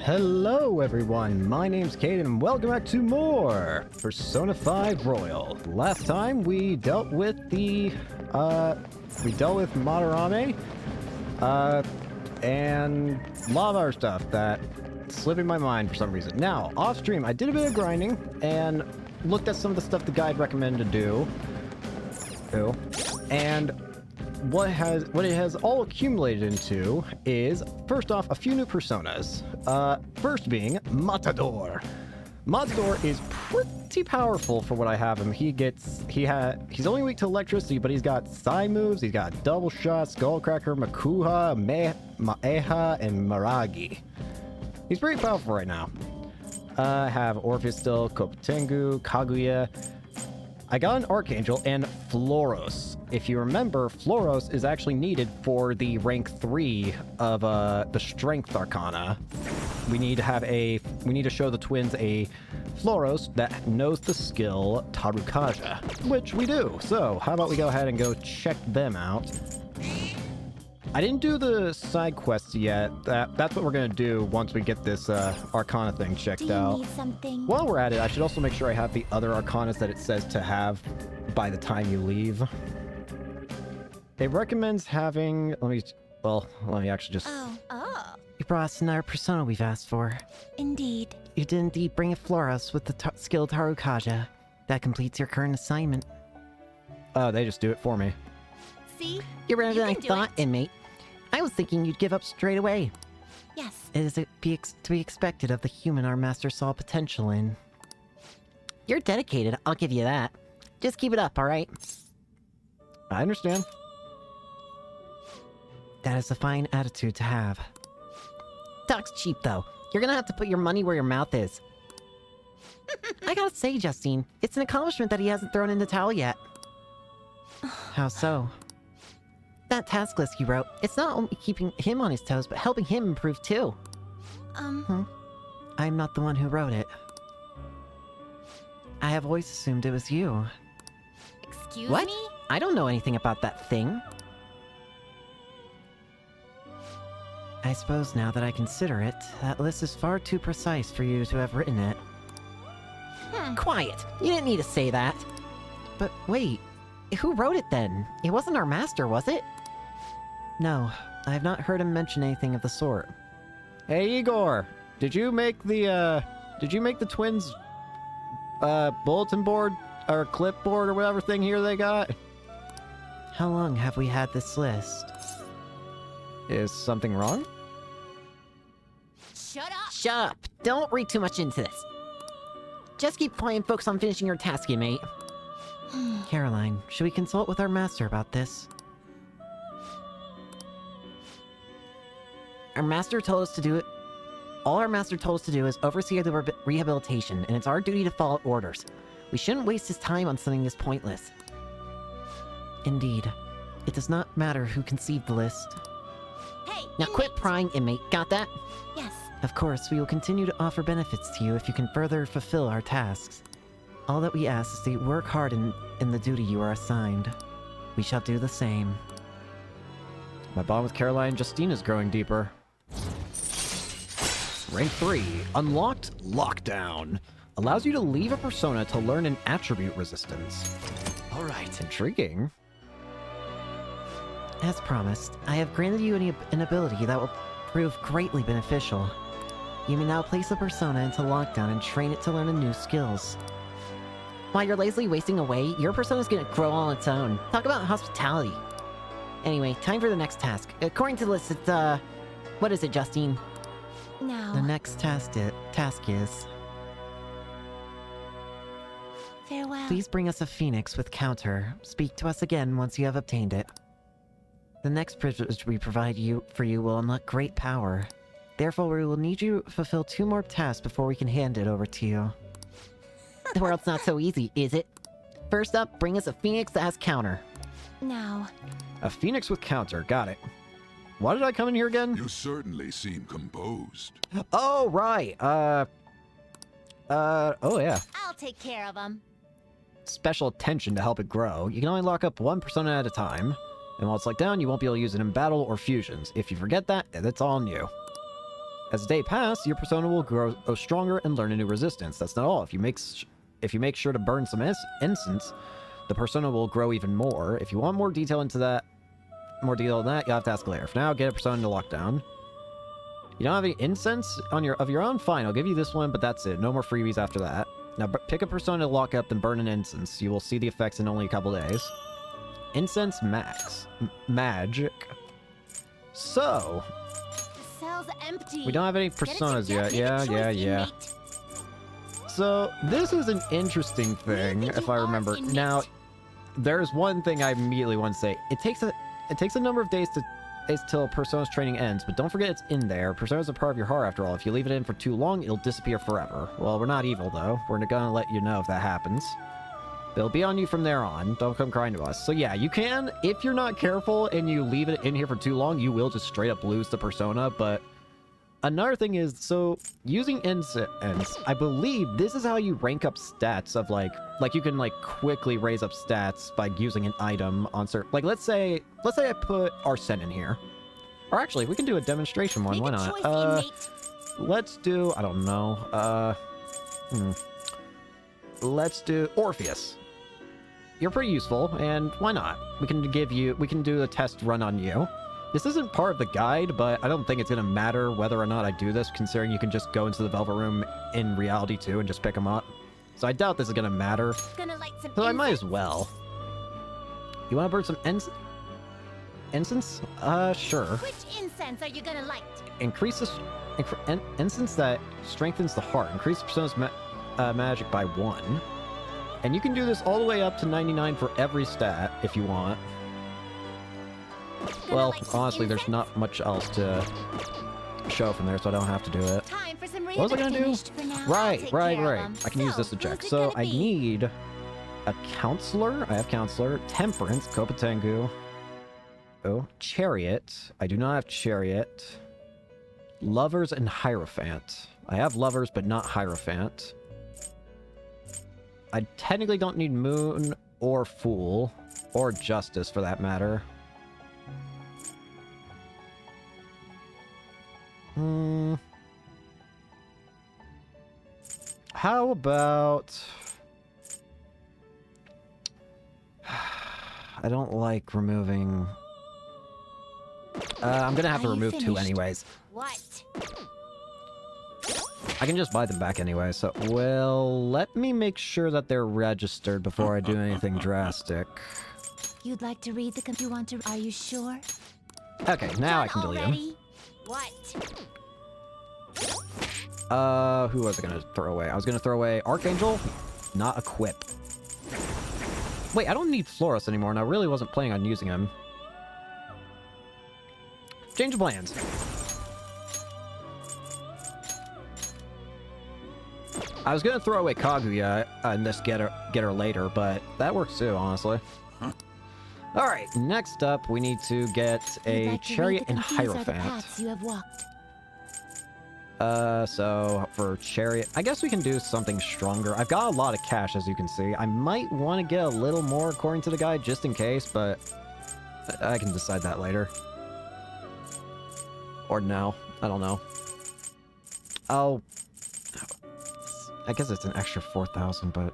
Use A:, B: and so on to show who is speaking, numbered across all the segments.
A: Hello everyone, my name's Kate and welcome back to more Persona 5 Royal. Last time we dealt with Madarame, and a lot of other stuff that slipping my mind for some reason. Now, off stream, I did a bit of grinding and looked at some of the stuff the guide recommended to do. And what it has all accumulated into is, first off, a few new personas. First being Matador. Matador is pretty powerful for what I have him. He's only weak to electricity, but he's got Psy moves, he's got double shot, Skullcracker, Makuha, Maeha, and Maragi. He's pretty powerful right now. I have Orpheus still, Koputengu, Kaguya. I got an Archangel and Floros. If you remember, Floros is actually needed for the rank 3 of the Strength Arcana. We need to show the twins a Floros that knows the skill Tarukaja, which we do. So how about we go ahead and go check them out. I didn't do the side quests yet. That's what we're gonna do once we get this Arcana thing checked out.
B: Need something?
A: While we're at it, I should also make sure I have the other Arcanas that it says to have by the time you leave. It recommends having. Let me actually just.
B: Oh,
C: You brought us another persona we've asked for.
B: indeed.
C: You did indeed bring a Floros with the skill Tarukaja. That completes your current assignment.
A: They just do it for me.
B: See?
C: You're better
B: You
C: than I
B: can do
C: thought,
B: it.
C: inmate. I was thinking you'd give up straight away.
B: Yes.
C: It is to be expected of the human our master saw potential in. You're dedicated, I'll give you that. Just keep it up, alright?
A: I understand.
C: That is a fine attitude to have. Talk's cheap, though. You're gonna have to put your money where your mouth is. I gotta say, Justine, it's an accomplishment that he hasn't thrown in the towel yet. How so? That task list you wrote, it's not only keeping him on his toes, but helping him improve too. I'm not the one who wrote it. I have always assumed it was you.
B: Excuse
C: What?
B: me?
C: I don't know anything about that thing. I suppose now that I consider it, that list is far too precise for you to have written it. Quiet! You didn't need to say that! But wait, who wrote it then? It wasn't our master, was it? No, I have not heard him mention anything of the sort.
A: Hey Igor, did you make the twins bulletin board or clipboard or whatever thing here they got?
C: How long have we had this list?
A: Is something wrong?
B: Shut up!
C: Shut up! Don't read too much into this. Just keep quiet and focus on finishing your task, mate. Caroline, should we consult with our master about this? Our master told us to do it. All our master told us to do is oversee the rehabilitation, and it's our duty to follow orders. We shouldn't waste his time on something this pointless. Indeed. It does not matter who conceived the list.
B: Hey!
C: Now quit
B: inmate.
C: prying, inmate. Got that?
B: Yes.
C: Of course, we will continue to offer benefits to you if you can further fulfill our tasks. All that we ask is that you work hard in the duty you are assigned. We shall do the same.
A: My bond with Caroline and Justine is growing deeper. Rank 3, Unlocked Lockdown. Allows you to leave a persona to learn an attribute resistance. Alright, intriguing.
C: As promised, I have granted you an ability that will prove greatly beneficial. You may now place a persona into lockdown and train it to learn new skills. While you're lazily wasting away, your persona's gonna grow on its own. Talk about hospitality. Anyway, time for the next task. According to the list, it's, what is it, Justine?
B: Now.
C: The next task is...
B: Farewell.
C: Please bring us a phoenix with counter. Speak to us again once you have obtained it. The next privilege we provide for you will unlock great power. Therefore, we will need you to fulfill 2 more tasks before we can hand it over to you. The world's not so easy, is it? First up, bring us a phoenix that has counter.
B: Now.
A: A phoenix with counter, got it. Why did I come in here again?
D: You certainly seem composed.
A: Oh, right, oh yeah.
B: I'll take care of him.
A: Special attention to help it grow. You can only lock up one persona at a time. And while it's locked down, you won't be able to use it in battle or fusions. If you forget that, that's all on you. As the day passes, your persona will grow stronger and learn a new resistance. That's not all. If you make sure to burn some incense, the persona will grow even more. If you want more detail into that, you'll have to ask later. For now, get a persona into lockdown. You don't have any incense of your own? Fine, I'll give you this one, but that's it. No more freebies after that. Now, pick a persona to lock up, then burn an incense. You will see the effects in only a couple days. Incense magic. So,
B: The cell's empty.
A: we don't have any
B: Get it
A: personas yet.
B: together, make a
A: Yeah.
B: choice, teammate.
A: So, this is an interesting thing,
B: think
A: if
B: you
A: I
B: are
A: remember.
B: innate?
A: Now, there's one thing I immediately want to say. It takes a number of days till Persona's training ends, but don't forget it's in there. Persona's a part of your heart after all. If you leave it in for too long, it'll disappear forever. Well, we're not evil, though. We're gonna let you know if that happens. They'll be on you from there on. Don't come crying to us. So yeah, you can, if you're not careful and you leave it in here for too long, you will just straight up lose the persona. But another thing is, so using incense, I believe this is how you rank up stats of like you can like quickly raise up stats by using an item on certain, like let's say I put Arsene in here. Or actually, we can do a demonstration one.
B: Make
A: Why
B: a
A: not?
B: choice, teammate.
A: Let's do, I don't know, let's do Orpheus. You're pretty useful, and why not? We can do a test run on you. This isn't part of the guide, but I don't think it's gonna matter whether or not I do this, considering you can just go into the Velvet Room in reality too and just pick them up. So I doubt this is gonna matter.
B: Gonna light some
A: So I might
B: incense.
A: as well. You wanna burn some incense? Sure.
B: Which incense are you gonna light?
A: Increases incense that strengthens the heart. Increase the persona's magic by 1. And you can do this all the way up to 99 for every stat if you want.
B: Gonna
A: Well,
B: light some
A: honestly, there's
B: incense?
A: not much else to show from there, so I don't have to do it.
B: Time for some
A: What was I gonna do?
B: finished for now. I'll
A: Right.
B: take care of 'em.
A: I can use
B: So,
A: this to check.
B: who's it
A: So
B: gonna
A: I
B: be?
A: need a counselor. I have counselor. Temperance. Kopatengu. Oh, chariot. I do not have chariot. Lovers and Hierophant. I have lovers, but not Hierophant. I technically don't need moon or fool or justice for that matter. How about... I don't like removing... I'm gonna have to
B: Are you
A: remove 2
B: finished?
A: anyways.
B: What?
A: I can just buy them back anyway, so... Well, let me make sure that they're registered before I do anything drastic.
B: You'd like to read the you want to? Are you sure?
A: Okay, now I
B: Done
A: can delete them.
B: already? What?
A: Who was I gonna throw away? I was gonna throw away Archangel, not equip. Wait, I don't need Florus anymore, and I really wasn't planning on using him. Change of plans. I was gonna throw away Kaguya and just get her later, but that works too, honestly. All right, next up, we need to get
B: You'd
A: a
B: like to read
A: Chariot
B: the
A: and
B: confused are the
A: Hierophant.
B: paths you have walked.
A: So for Chariot, I guess we can do something stronger. I've got a lot of cash, as you can see. I might want to get a little more according to the guide, just in case, but I can decide that later. Or no, I don't know. Oh, I guess it's an extra 4,000, but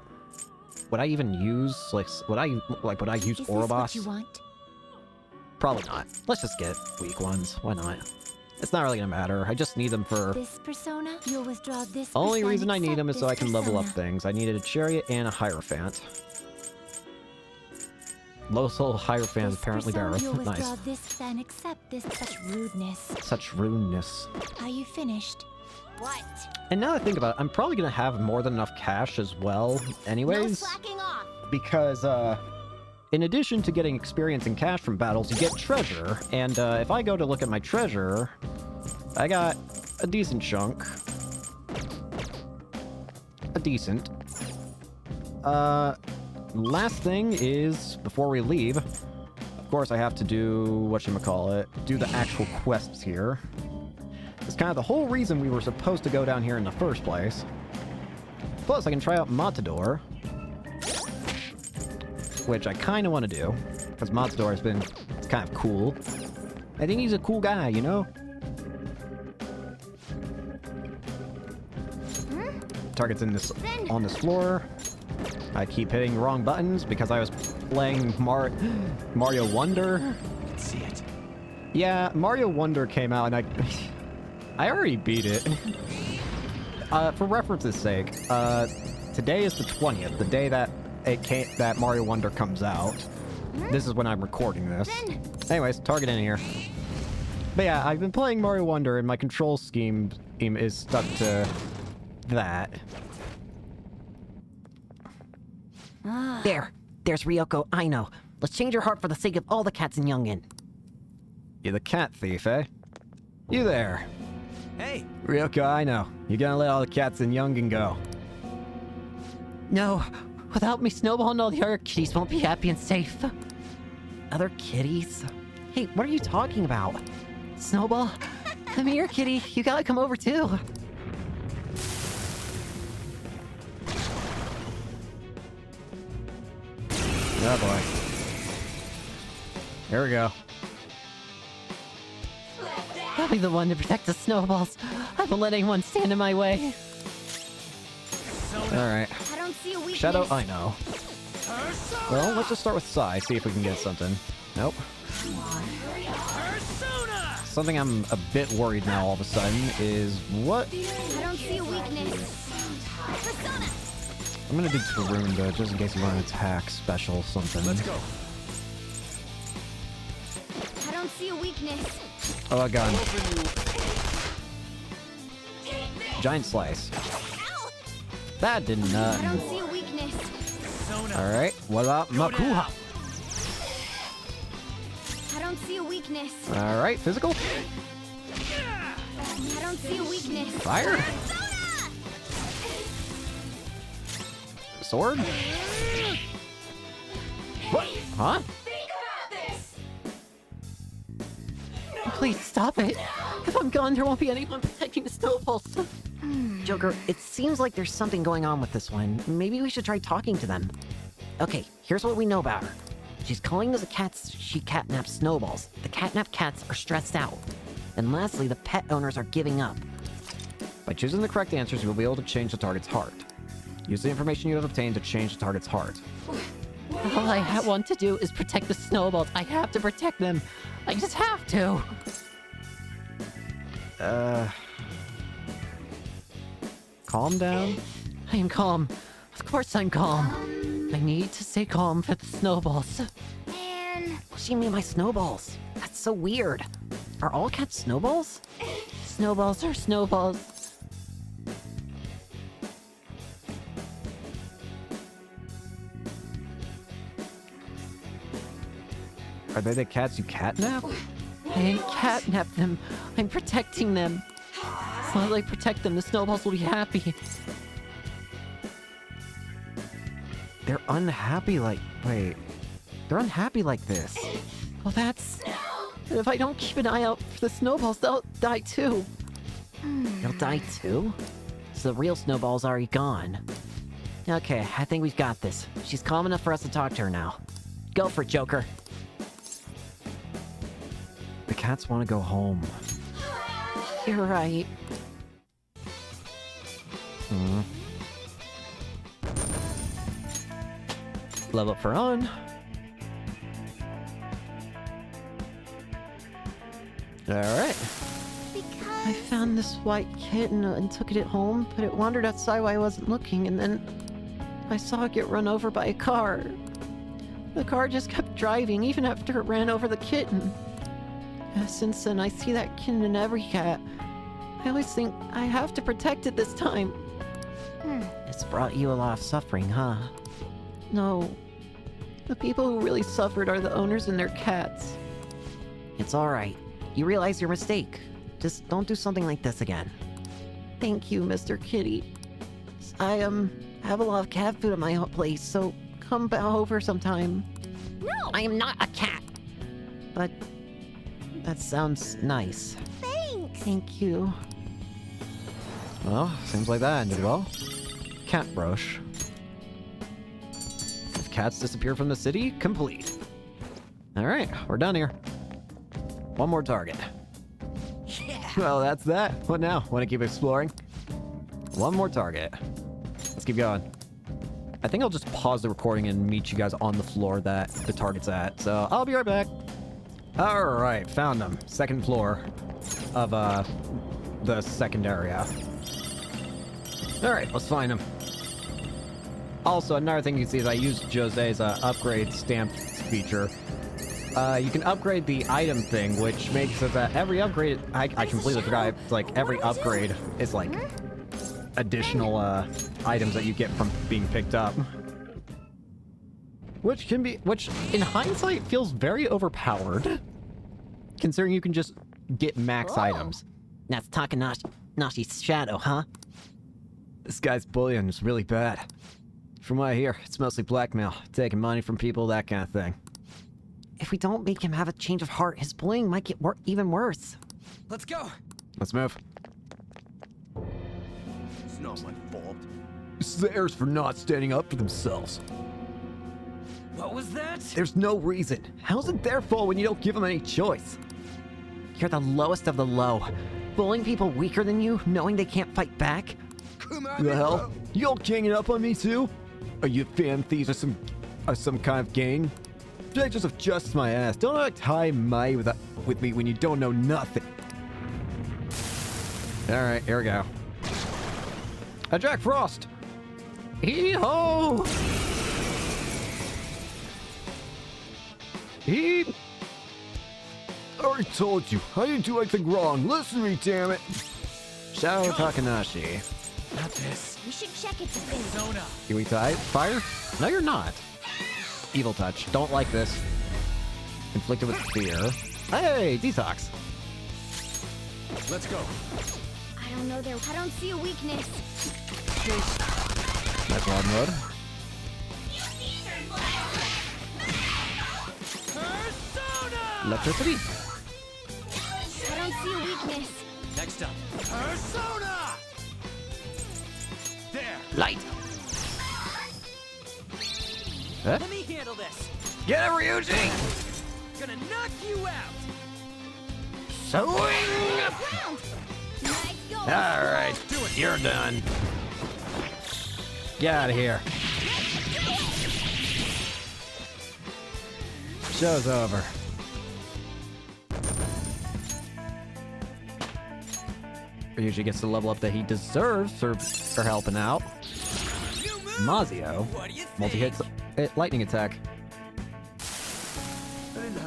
A: would I even use, would I use
B: Is this what
A: Ouroboros?
B: you want?
A: Probably not. Let's just get weak ones. Why not? It's not really gonna matter. I just need them for...
B: This persona? You'll withdraw this.
A: Only
B: persona,
A: reason I need
B: accept
A: them is so
B: this
A: I can level up
B: persona.
A: things. I needed a Chariot and a Hierophant. Low soul Hierophant is
B: This
A: apparently
B: persona,
A: better.
B: You'll
A: Nice.
B: withdraw this, then accept this. Such rudeness.
A: Such rudeness.
B: Are you finished? What?
A: And now that I think about it, I'm probably gonna have more than enough cash as well
B: No
A: anyways.
B: slacking off.
A: Because, in addition to getting experience and cash from battles, you get treasure. And, if I go to look at my treasure, I got a decent chunk. A decent. Last thing is, before we leave, of course I have to do, whatchamacallit, do the actual quests here. It's kind of the whole reason we were supposed to go down here in the first place. Plus, I can try out Matador, which I kind of want to do, because Matador has been kind of cool. I think he's a cool guy, you know? targets in this on this floor. I keep hitting wrong buttons because I was playing Mario Wonder.
E: Let's see it.
A: Yeah, Mario Wonder came out and I already beat it. For reference's sake, today is the 20th, the day that that Mario Wonder comes out. This is when I'm recording this. Anyways, target in here. But yeah, I've been playing Mario Wonder and my control scheme is stuck to that.
C: There's Ryoko, I know. Let's change her heart for the sake of all the cats in Youngin.
A: You're the cat thief, eh? You there.
E: Hey,
A: Ryoko, I know. You're gonna let all the cats in Youngin go.
C: No, without me, Snowball and all the other kitties won't be happy and safe. Other kitties? Hey, what are you talking about? Snowball, come here, kitty. You gotta come over too.
A: Oh boy. Here we go.
C: I'll be the one to protect the Snowballs. I won't let anyone stand in my way.
A: Alright.
B: I don't see a weakness.
A: Shadow, I know. Well, let's just start with Sai, see if we can get something. Nope. Something I'm a bit worried now all of a sudden is what?
B: I don't see a weakness. Persona.
A: I'm gonna do Tarunda just in case you want to attack special something.
E: let's go.
B: I don't see a weakness.
A: Oh, a gun. Giant slice. That didn't,
B: I don't see a weakness.
A: Alright, what about Makuha?
B: I don't see a weakness.
A: Alright, physical?
B: I don't see a weakness.
A: Fire? Sword? What? Huh?
C: Please stop it. If I'm gone, there won't be anyone protecting the Snowballs. Joker, it seems like there's something going on with this one. Maybe we should try talking to them. Okay, here's what we know about her. She's calling the cats she catnapped Snowballs. The catnapped cats are stressed out. And lastly, the pet owners are giving up.
A: By choosing the correct answers, you will be able to change the target's heart. Use the information you have obtained to change the target's heart.
C: All I want to do is protect the Snowballs. I have to protect them. I just have to.
A: Calm down.
C: I am calm. Of course I'm calm. I need to stay calm for the Snowballs.
B: Man.
C: What do you mean by Snowballs? That's so weird. Are all cats Snowballs? Snowballs are Snowballs.
A: Are they the cats you catnap?
C: I ain't catnapped them. I'm protecting them. As long as I protect them, the Snowballs will be happy.
A: They're unhappy like... Wait. They're unhappy like this.
C: Well, that's... If I don't keep an eye out for the Snowballs, they'll die too. They'll die too? So the real Snowball's already gone. Okay, I think we've got this. She's calm enough for us to talk to her now. Go for it, Joker.
A: The cats want to go home.
C: You're right.
A: Level up for on. Alright.
C: I found this white kitten and took it home, but it wandered outside while I wasn't looking, and then I saw it get run over by a car. The car just kept driving, even after it ran over the kitten. Since then, I see that kitten in every cat. I always think I have to protect it this time. It's brought you a lot of suffering, huh? No. The people who really suffered are the owners and their cats. It's alright. You realize your mistake. Just don't do something like this again. Thank you, Mr. Kitty. I have a lot of cat food at my place, so come bow over sometime.
B: No.
C: I am not a cat! But that sounds nice.
B: Thanks.
C: Thank you.
A: Well, seems like that ended well. Cat brush. If cats disappear from the city, complete. Alright, we're done here. One more target. Well, that's that. What now? Want to keep exploring? One more target. keep going. I think I'll just pause the recording and meet you guys on the floor that the target's at. So I'll be right back. All right, found them. Second floor of the second area. All right, let's find them. Also, another thing you can see is I used Jose's upgrade stamp feature. You can upgrade the item thing, which makes it that every upgrade, I completely forgot, it's like every upgrade is like additional items that you get from being picked up. Which in hindsight feels very overpowered, considering you can just get max items.
C: That's Takanashi's shadow, huh?
A: This guy's bullying is really bad. From what I hear, it's mostly blackmail, taking money from people, that kind of thing.
C: If we don't make him have a change of heart, his bullying might get even worse.
E: Let's go.
A: Let's move.
E: It's not my fault.
A: It's theirs for not standing up for themselves.
E: What was that?
A: There's no reason. How's it their fault when you don't give them any choice?
C: You're the lowest of the low. Bullying people weaker than you, knowing they can't fight back?
E: Come on,
A: The hell? You all ganging up on me too? Are you fan thieves or some kind of gang? I just have just my ass. Don't act high mighty with me when you don't know nothing. All right, here we go. A Jack Frost. Hee-ho! I already told you. I didn't do anything wrong. Listen to me, damn it. Shadow Takanashi.
E: Not this.
B: We should check its thing.
E: Zona.
A: You weak to fire? No, you're not. Evil touch. Don't like this. Inflicted with fear. Hey, detox.
E: Let's go.
B: I don't know there. I don't see a weakness.
A: Nice wild mode.
E: Persona.
A: Electricity.
B: I don't see a weakness.
E: Next up. Persona. There.
C: Light!
A: Huh?
E: Let me handle this.
A: Get it, Ryuji!
E: Gonna knock you out.
A: Swing!
B: Nice go.
A: Alright, you're done. Get out of here. Show's over. Ryuji gets the level up that he deserves for helping out. Mazio,
E: What do you think?
A: multi-hit lightning attack.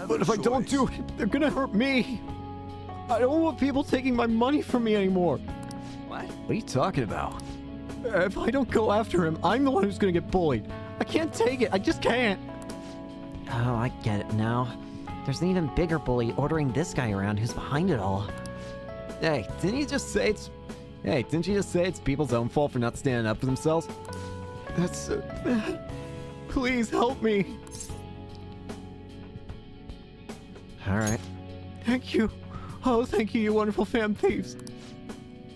A: But if I don't do it, they're gonna hurt me. I don't want people taking my money from me anymore.
E: What?
A: What are you talking about? If I don't go after him, I'm the one who's gonna get bullied. I can't take it. I just can't.
C: Oh, I get it now. There's an even bigger bully ordering this guy around who's behind it all.
A: Hey, didn't you just say it's... Hey, didn't you just say it's people's own fault for not standing up for themselves? That's so bad. Please help me. Alright. Thank you. Oh, thank you, you wonderful fam thieves.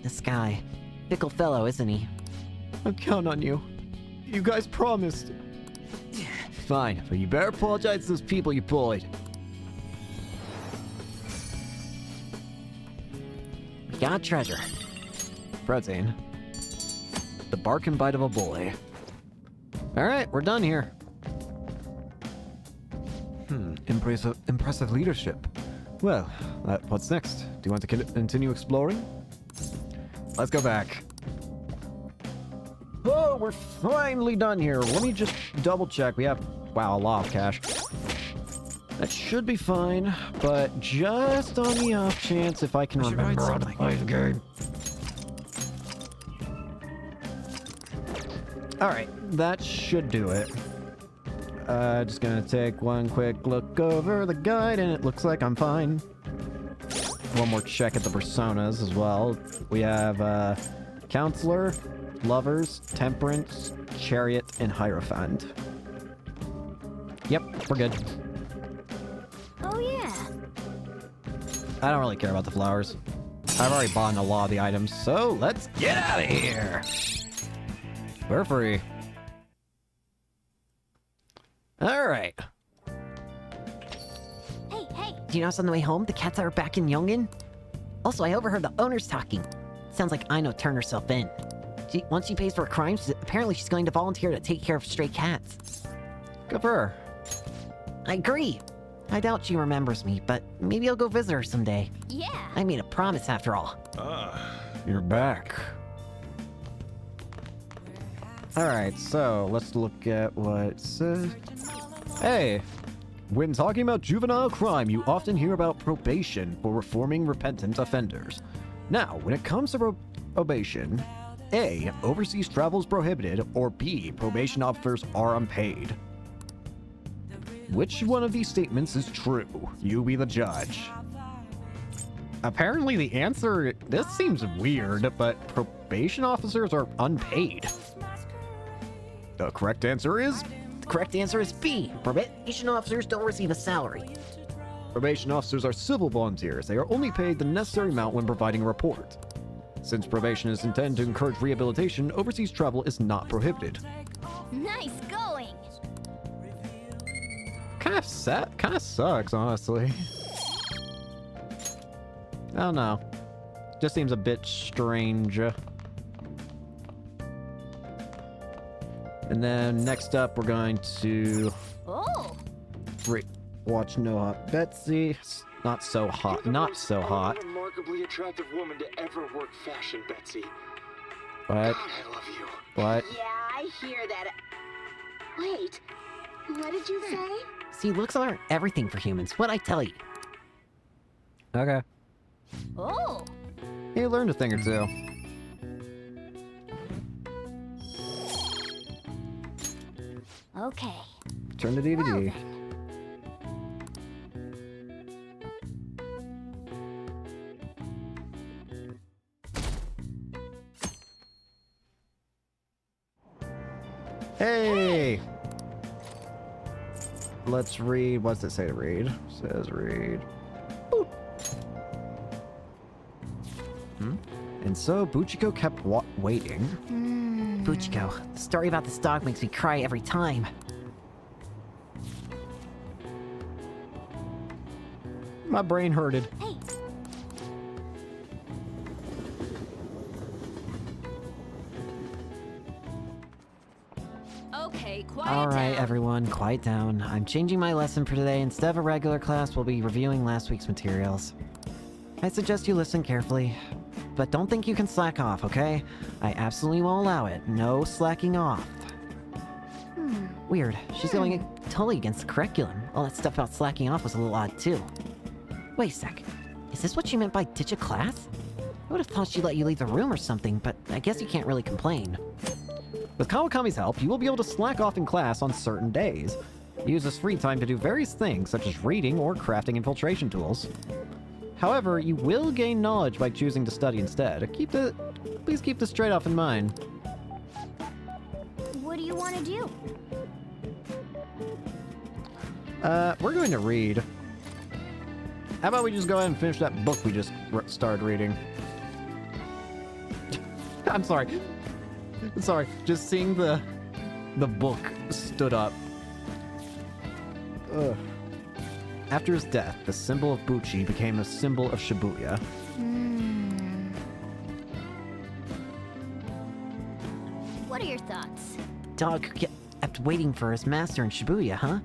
C: This guy. Fickle fellow, isn't he?
A: I'm counting on you. You guys promised. Fine, but you better apologize to those people you bullied.
C: We got treasure.
A: Protein. The bark and bite of a bully. Alright, we're done here. Impressive leadership. Well, what's next? Do you want to continue exploring? Let's go back. Oh, we're finally done here. Let me just double check. We have, wow, a lot of cash. That should be fine, but just on the off chance, if I can remember how to play the game. Alright, that should do it. Just gonna take one quick look over the guide, and it looks like I'm fine. One more check at the personas as well. We have, Counselor, Lovers, Temperance, Chariot, and Hierophant. Yep, we're good.
B: Oh yeah.
A: I don't really care about the flowers. I've already bought a lot of the items, so let's get out of here! We're free. Alright.
B: Hey, hey.
C: Do you notice on the way home the cats are back in Yongin? Also, I overheard the owners talking. Sounds like Aino turned herself in. Once she pays for her crimes, apparently she's going to volunteer to take care of stray cats.
A: Good for her.
C: I agree. I doubt she remembers me, but maybe I'll go visit her someday.
B: Yeah.
C: I made a promise after all.
A: You're back. Alright, so let's look at what it says. Hey! When talking about juvenile crime, you often hear about probation for reforming repentant offenders. Now, when it comes to probation, A. Overseas travel is prohibited, or B. Probation officers are unpaid. Which one of these statements is true? You be the judge. Apparently the answer, this seems weird, but probation officers are unpaid. The correct answer is...
C: The correct answer is B. Probation officers don't receive a salary.
A: Probation officers are civil volunteers. They are only paid the necessary amount when providing a report. Since probation is intended to encourage rehabilitation, overseas travel is not prohibited.
B: Nice going.
A: Kind of sucks, honestly. I don't know. Just seems a bit strange. And then next up, we're going to
B: Oh.
A: watch No Hot Betsy. It's not so hot. Not so hot.
F: Remarkably attractive woman to ever work fashion, Betsy.
A: But
F: God, I love you.
A: what?
G: Yeah, I hear that. Wait, what did you say?
C: See, looks aren't everything for humans. What'd I tell you?
A: Okay.
B: Oh.
A: You learned a thing or two.
B: Okay.
A: Turn the DVD.
B: Well then.
A: Hey! Let's read. What's it say to read? It says read. Boop. And so Buchiko kept waiting.
C: Buchiko, the story about this dog makes me cry every time.
A: My brain hurted.
B: Hey. Okay, quiet
C: All right,
B: down.
C: everyone, quiet down. I'm changing my lesson for today. Instead of a regular class, we'll be reviewing last week's materials. I suggest you listen carefully. But don't think you can slack off, okay? I absolutely won't allow it. No slacking off. Weird. She's going totally against the curriculum. All that stuff about slacking off was a little odd, too. Wait a sec. Is this what she meant by ditch a class? I would have thought she'd let you leave the room or something, but I guess you can't really complain.
A: With Kawakami's help, you will be able to slack off in class on certain days. Use this free time to do various things, such as reading or crafting infiltration tools. However, you will gain knowledge by choosing to study instead. Please keep this trade-off in mind.
B: What do you want to do?
A: We're going to read. How about we just go ahead and finish that book we just started reading? I'm sorry. Sorry, just seeing the book stood up. Ugh. After his death, the symbol of Buchi became a symbol of Shibuya.
B: What are your thoughts?
C: Dog who kept waiting for his master in Shibuya, huh?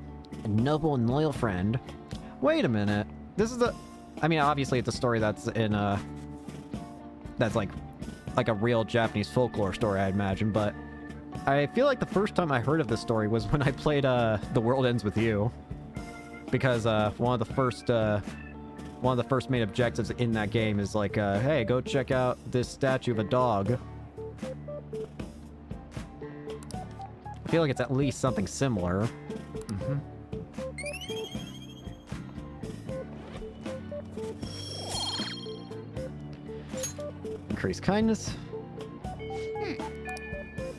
C: A noble and loyal friend.
A: Wait a minute. This is I mean, obviously it's a story that's in that's like a real Japanese folklore story, I imagine, but I feel like the first time I heard of this story was when I played The World Ends With You. Because one of the first main objectives in that game is like, hey, go check out this statue of a dog. I feel like it's at least something similar. Increase kindness.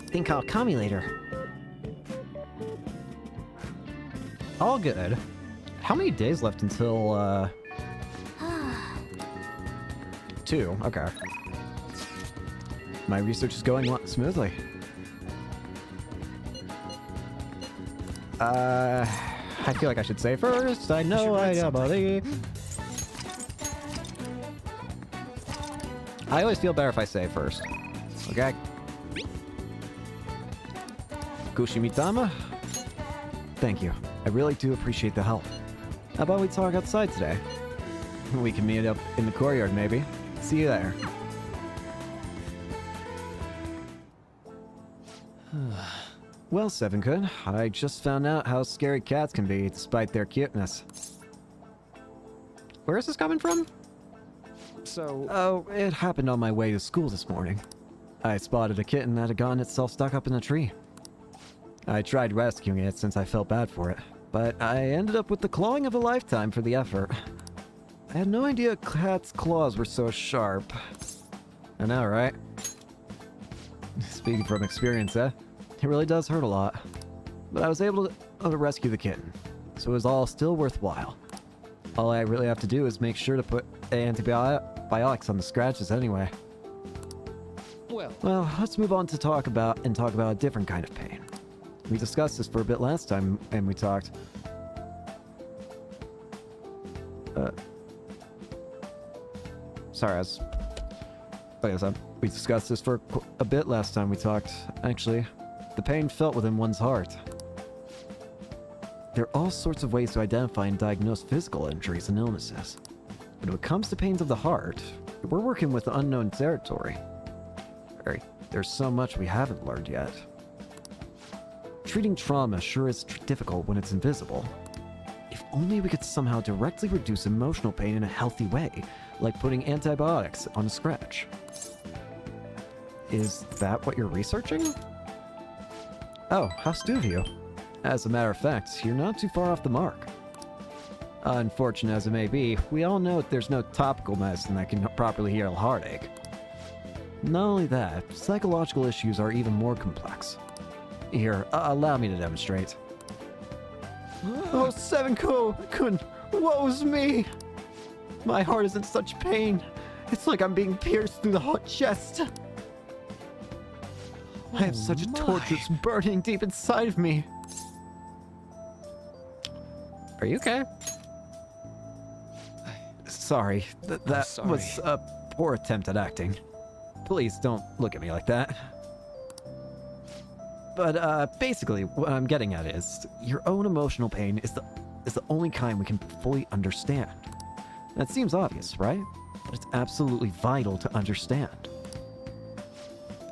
C: Think I'll call me later.
A: All good. How many days left until, 2. Okay. My research is going smoothly. I feel like I should say first. I know I believe. I always feel better if I say first. Okay? Kushimitama? Thank you. I really do appreciate the help. How about we talk outside today? We can meet up in the courtyard, maybe. See you there. Well, Seven-kun, I just found out how scary cats can be despite their cuteness. Where is this coming from? Oh, it happened on my way to school this morning. I spotted a kitten that had gotten itself stuck up in a tree. I tried rescuing it since I felt bad for it, but I ended up with the clawing of a lifetime for the effort. I had no idea a cat's claws were so sharp. I know, right? Speaking from experience, eh? It really does hurt a lot. But I was able to rescue the kitten, so it was all still worthwhile. All I really have to do is make sure to put antibiotics on the scratches anyway. Well, let's move on to talk about a different kind of pain. We discussed this for a bit last time, and we talked... Sorry, like I said, we discussed this for a bit last time we talked. Actually, the pain felt within one's heart. There are all sorts of ways to identify and diagnose physical injuries and illnesses. But when it comes to pains of the heart, we're working with unknown territory. There's so much we haven't learned yet. Treating trauma sure is difficult when it's invisible. If only we could somehow directly reduce emotional pain in a healthy way, like putting antibiotics on a scratch. Is that what you're researching? Oh, how stupid of you. As a matter of fact, you're not too far off the mark. Unfortunate as it may be, we all know that there's no topical medicine that can properly heal a heartache. Not only that, psychological issues are even more complex. Here, allow me to demonstrate. Oh, Seven-kun! What was me? My heart is in such pain. It's like I'm being pierced through the hot chest. I have such a torturous burning deep inside of me. Are you okay? Sorry, that
E: sorry.
A: was a poor attempt at acting. Please don't look at me like that. But basically, what I'm getting at is your own emotional pain is the only kind we can fully understand. That seems obvious, right? But it's absolutely vital to understand.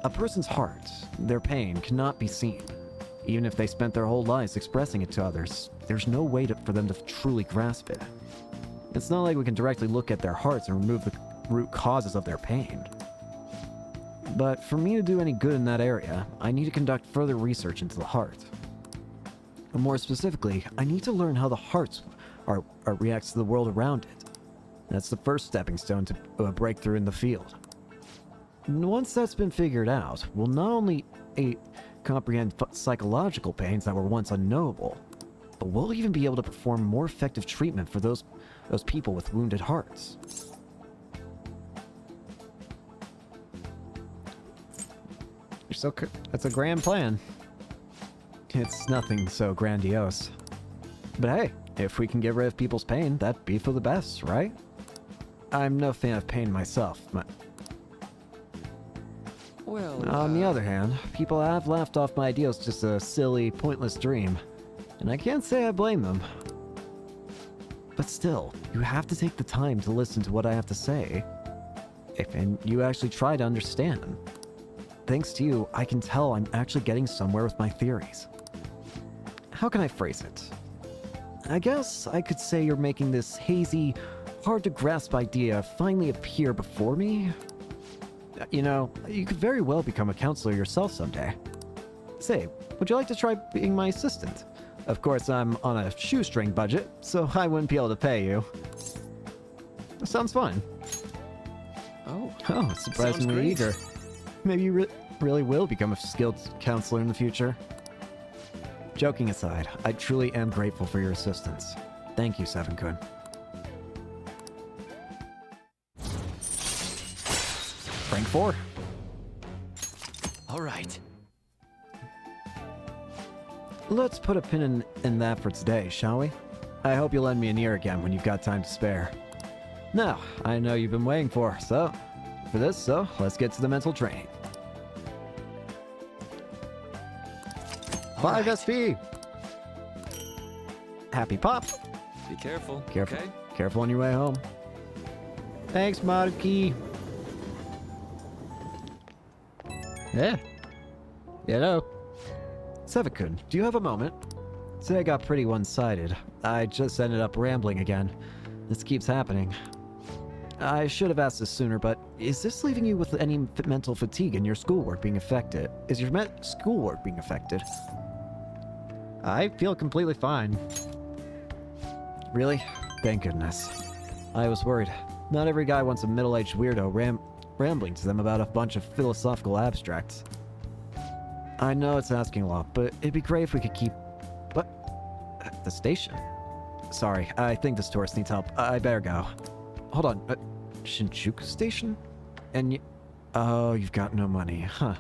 A: A person's heart, their pain, cannot be seen. Even if they spent their whole lives expressing it to others, there's no way for them to truly grasp it. It's not like we can directly look at their hearts and remove the root causes of their pain. But for me to do any good in that area, I need to conduct further research into the heart. And more specifically, I need to learn how the heart reacts to the world around it. That's the first stepping stone to a breakthrough in the field. And once that's been figured out, we'll not only comprehend psychological pains that were once unknowable, but we'll even be able to perform more effective treatment for those people with wounded hearts. That's a grand plan. It's nothing so grandiose. But hey, if we can get rid of people's pain, that'd be for the best, right? I'm no fan of pain myself, but...
E: Well,
A: on the other hand, people have laughed off my ideas just a silly, pointless dream. And I can't say I blame them. But still, you have to take the time to listen to what I have to say. And you actually try to understand. Thanks to you, I can tell I'm actually getting somewhere with my theories. How can I phrase it? I guess I could say you're making this hazy, hard-to-grasp idea finally appear before me. You know, you could very well become a counselor yourself someday. Say, would you like to try being my assistant? Of course, I'm on a shoestring budget, so I wouldn't be able to pay you. Sounds fun.
E: Oh,
A: Surprisingly
E: great.
A: eager. Maybe you really will become a skilled counselor in the future. Joking aside, I truly am grateful for your assistance. Thank you, Seven-kun. Rank 4.
E: all right.
A: Let's put a pin in that for today, shall we? I hope you'll lend me an ear again when you've got time to spare. Now, I know you've been waiting for this, so let's get to the mental training. 5
E: right.
A: SP. Happy pop.
E: Be careful.
A: Careful.
E: Okay.
A: Careful on your way home. Thanks, Maruki. Yeah. Hello. Sevakun, do you have a moment? Today got pretty one-sided. I just ended up rambling again. This keeps happening. I should have asked this sooner, but is this leaving you with any mental fatigue in your schoolwork being affected? Is your schoolwork being affected? I feel completely fine. Really? Thank goodness. I was worried. Not every guy wants a middle-aged weirdo rambling to them about a bunch of philosophical abstracts. I know it's asking a lot, but it'd be great if we could keep... What? At the station? Sorry, I think this tourist needs help. I better go. Hold on, Shinjuku Station? And oh, you've got no money, huh?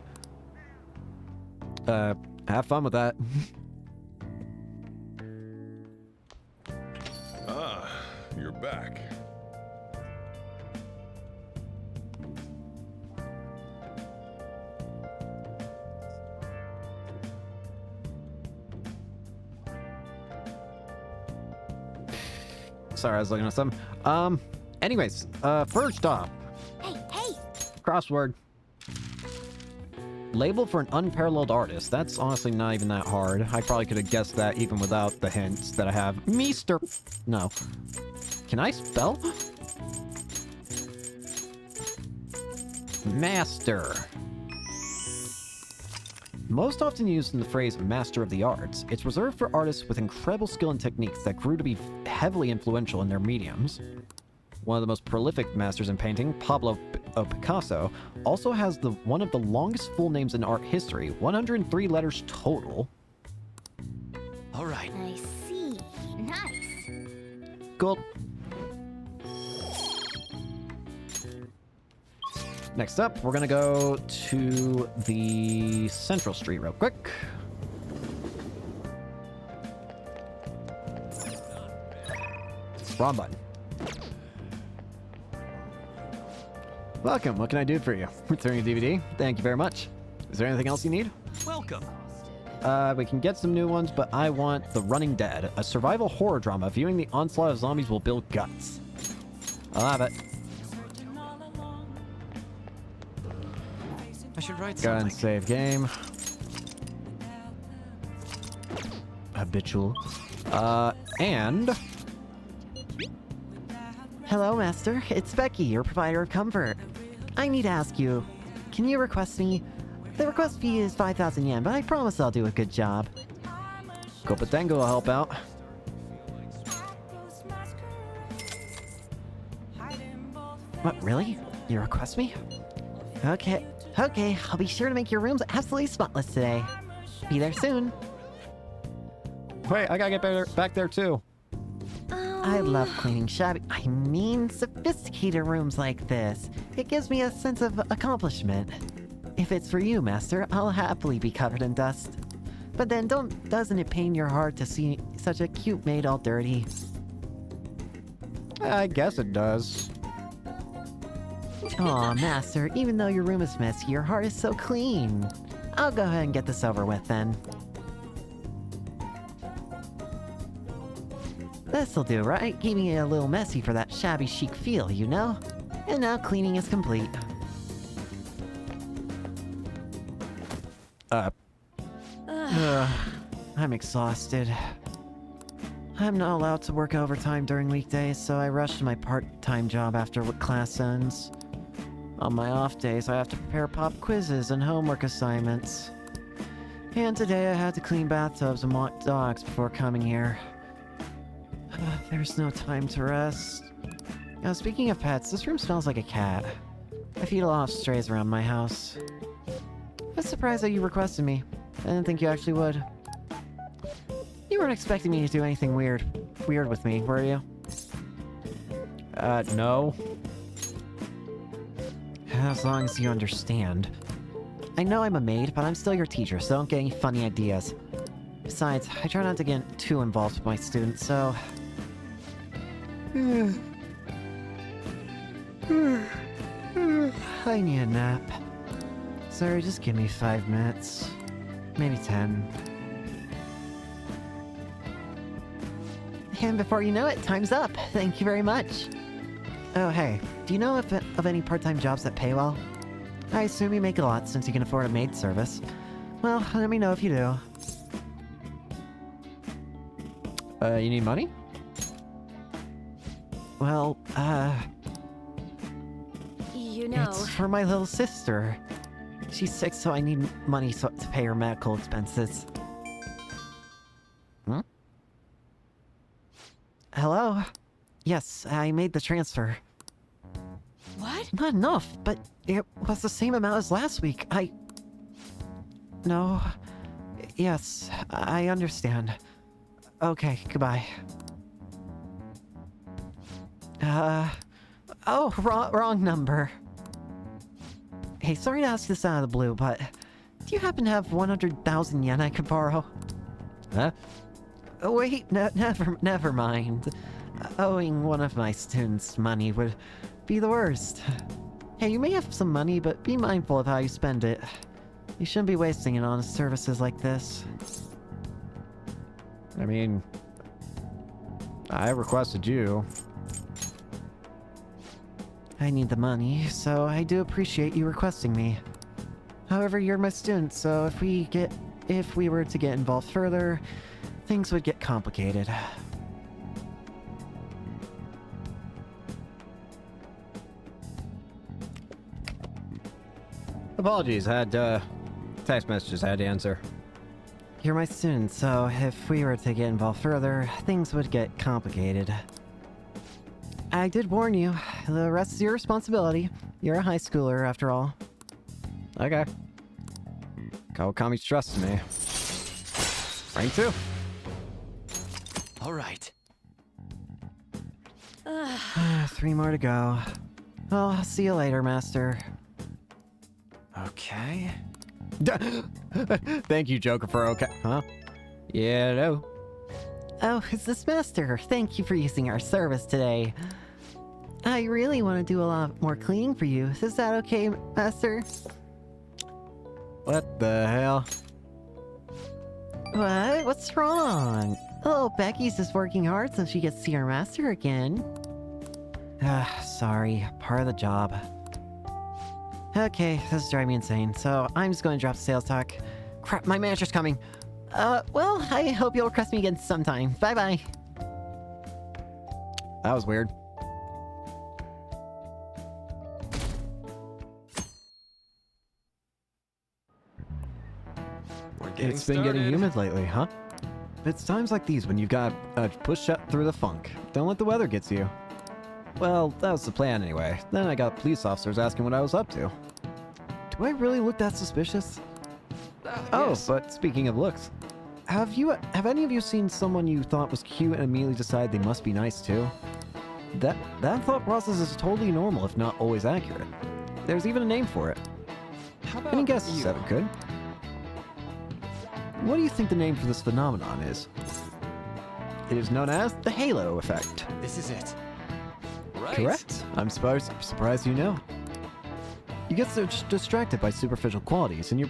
A: Have fun with that.
D: Ah, you're back.
A: Sorry, I was looking at something. Anyways, first off,
B: Hey, hey!
A: crossword. Label for an unparalleled artist. That's honestly not even that hard. I probably could have guessed that even without the hints that I have. Meester. No. Can I spell? Master. Most often used in the phrase master of the arts, it's reserved for artists with incredible skill and techniques that grew to be heavily influential in their mediums. One of the most prolific masters in painting, Pablo Picasso, also has one of the longest full names in art history, 103 letters total.
E: All right.
B: I see. Nice.
A: Cool. Next up, we're gonna go to the Central Street real quick. Wrong button. Welcome, what can I do for you? Returning a DVD, thank you very much. Is there anything else you need?
E: Welcome.
A: We can get some new ones, but I want The Running Dead, a survival horror drama. Viewing the onslaught of zombies will build guts. I'll have it.
E: I should write
A: Go ahead
E: something.
A: and save game. Habitual. And...
C: Hello, Master. It's Becky, your provider of comfort. I need to ask you, can you request me? The request fee is 5,000 yen, but I promise I'll do a good job.
A: Kopatengo will help out.
C: What, really? You request me? Okay, I'll be sure to make your rooms absolutely spotless today. Be there soon.
A: Wait, I gotta get back there too.
C: I love cleaning sophisticated rooms like this. It gives me a sense of accomplishment. If it's for you, Master, I'll happily be covered in dust. But then doesn't it pain your heart to see such a cute maid all dirty?
A: I guess it does.
C: Aw, Master, even though your room is messy, your heart is so clean. I'll go ahead and get this over with then. This'll do, right? Keeping it a little messy for that shabby chic feel, you know? And now cleaning is complete. I'm exhausted. I'm not allowed to work overtime during weekdays, so I rush to my part-time job after class ends. On my off days, I have to prepare pop quizzes and homework assignments. And today I had to clean bathtubs and walk dogs before coming here. There's no time to rest. Now, speaking of pets, this room smells like a cat. I feed a lot of strays around my house. I was surprised that you requested me. I didn't think you actually would. You weren't expecting me to do anything weird with me, were you?
A: No.
C: As long as you understand. I know I'm a maid, but I'm still your teacher, so don't get any funny ideas. Besides, I try not to get too involved with my students, so... I need a nap. Sorry, just give me 5 minutes. Maybe 10. And before you know it, time's up. Thank you very much. Oh, hey, do you know of any part-time jobs that pay well? I assume you make a lot since you can afford a maid service. Well, let me know if you do.
A: You need money?
C: Well,
B: You know,
C: it's for my little sister. She's sick, so I need money to pay her medical expenses.
A: Hmm?
C: Hello? Yes, I made the transfer.
B: what?
C: Not enough, but it was the same amount as last week. No. Yes, I understand. Okay, goodbye. Oh, wrong number. Hey, sorry to ask this out of the blue, but do you happen to have 100,000 yen I could borrow?
A: Huh?
C: Oh, wait, never mind. Owing one of my students money would be the worst. Hey, you may have some money, but be mindful of how you spend it. You shouldn't be wasting it on services like this.
A: I mean, I requested you.
C: I need the money, so I do appreciate you requesting me. However, you're my student, so if we were to get involved further, things would get complicated.
A: Apologies, I had, text messages I had to answer.
C: You're my student, so if we were to get involved further, things would get complicated. I did warn you. The rest is your responsibility. You're a high schooler, after all.
A: Okay. Kawakami's trusting me. Rank 2.
E: All right.
C: 3 more to go. Well, I'll see you later, Master.
E: Okay.
A: Thank you, Joker, for okay. Huh? Yeah, no.
C: Oh, it's this Master. Thank you for using our service today. I really want to do a lot more cleaning for you. Is that okay, Master?
A: What the hell?
C: What? What's wrong? Oh, Becky's just working hard so she gets to see her Master again. Sorry. Part of the job. Okay, this is driving me insane, so I'm just going to drop the sales talk. Crap, my manager's coming. Well, I hope you'll request me again sometime. Bye-bye.
A: That was weird.
E: We're getting
A: It's been getting
E: started.
A: humid lately, huh? It's times like these when you've got to push up through the funk. Don't let the weather get to you. Well, that was the plan anyway. Then I got police officers asking what I was up to. Do I really look that suspicious? Oh,
E: Yes.
A: but speaking of looks, have any of you seen someone you thought was cute and immediately decided they must be nice too? That thought process is totally normal, if not always accurate. There's even a name for it.
E: How about
A: Any guesses,
E: you?
A: Seven Good? What do you think the name for this phenomenon is? It is known as the halo effect.
E: This is it. Right.
A: Correct. I'm surprised you know. You get so distracted by superficial qualities, and your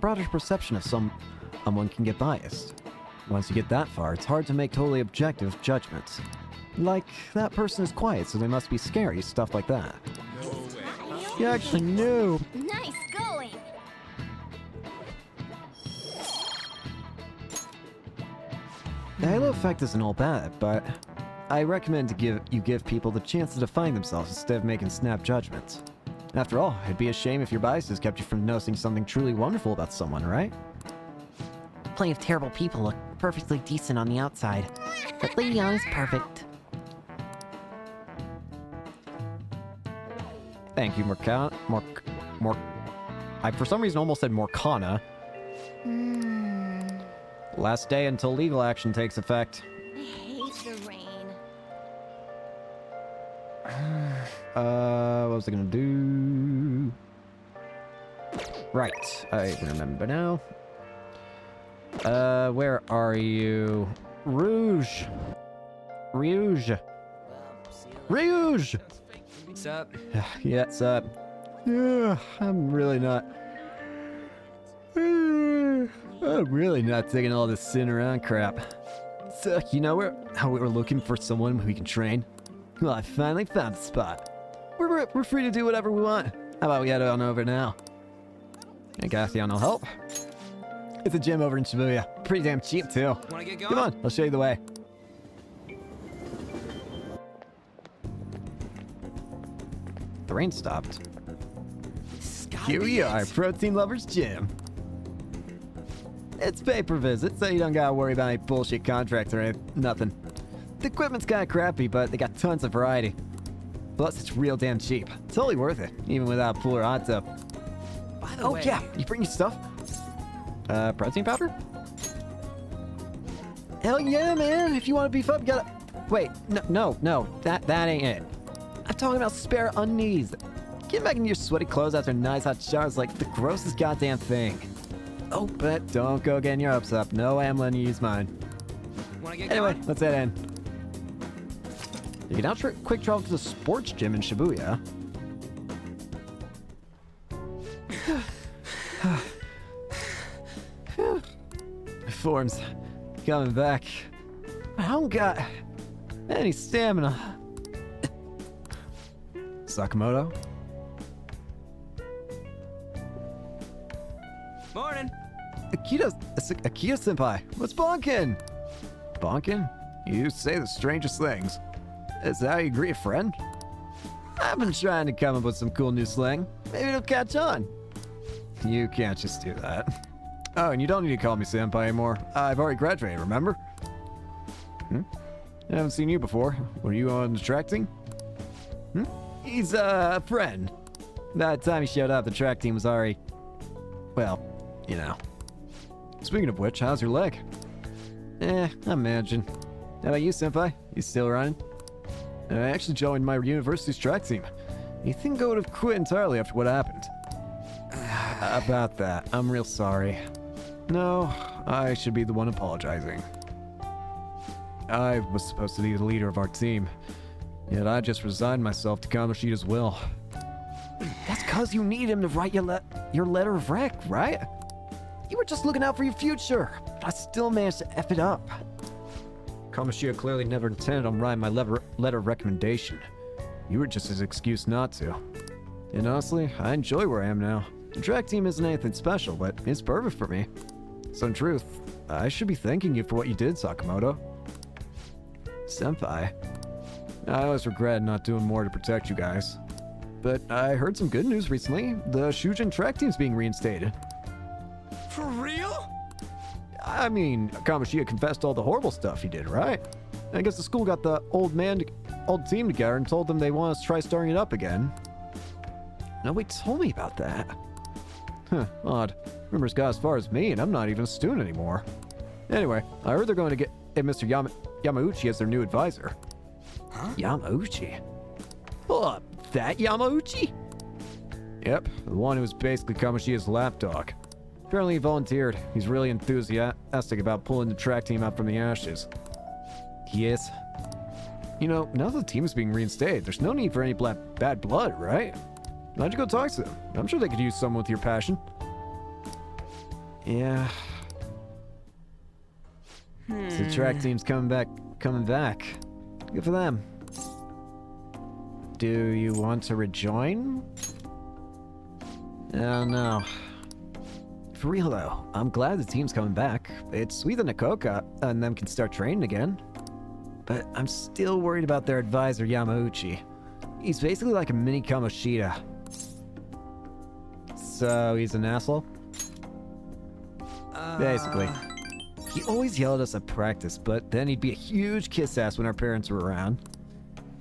A: broader perception of someone can get biased. Once you get that far, it's hard to make totally objective judgments. Like, that person is quiet, so they must be scary, stuff like that. You actually knew.
G: Nice going.
A: The halo effect isn't all bad, but I recommend you give people the chance to define themselves instead of making snap judgments. After all, it'd be a shame if your biases kept you from noticing something truly wonderful about someone, right?
C: Plenty of terrible people look perfectly decent on the outside. But Lady Anna's perfect.
A: Thank you, I for some reason almost said Morkana. Last day until legal action takes effect.
G: I hate the rain.
A: What was I gonna do? Right, I remember now. Where are you? Rouge! Rouge! Rouge!
E: What's up?
A: Yeah, it's up. Yeah, I'm really not digging all this sitting around crap. So, you know how we were looking for someone who we can train? Well, I finally found a spot. We're free to do whatever we want. How about we head on over now? I guess you no help. It's a gym over in Shibuya. Pretty damn cheap, too.
E: Wanna get going?
A: Come on, I'll show you the way. The rain stopped.
E: This has gotta
A: Here
E: be
A: we
E: it.
A: are, Protein Lovers Gym. It's pay per visit, so you don't gotta worry about any bullshit contracts or nothing. The equipment's kinda crappy, but they got tons of variety. Plus, it's real damn cheap. Totally worth it, even without a pool or hot tub.
E: By the
A: Oh
E: way,
A: yeah, you bring your stuff? Protein powder? Hell yeah, man! If you want to beef up, you gotta... Wait, no, that ain't it. I'm talking about spare undies. Getting back into your sweaty clothes after a nice hot shower is like the grossest goddamn thing. Oh, but don't go getting your hopes up. No way I'm letting you use mine.
E: wanna get
A: Anyway,
E: going?
A: let's head in. You can now quick travel to the sports gym in Shibuya. My form's coming back. I don't got any stamina. Sakamoto?
E: Morning.
A: Akita-senpai, what's bonkin? Bonkin? You say the strangest things. Is that how you greet a friend? I've been trying to come up with some cool new slang. Maybe it'll catch on. You can't just do that. Oh, and you don't need to call me senpai anymore. I've already graduated, remember? I haven't seen you before. Were you on the track team? He's a friend. By the time he showed up, the track team was already... well, you know. Speaking of which, how's your leg? I'm managing. How about you, senpai? You still running? I actually joined my university's track team. You think I would have quit entirely after what happened? About that, I'm real sorry. No, I should be the one apologizing. I was supposed to be the leader of our team, yet I just resigned myself to Kamoshida's will. That's cause you need him to write your letter of rec, right? You were just looking out for your future, but I still managed to F it up. Kamoshida clearly never intended on writing my letter of recommendation. You were just his excuse not to. And honestly, I enjoy where I am now. The track team isn't anything special, but it's perfect for me. So in truth, I should be thanking you for what you did, Sakamoto. Senpai. I always regret not doing more to protect you guys. But I heard some good news recently. The Shujin track team's being reinstated.
E: For real?
A: I mean, Kamoshida confessed all the horrible stuff he did, right? I guess the school got the old team together and told them they want us to try starting it up again. Nobody told me about that. Huh, odd. Rumors got as far as me, and I'm not even a student anymore. Anyway, I heard they're going to get Mr. Yamauchi as their new advisor.
E: Huh?
A: Yamauchi? Hold up, that Yamauchi? Yep, the one who was basically Kamoshida's lapdog. Apparently he volunteered. He's really enthusiastic about pulling the track team out from the ashes. He is. You know, now that the team is being reinstated, there's no need for any bad blood, right? Why don't you go talk to them? I'm sure they could use someone with your passion. Yeah. So the track team's coming back. Good for them. Do you want to rejoin? Oh no. For real though, I'm glad the team's coming back. It's sweet that Nakoka and them can start training again. But I'm still worried about their advisor, Yamauchi. He's basically like a mini Kamoshida. So he's an asshole? Basically. He always yelled at us at practice, but then he'd be a huge kiss ass when our parents were around.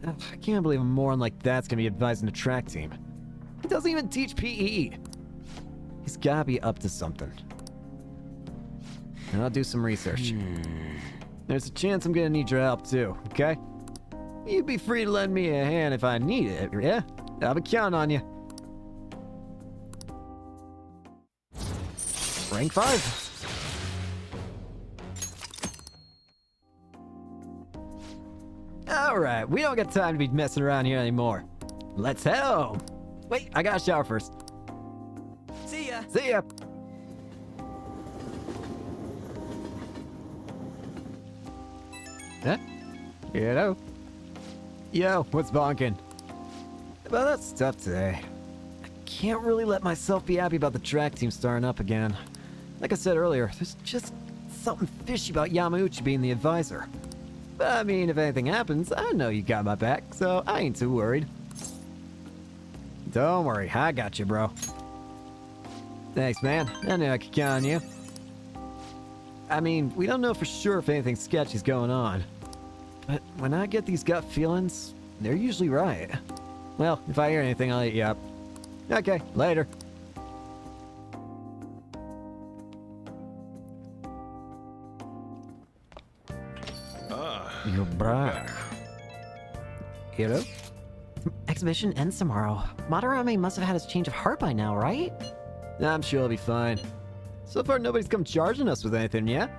A: Ugh, I can't believe a moron like that's gonna be advising the track team. He doesn't even teach PE. He's gotta be up to something. And I'll do some research. There's a chance I'm gonna need your help too, okay? You'd be free to lend me a hand if I need it, yeah? I'll be counting on you. Rank 5. Alright, we don't got time to be messing around here anymore. Let's head home. Wait, I gotta shower first.
E: See ya.
A: See ya. Huh? Yo. Yo, what's bonking? Well, that's tough today. I can't really let myself be happy about the track team starting up again. Like I said earlier, there's just something fishy about Yamauchi being the advisor. But I mean, if anything happens, I know you got my back, so I ain't too worried. Don't worry, I got you, bro. Thanks, man. I knew I could count on you. I mean, we don't know for sure if anything sketchy's going on. But when I get these gut feelings, they're usually right. Well, if I hear anything, I'll hit you up. Okay, later. You're back. Hiro?
C: Exhibition ends tomorrow. Madarame must have had his change of heart by now, right?
A: I'm sure I'll be fine. So far, nobody's come charging us with anything yet.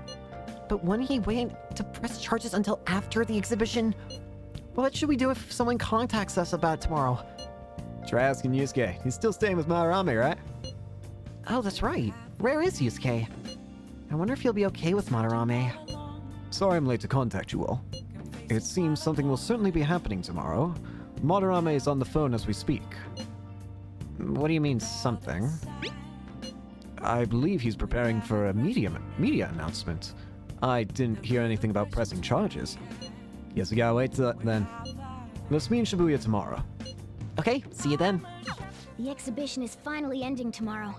C: But wouldn't he wait to press charges until after the exhibition? What should we do if someone contacts us about it tomorrow?
A: Try asking Yusuke. He's still staying with Madarame, right?
C: Oh, that's right. Where is Yusuke? I wonder if he'll be okay with Madarame.
A: Sorry I'm late to contact you all. It seems something will certainly be happening tomorrow. Madarame is on the phone as we speak.
C: What do you mean, something?
A: I believe he's preparing for a media announcement. I didn't hear anything about pressing charges. Guess we gotta wait till then. Let's meet in Shibuya tomorrow.
C: Okay, see you then.
H: The exhibition is finally ending tomorrow.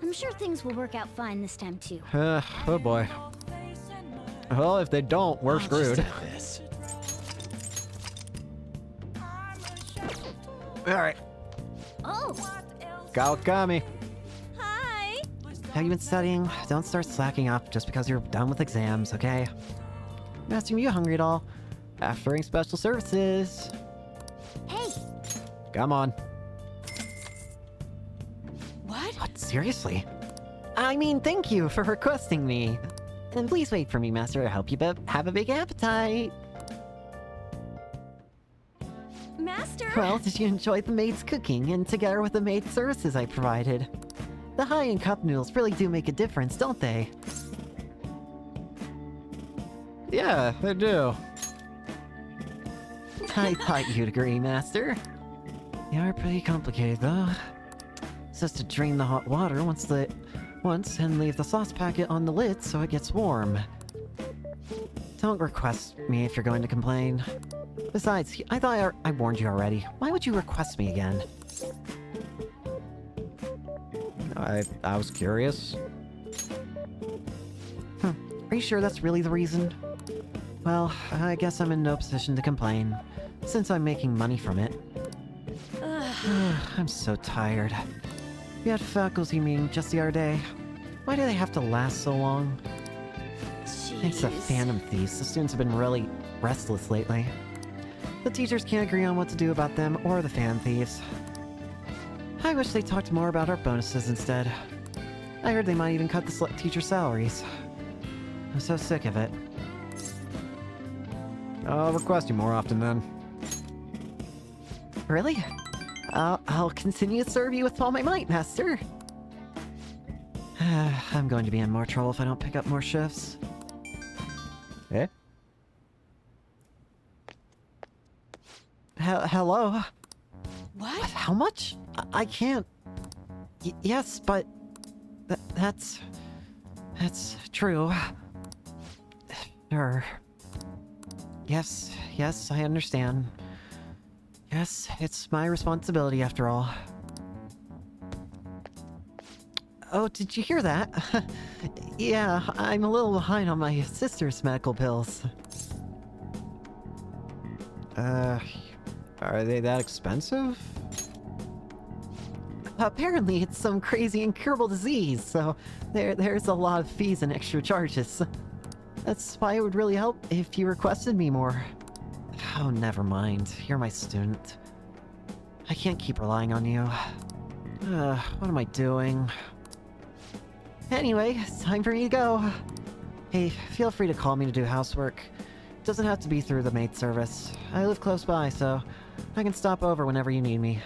H: I'm sure things will work out fine this time too.
A: Oh boy. Well, if they don't, we're screwed. Alright.
H: Oh!
A: Kawakami.
H: Hi!
C: Have you been studying? Don't start slacking up just because you're done with exams, okay? Master, are you hungry at all? Offering special services.
H: Hey!
A: Come on.
C: What, seriously? I mean, thank you for requesting me. And please wait for me, Master, to help you have a big appetite.
H: Master!
C: Well, did you enjoy the maid's cooking and together with the maid services I provided? The high-end cup noodles really do make a difference, don't they?
A: Yeah, they do.
C: I thought you'd agree, Master. They are pretty complicated, though. It's just to drain the hot water once and leave the sauce packet on the lid so it gets warm. Don't request me if you're going to complain. Besides, I thought I warned you already. Why would you request me again?
A: I was curious.
C: Are you sure that's really the reason? Well, I guess I'm in no position to complain, since I'm making money from it. I'm so tired. We had faculty meeting just the other day. Why do they have to last so long? Thanks to Phantom Thieves, the students have been really restless lately. The teachers can't agree on what to do about them or the Phantom Thieves. I wish they talked more about our bonuses instead. I heard they might even cut the teacher salaries. I'm so sick of it.
A: I'll request you more often then.
C: Really? I'll continue to serve you with all my might, Master. I'm going to be in more trouble if I don't pick up more shifts.
A: Eh?
C: Hello?
H: What?
C: How much? I can't. Yes, but... That's true. Sure. Yes, I understand. Yes, it's my responsibility after all. Oh, did you hear that? Yeah, I'm a little behind on my sister's medical bills.
A: Are they that expensive?
C: Apparently it's some crazy incurable disease, so there's a lot of fees and extra charges. That's why it would really help if you requested me more. Oh, never mind. You're my student. I can't keep relying on you. What am I doing? Anyway, it's time for me to go. Hey, feel free to call me to do housework. It doesn't have to be through the maid service. I live close by, so I can stop over whenever you need me.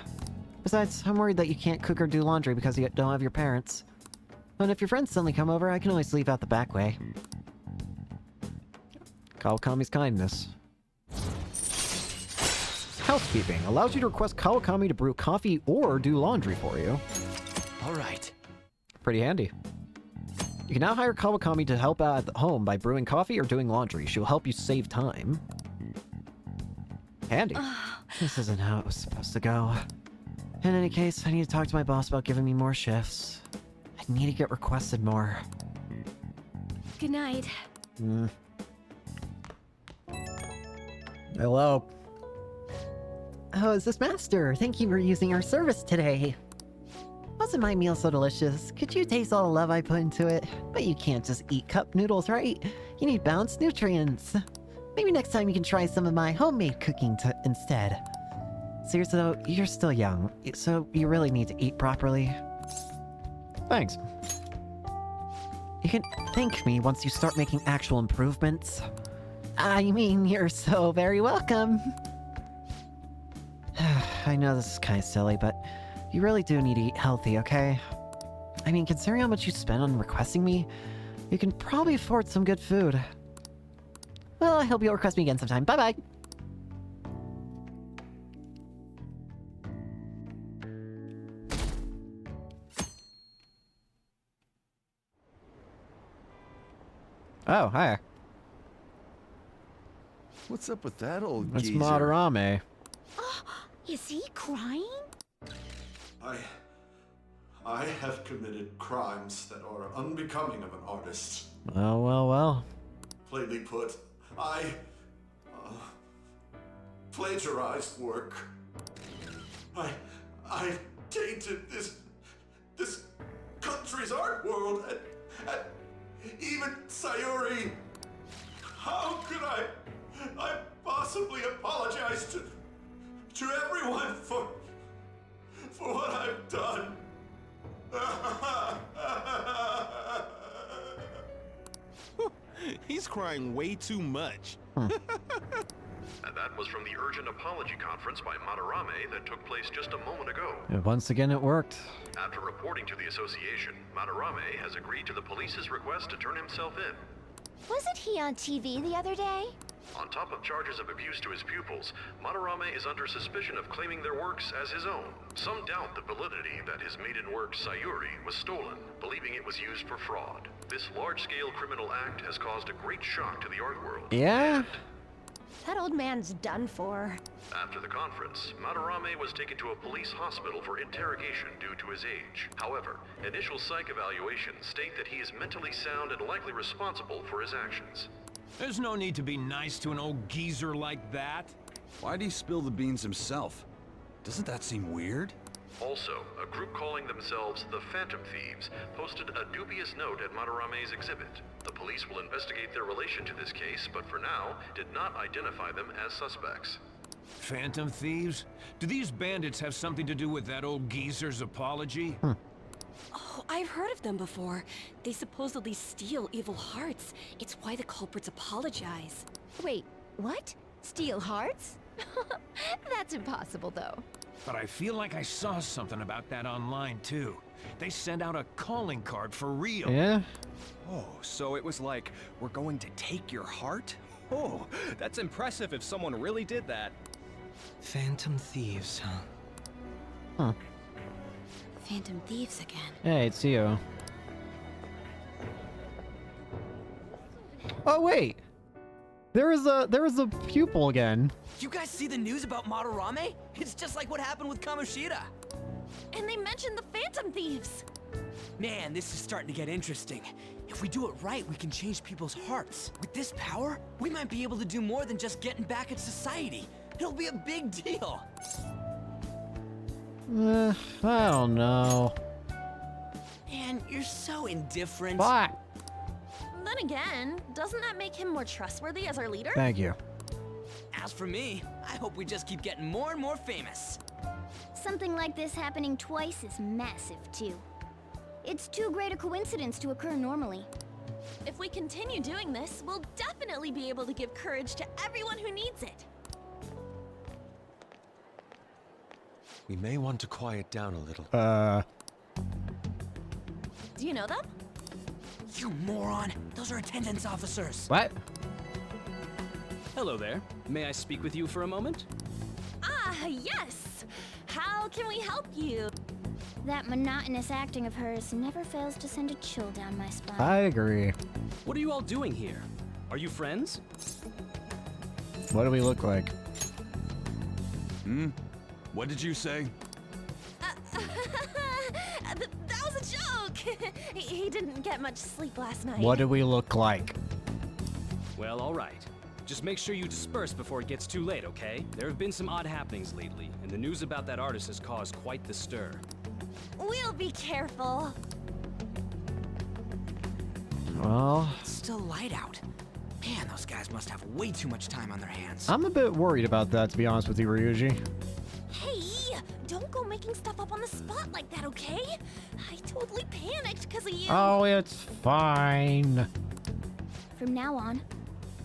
C: Besides, I'm worried that you can't cook or do laundry because you don't have your parents. And if your friends suddenly come over, I can always leave out the back way.
A: Kawakami's kindness. Housekeeping allows you to request Kawakami to brew coffee or do laundry for you.
E: All right.
A: Pretty handy. You can now hire Kawakami to help out at the home by brewing coffee or doing laundry. She'll help you save time. Handy.
C: This isn't how it was supposed to go. In any case, I need to talk to my boss about giving me more shifts. I need to get requested more.
H: Good night.
A: Hello.
C: Oh, is this Master? Thank you for using our service today. Wasn't my meal so delicious? Could you taste all the love I put into it? But you can't just eat cup noodles, right? You need balanced nutrients. Maybe next time you can try some of my homemade cooking instead. Seriously though, you're still young, so you really need to eat properly.
A: Thanks.
C: You can thank me once you start making actual improvements. I mean, you're so very welcome. I know this is kind of silly, but you really do need to eat healthy, okay? I mean, considering how much you spend on requesting me, you can probably afford some good food. Well, I hope you'll request me again sometime. Bye-bye!
A: Oh, hi.
D: What's up with that old
A: It's
D: geezer?
A: Madarame.
H: Is he crying?
I: I have committed crimes that are unbecoming of an artist.
A: Oh, well.
I: Plainly put, I plagiarized work. I tainted this country's art world and even Sayuri. How could I possibly apologize to everyone for what I've done?
J: He's crying way too much.
D: And that was from the urgent apology conference by Madarame that took place just a moment ago.
A: And once again, it worked.
D: After reporting to the association, Madarame has agreed to the police's request to turn himself in.
H: Wasn't he on TV the other day?
D: On top of charges of abuse to his pupils, Madarame is under suspicion of claiming their works as his own. Some doubt the validity that his maiden work, Sayuri, was stolen, believing it was used for fraud. This large-scale criminal act has caused a great shock to the art world.
A: Yeah?
H: That old man's done for.
D: After the conference, Madarame was taken to a police hospital for interrogation due to his age. However, initial psych evaluations state that he is mentally sound and likely responsible for his actions.
K: There's no need to be nice to an old geezer like that.
J: Why'd he spill the beans himself? Doesn't that seem weird?
D: Also, a group calling themselves the Phantom Thieves posted a dubious note at Madarame's exhibit. The police will investigate their relation to this case, but for now, did not identify them as suspects.
K: Phantom thieves? Do these bandits have something to do with that old geezer's apology?
L: Oh, I've heard of them before. They supposedly steal evil hearts. It's why the culprits apologize.
B: Wait, what? Steal hearts? That's impossible, though.
K: But I feel like I saw something about that online, too. They sent out a calling card for real.
A: Yeah?
J: Oh, so it was like, we're going to take your heart? Oh, that's impressive if someone really did that.
E: Phantom thieves, huh?
A: Huh.
L: Phantom thieves again.
A: Hey, it's you. Oh, wait! There is a pupil again.
E: You guys see the news about Madarame? It's just like what happened with Kamoshida.
L: And they mentioned the Phantom Thieves!
E: Man, this is starting to get interesting. If we do it right, we can change people's hearts. With this power, we might be able to do more than just getting back at society. It'll be a big deal.
A: I don't know.
E: Man, you're so indifferent.
A: What?
L: Then again, doesn't that make him more trustworthy as our leader?
A: Thank you.
E: As for me, I hope we just keep getting more and more famous.
H: Something like this happening twice is massive, too. It's too great a coincidence to occur normally.
L: If we continue doing this, we'll definitely be able to give courage to everyone who needs it.
J: We may want to quiet down a little.
L: Do you know them?
E: You moron! Those are attendance officers.
A: What?
M: Hello there. May I speak with you for a moment?
L: Ah, yes! How can we help you?
H: That monotonous acting of hers never fails to send a chill down my spine.
A: I agree.
M: What are you all doing here? Are you friends?
A: What do we look like?
K: What did you say?
L: That was a joke! he didn't get much sleep last night.
A: What do we look like?
M: Well, all right. Just make sure you disperse before it gets too late, okay? There have been some odd happenings lately, and the news about that artist has caused quite the stir.
L: We'll be careful.
A: Well,
E: It's still light out. Man, those guys must have way too much time on their hands.
A: I'm a bit worried about that, to be honest with you, Ryuji.
L: Hey, don't go making stuff up on the spot like that, okay? I totally panicked because of you.
A: Oh, it's fine.
H: From now on,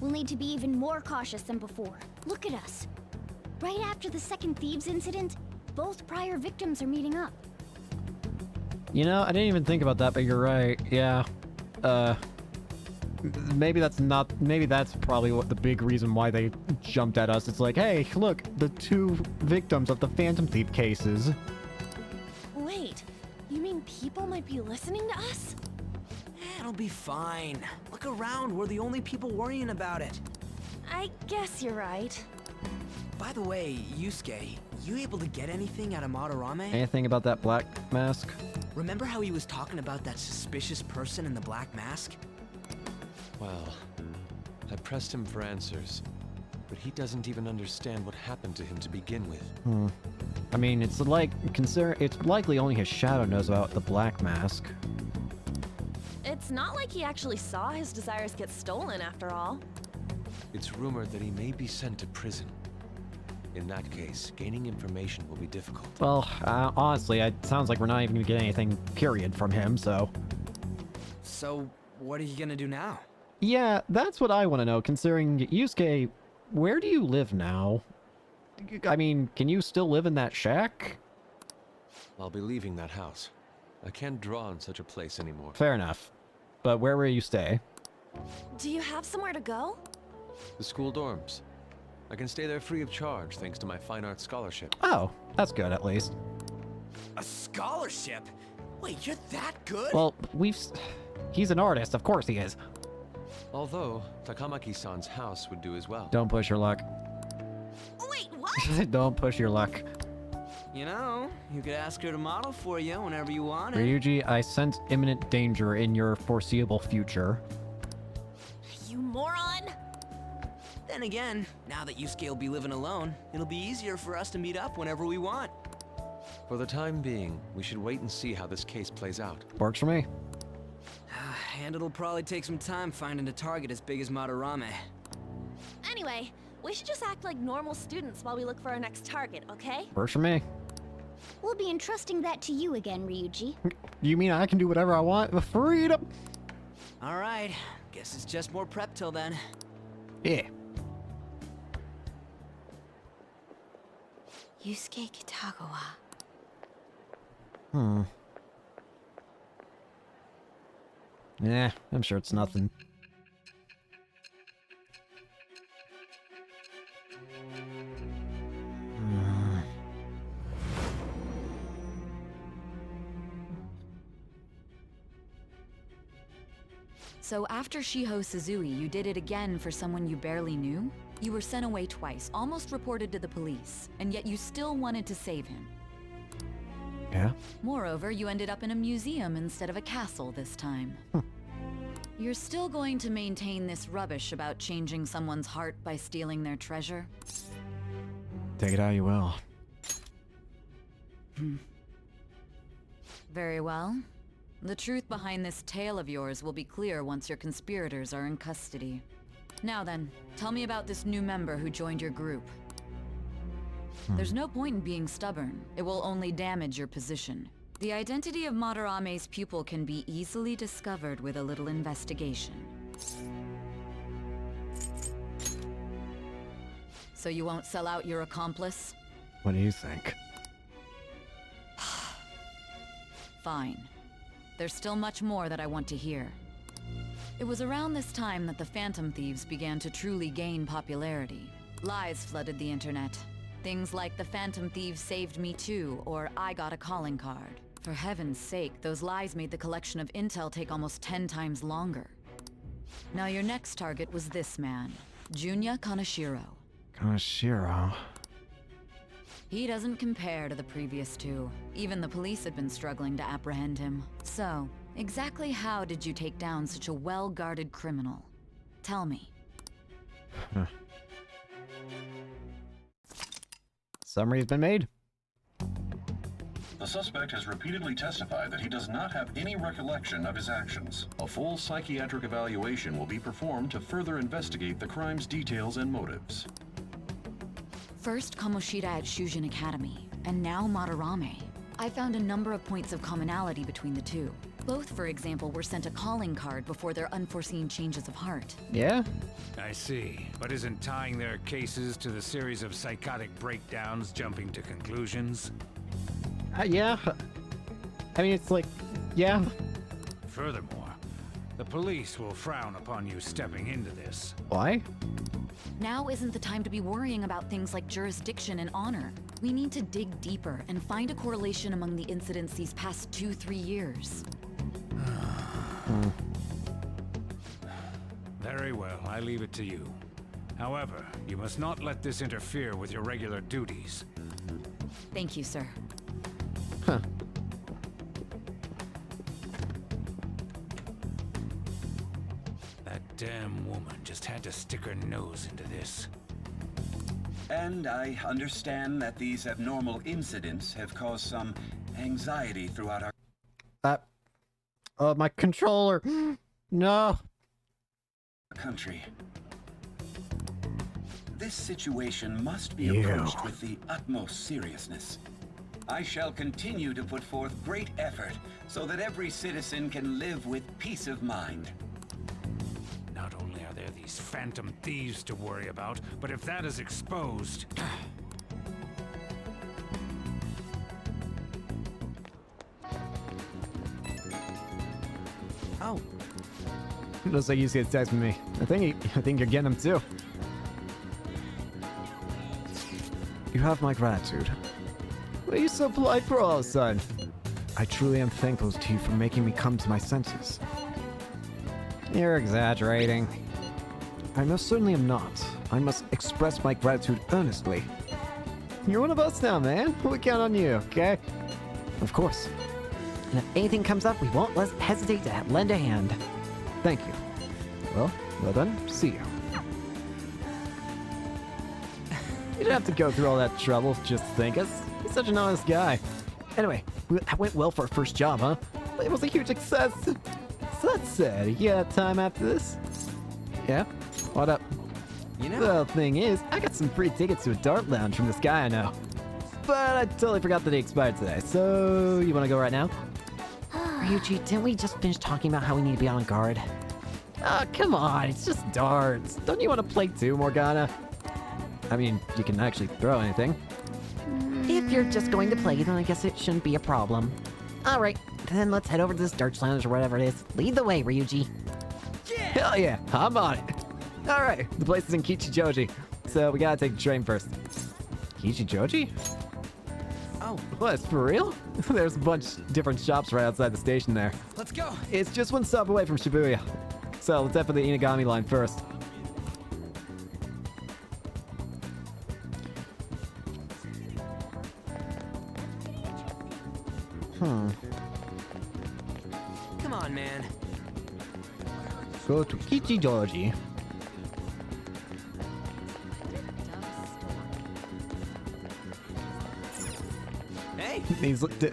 H: we'll need to be even more cautious than before. Look at us. Right after the second Thebes incident, both prior victims are meeting up.
A: You know, I didn't even think about that, but you're right. Yeah. Maybe that's probably what the big reason why they jumped at us. It's like, hey, look, the two victims of the Phantom Thief cases.
L: Wait, you mean people might be listening to us?
E: It'll be fine. Look around, we're the only people worrying about it.
L: I guess you're right.
E: By the way, Yusuke, you able to get anything out of Madarame?
A: Anything about that black mask?
E: Remember how he was talking about that suspicious person in the black mask?
N: Well, I pressed him for answers, but he doesn't even understand what happened to him to begin with.
A: I mean, it's likely only his shadow knows about the black mask.
L: It's not like he actually saw his desires get stolen after all.
N: It's rumored that he may be sent to prison. In that case, gaining information will be difficult.
A: Well, honestly, it sounds like we're not even gonna get anything, period, from him, so...
E: So, what are you gonna do now?
A: Yeah, that's what I want to know, considering, Yusuke, where do you live now? I mean, can you still live in that shack?
N: I'll be leaving that house. I can't draw in such a place anymore.
A: Fair enough. But where will you stay?
L: Do you have somewhere to go?
N: The school dorms. I can stay there free of charge thanks to my fine arts scholarship.
A: Oh, that's good at least.
E: A scholarship? Wait, you're that good?
A: Well, he's an artist, of course he is.
N: Although, Takamaki-san's house would do as well.
A: Don't push your luck.
L: Wait, what?
A: Don't push your luck.
E: You know, you could ask her to model for you whenever you want it.
A: Ryuji, I sense imminent danger in your foreseeable future.
L: You moron!
E: Then again, now that Yusuke will be living alone, it'll be easier for us to meet up whenever we want.
N: For the time being, we should wait and see how this case plays out.
A: Works for me.
E: And it'll probably take some time finding a target as big as Madarame.
L: Anyway, we should just act like normal students while we look for our next target, okay?
A: Works for me.
H: We'll be entrusting that to you again, Ryuji.
A: You mean I can do whatever I want? Freedom!
E: Alright, guess it's just more prep till then.
A: Yeah.
B: Yusuke Kitagawa.
A: Yeah, I'm sure it's nothing.
O: So after Shiho Suzui, you did it again for someone you barely knew? You were sent away twice, almost reported to the police, and yet you still wanted to save him.
A: Yeah?
O: Moreover, you ended up in a museum instead of a castle this time. You're still going to maintain this rubbish about changing someone's heart by stealing their treasure?
A: Take it how you will.
O: Very well. The truth behind this tale of yours will be clear once your conspirators are in custody. Now then, tell me about this new member who joined your group. There's no point in being stubborn. It will only damage your position. The identity of Madarame's pupil can be easily discovered with a little investigation. So you won't sell out your accomplice?
A: What do you think?
O: Fine. There's still much more that I want to hear. It was around this time that the Phantom Thieves began to truly gain popularity. Lies flooded the internet. Things like the Phantom Thieves saved me too, or I got a calling card. For heaven's sake, those lies made the collection of intel take almost 10 times longer. Now your next target was this man, Junya Kaneshiro.
A: Kaneshiro.
O: He doesn't compare to the previous two. Even the police had been struggling to apprehend him. So, exactly how did you take down such a well-guarded criminal? Tell me.
A: Summary's been made.
D: The suspect has repeatedly testified that he does not have any recollection of his actions. A full psychiatric evaluation will be performed to further investigate the crime's details and motives.
O: First Kamoshida at Shujin Academy, and now Madarame. I found a number of points of commonality between the two. Both, for example, were sent a calling card before their unforeseen changes of heart.
A: Yeah?
K: I see. But isn't tying their cases to the series of psychotic breakdowns jumping to conclusions?
A: Yeah. I mean, it's like, yeah.
K: Furthermore, the police will frown upon you stepping into this.
A: Why?
O: Now isn't the time to be worrying about things like jurisdiction and honor. We need to dig deeper and find a correlation among the incidents these past 2-3 years.
K: Very well, I leave it to you. However, you must not let this interfere with your regular duties.
O: Thank you, sir.
A: Huh.
K: That damn woman just had to stick her nose into this.
P: And I understand that these abnormal incidents have caused some anxiety throughout our
A: my controller. No.
P: Country. This situation must be approached with the utmost seriousness. I shall continue to put forth great effort so that every citizen can live with peace of mind.
K: Not only are there these Phantom Thieves to worry about, but if that is exposed...
A: Oh. Looks like you see a text from me. I think you're getting him too. You have my gratitude. Why are you so polite for all of a sudden? I truly am thankful to you for making me come to my senses. You're exaggerating. I most certainly am not. I must express my gratitude earnestly. You're one of us now, man. We count on you, okay? Of course.
C: And if anything comes up, we won't hesitate to lend a hand.
A: Thank you. Well done. See you. You didn't have to go through all that trouble just to thank us. He's such an honest guy. Anyway, that went well for our first job, huh? It was a huge success. So that said, you got time after this? Yeah? What up?
E: You know...
A: The thing is, I got some free tickets to a dart lounge from this guy I know. But I totally forgot that he expired today, so you wanna go right now?
C: Ryuji, didn't we just finish talking about how we need to be on guard?
A: Oh, come on, it's just darts. Don't you want to play too, Morgana? I mean, you can actually throw anything.
C: If you're just going to play, then I guess it shouldn't be a problem. Alright, then let's head over to this darts lounge or whatever it is. Lead the way, Ryuji.
A: Yeah! Hell yeah, I'm on it. Alright, the place is in Kichijoji, so we gotta take the train first. Kichijoji? Oh, what, for real? There's a bunch of different shops right outside the station there.
E: Let's go!
A: It's just one stop away from Shibuya. So let's head for the Inagami line first.
E: Come on, man.
A: Go to Kichijoji.
E: Hey!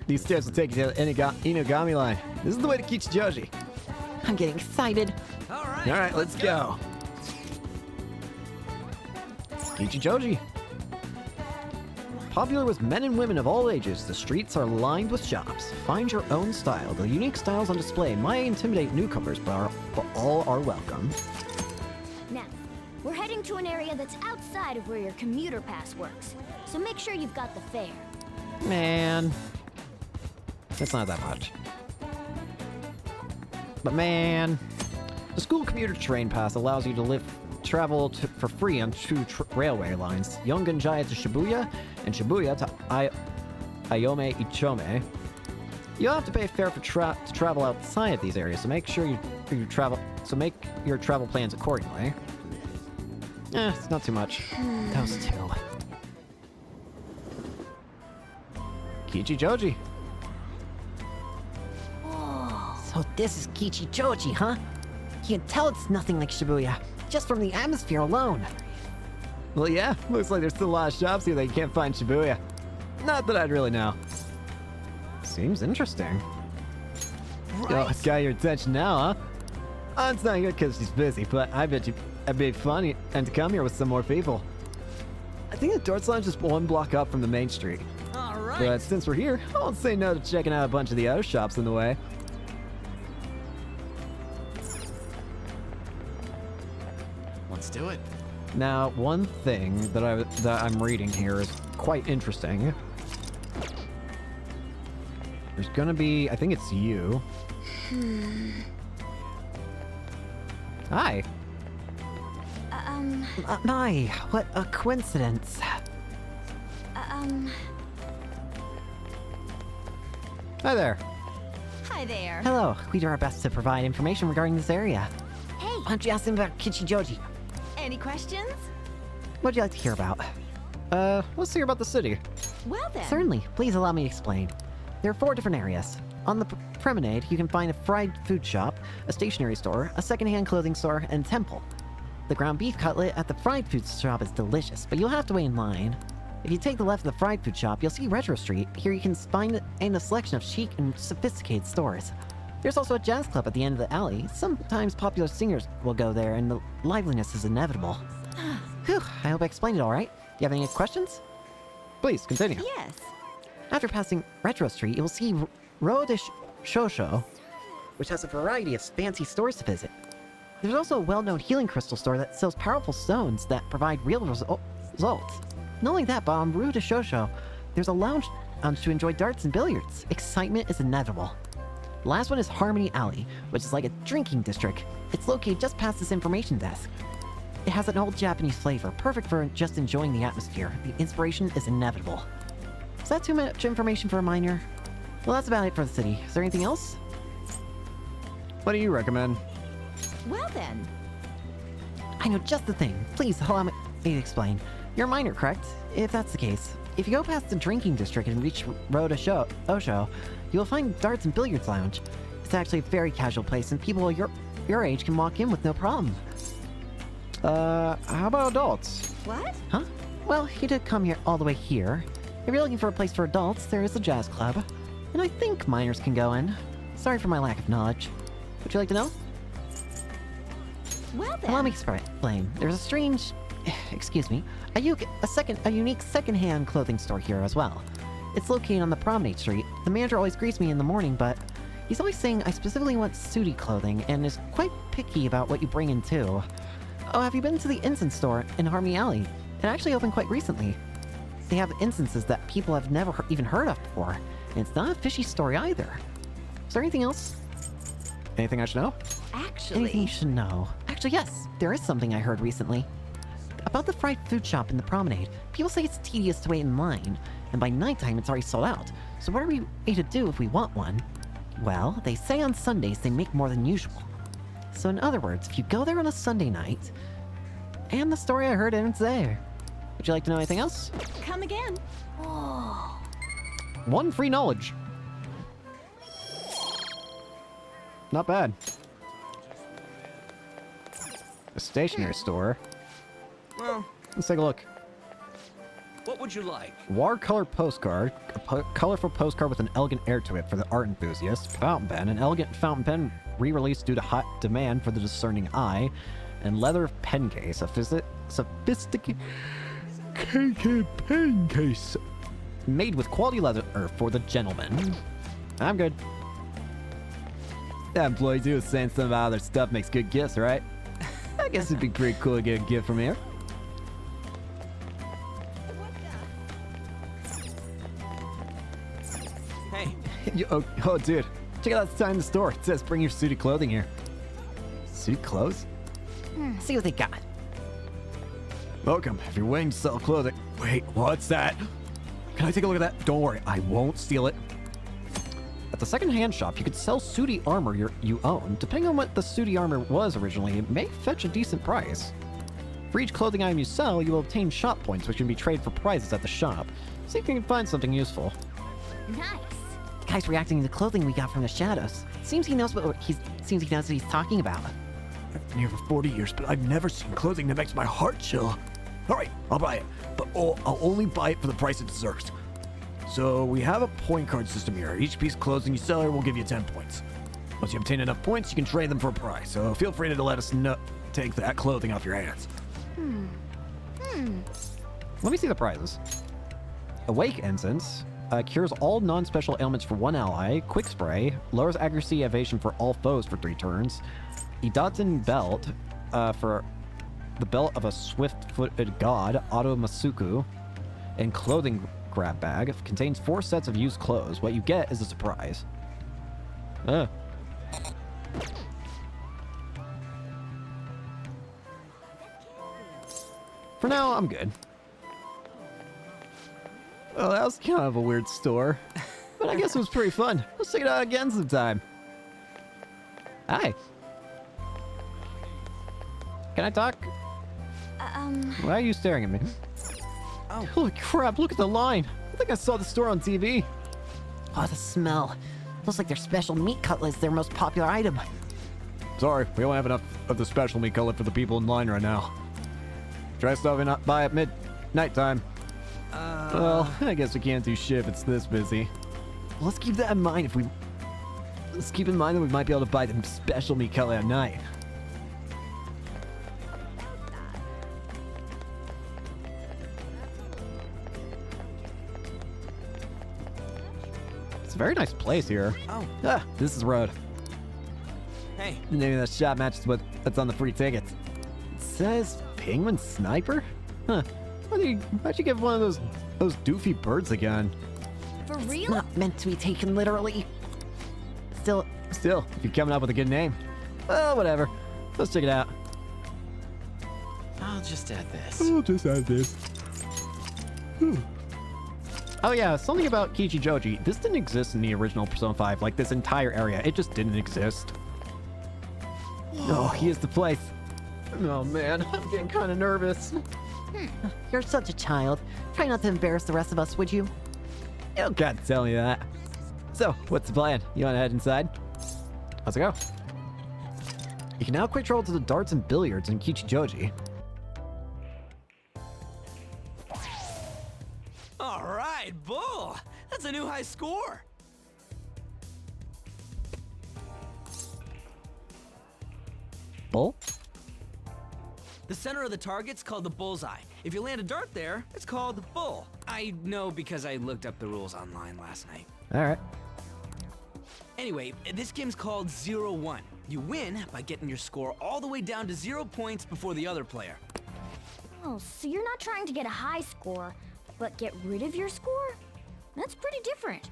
A: These stairs will take you to the Inagami line. This is the way to Kichijoji.
C: I'm getting excited.
A: Alright, let's go. Kichijoji. Popular with men and women of all ages, the streets are lined with shops. Find your own style. The unique styles on display might intimidate newcomers, but all are welcome.
H: Now, we're heading to an area that's outside of where your commuter pass works, so make sure you've got the fare.
A: Man. That's not that much. But man. The school commuter train pass allows you to travel for free on 2 railway lines, Yongan-Jaya to Shibuya, and Shibuya to Ayome Ichome. You'll have to pay a fare to travel outside of these areas, so make sure you make your travel plans accordingly. It's not too much.
C: Those two.
A: Kichijoji.
C: So this is Kichijoji, huh? You can tell it's nothing like Shibuya, just from the atmosphere alone.
A: Well, yeah, looks like there's still a lot of shops here that you can't find Shibuya. Not that I'd really know. Seems interesting.
E: Right.
A: Oh, it's got your attention now, huh? Oh, it's not good because she's busy, but I bet you it'd be funny and to come here with some more people. I think the Dortz Lounge is 1 block up from the main street.
E: All right.
A: But since we're here, I won't say no to checking out a bunch of the other shops in the way.
E: Let's do it.
A: Now, one thing that I'm reading here is quite interesting. There's gonna be, I think it's you. Hi.
C: My, what a coincidence.
A: Hi there.
B: Hi there.
C: Hello, we do our best to provide information regarding this area.
B: Hey.
C: Why don't you ask them about Kichijoji?
B: Any questions?
C: What'd you like to hear about?
A: Let's hear about the city.
B: Well then.
C: Certainly, please allow me to explain. There are 4 different areas. On the promenade, you can find a fried food shop, a stationery store, a secondhand clothing store, and temple. The ground beef cutlet at the fried food shop is delicious, but you'll have to wait in line. If you take the left of the fried food shop, you'll see Retro Street. Here you can find a selection of chic and sophisticated stores. There's also a jazz club at the end of the alley. Sometimes popular singers will go there, and the liveliness is inevitable. Whew, I hope I explained it all right. Do you have any questions?
A: Please, continue.
B: Yes.
C: After passing Retro Street, you will see Road de Shosho, which has a variety of fancy stores to visit. There's also a well-known healing crystal store that sells powerful stones that provide real results. Not only that, but on Rue de Shosho, there's a lounge to enjoy darts and billiards. Excitement is inevitable. The last one is Harmony Alley, which is like a drinking district. It's located just past this information desk. It has an old Japanese flavor, perfect for just enjoying the atmosphere. The inspiration is inevitable. Is that too much information for a minor? Well, that's about it for the city. Is there anything else?
A: What do you recommend?
B: Well then.
C: I know just the thing. Please allow me to explain. You're a minor, correct? If that's the case, if you go past the drinking district and reach Road Osho, you'll find Darts and Billiards Lounge. It's actually a very casual place, and people your age can walk in with no problem.
A: How about adults?
B: What?
C: Huh? Well, you did come here all the way here. If you're looking for a place for adults, there is a jazz club. And I think minors can go in. Sorry for my lack of knowledge. Would you like to know?
B: Well then.
C: Allow me to explain. There's a strange... excuse me. A unique second-hand clothing store here as well. It's located on the Promenade Street. The manager always greets me in the morning, but he's always saying I specifically want sooty clothing and is quite picky about what you bring in too. Oh, have you been to the incense store in Harmony Alley? It actually opened quite recently. They have incenses that people have never even heard of before, and it's not a fishy story either. Is there anything else?
A: Anything I should know?
B: Actually...
C: Anything you should know. Actually, yes, there is something I heard recently. About the fried food shop in the Promenade, people say it's tedious to wait in line, and by nighttime it's already sold out. So what are we to do if we want one? Well, they say on Sundays they make more than usual. So in other words, if you go there on a Sunday night, and the story I heard ends there. Would you like to know anything else?
B: Come again. Oh.
A: 1 free knowledge. Not bad. A stationery store.
J: Well,
A: let's take a look.
J: What would you like?
A: Watercolor postcard, a colorful postcard with an elegant air to it for the art enthusiast. Fountain pen, an elegant fountain pen re-released due to hot demand for the discerning eye. And leather pen case, a sophisticated pen case made with quality leather for the gentleman. I'm good. That employee too was saying something about other stuff makes good gifts, right? I guess it'd be pretty cool to get a gift from here.
J: Hey.
A: Oh, dude. Check out that sign in the store. It says bring your suited clothing here. Suit clothes?
C: See what they got.
A: Welcome. If you're waiting to sell clothing. Wait, what's that? Can I take a look at that? Don't worry, I won't steal it. At the second-hand shop, you could sell sooty armor you own. Depending on what the sooty armor was originally, it may fetch a decent price. For each clothing item you sell, you will obtain shop points, which can be traded for prizes at the shop. See if you can find something useful.
H: Nice.
C: The guy's reacting to the clothing we got from the shadows. Seems he knows what he's talking about.
A: I've been here for 40 years, but I've never seen clothing that makes my heart chill. Alright, I'll buy it, but I'll only buy it for the price it deserves. So we have a point card system here. Each piece of clothing you sell here will give you 10 points. Once you obtain enough points, you can trade them for a price, so feel free to let us know. Take that clothing off your hands. Let me see the prizes. Awake Incense cures all non-special ailments for 1 ally. Quick Spray lowers accuracy evasion for all foes for 3 turns. Idaten Belt for the belt of a swift-footed god, Auto Masuku. And Clothing Grab Bag contains 4 sets of used clothes. What you get is a surprise. For now, I'm good. Well, that was kind of a weird store. But I guess it was pretty fun. Let's check it out again sometime. Hi. Can I talk? Why are you staring at me?
E: Oh.
A: Holy crap, look at the line. I think I saw the store on TV.
C: Oh, the smell. Looks like their special meat cutlet is their most popular item.
A: Sorry, we don't have enough of the special meat cutlet for the people in line right now. Try stopping by at night time. Well, I guess we can't do shit if it's this busy. Well, let's keep that in mind let's keep in mind that we might be able to buy them special meat cutlet at night. It's a very nice place here.
E: Oh.
A: This is the road.
E: Hey.
A: The name of that shop matches what's on the free tickets. It says Penguin Sniper? Huh. Why'd you give one of those doofy birds again?
H: For real?
C: It's not meant to be taken literally. Still,
A: if you're coming up with a good name. Well, whatever. Let's check it out.
N: I'll just add this.
A: Oh yeah, something about Kichijoji. This didn't exist in the original Persona 5, like this entire area. It just didn't exist. Oh, here's the place. Oh man, I'm getting kind of nervous.
C: You're such a child. Try not to embarrass the rest of us, would you?
A: You don't got to tell me that. So, what's the plan? You want to head inside? Let's go. You can now quick travel to the darts and billiards in Kichijoji.
E: All right, Bull. That's a new high score.
A: Bull?
E: The center of the target's called the bullseye. If you land a dart there, it's called the bull. I know because I looked up the rules online last night.
A: All right.
E: Anyway, this game's called 0-1. You win by getting your score all the way down to 0 points before the other player.
H: Oh, so you're not trying to get a high score, but get rid of your score? That's pretty different.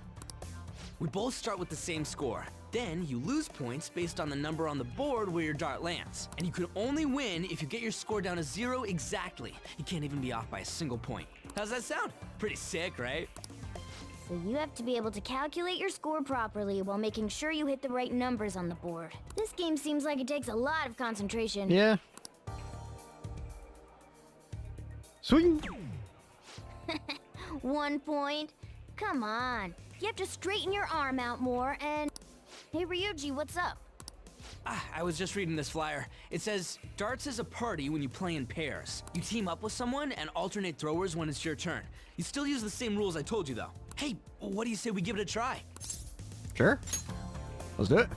E: We both start with the same score. Then you lose points based on the number on the board where your dart lands. And you can only win if you get your score down to 0 exactly. You can't even be off by a single point. How's that sound? Pretty sick, right?
H: So you have to be able to calculate your score properly while making sure you hit the right numbers on the board. This game seems like it takes a lot of concentration.
A: Yeah. Swing.
H: 1 point? Come on. You have to straighten your arm out more and... Hey Ryuji, what's up?
E: I was just reading this flyer. It says, darts is a party when you play in pairs. You team up with someone and alternate throwers when it's your turn. You still use the same rules I told you though. Hey, what do you say we give it a try?
A: Sure. Let's do it.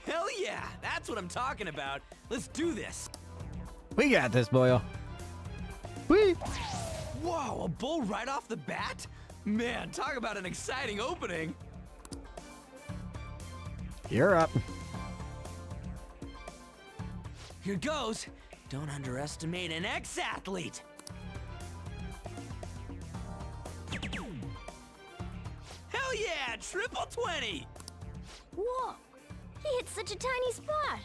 E: Hell yeah, that's what I'm talking about. Let's do this.
A: We got this, boyo. Whee!
E: Whoa, a bull right off the bat? Man, talk about an exciting opening.
A: You're up.
E: Here goes. Don't underestimate an ex-athlete. Hell yeah, triple 20.
H: Whoa, he hit such a tiny spot.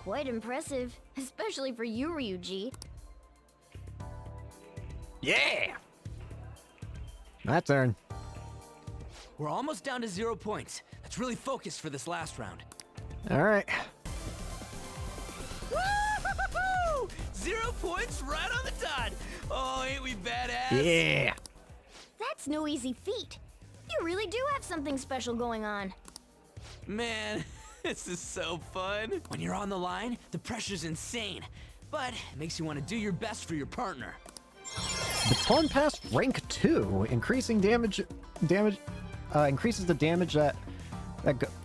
H: Quite impressive, especially for you, Ryuji.
A: Yeah! My turn.
E: We're almost down to 0 points. Let's really focus for this last round.
A: Alright.
E: Woo-hoo-hoo-hoo! 0 points right on the dot. Oh, ain't we badass?
A: Yeah!
H: That's no easy feat. You really do have something special going on.
E: Man, this is so fun. When you're on the line, the pressure's insane. But it makes you want to do your best for your partner.
A: Baton Pass rank 2, increasing damage, increases the damage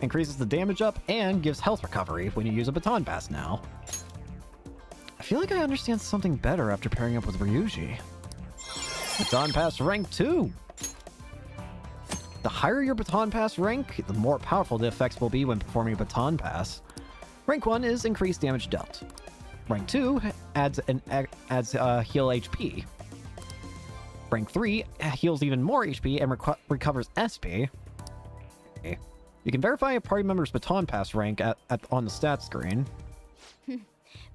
A: increases the damage up and gives health recovery when you use a Baton Pass now. I feel like I understand something better after pairing up with Ryuji. Baton Pass rank 2. The higher your Baton Pass rank, the more powerful the effects will be when performing a Baton Pass. Rank 1 is increased damage dealt. Rank 2 adds heal HP. Rank 3 heals even more HP and recovers SP. Okay. You can verify a party member's Baton Pass rank on the stats screen.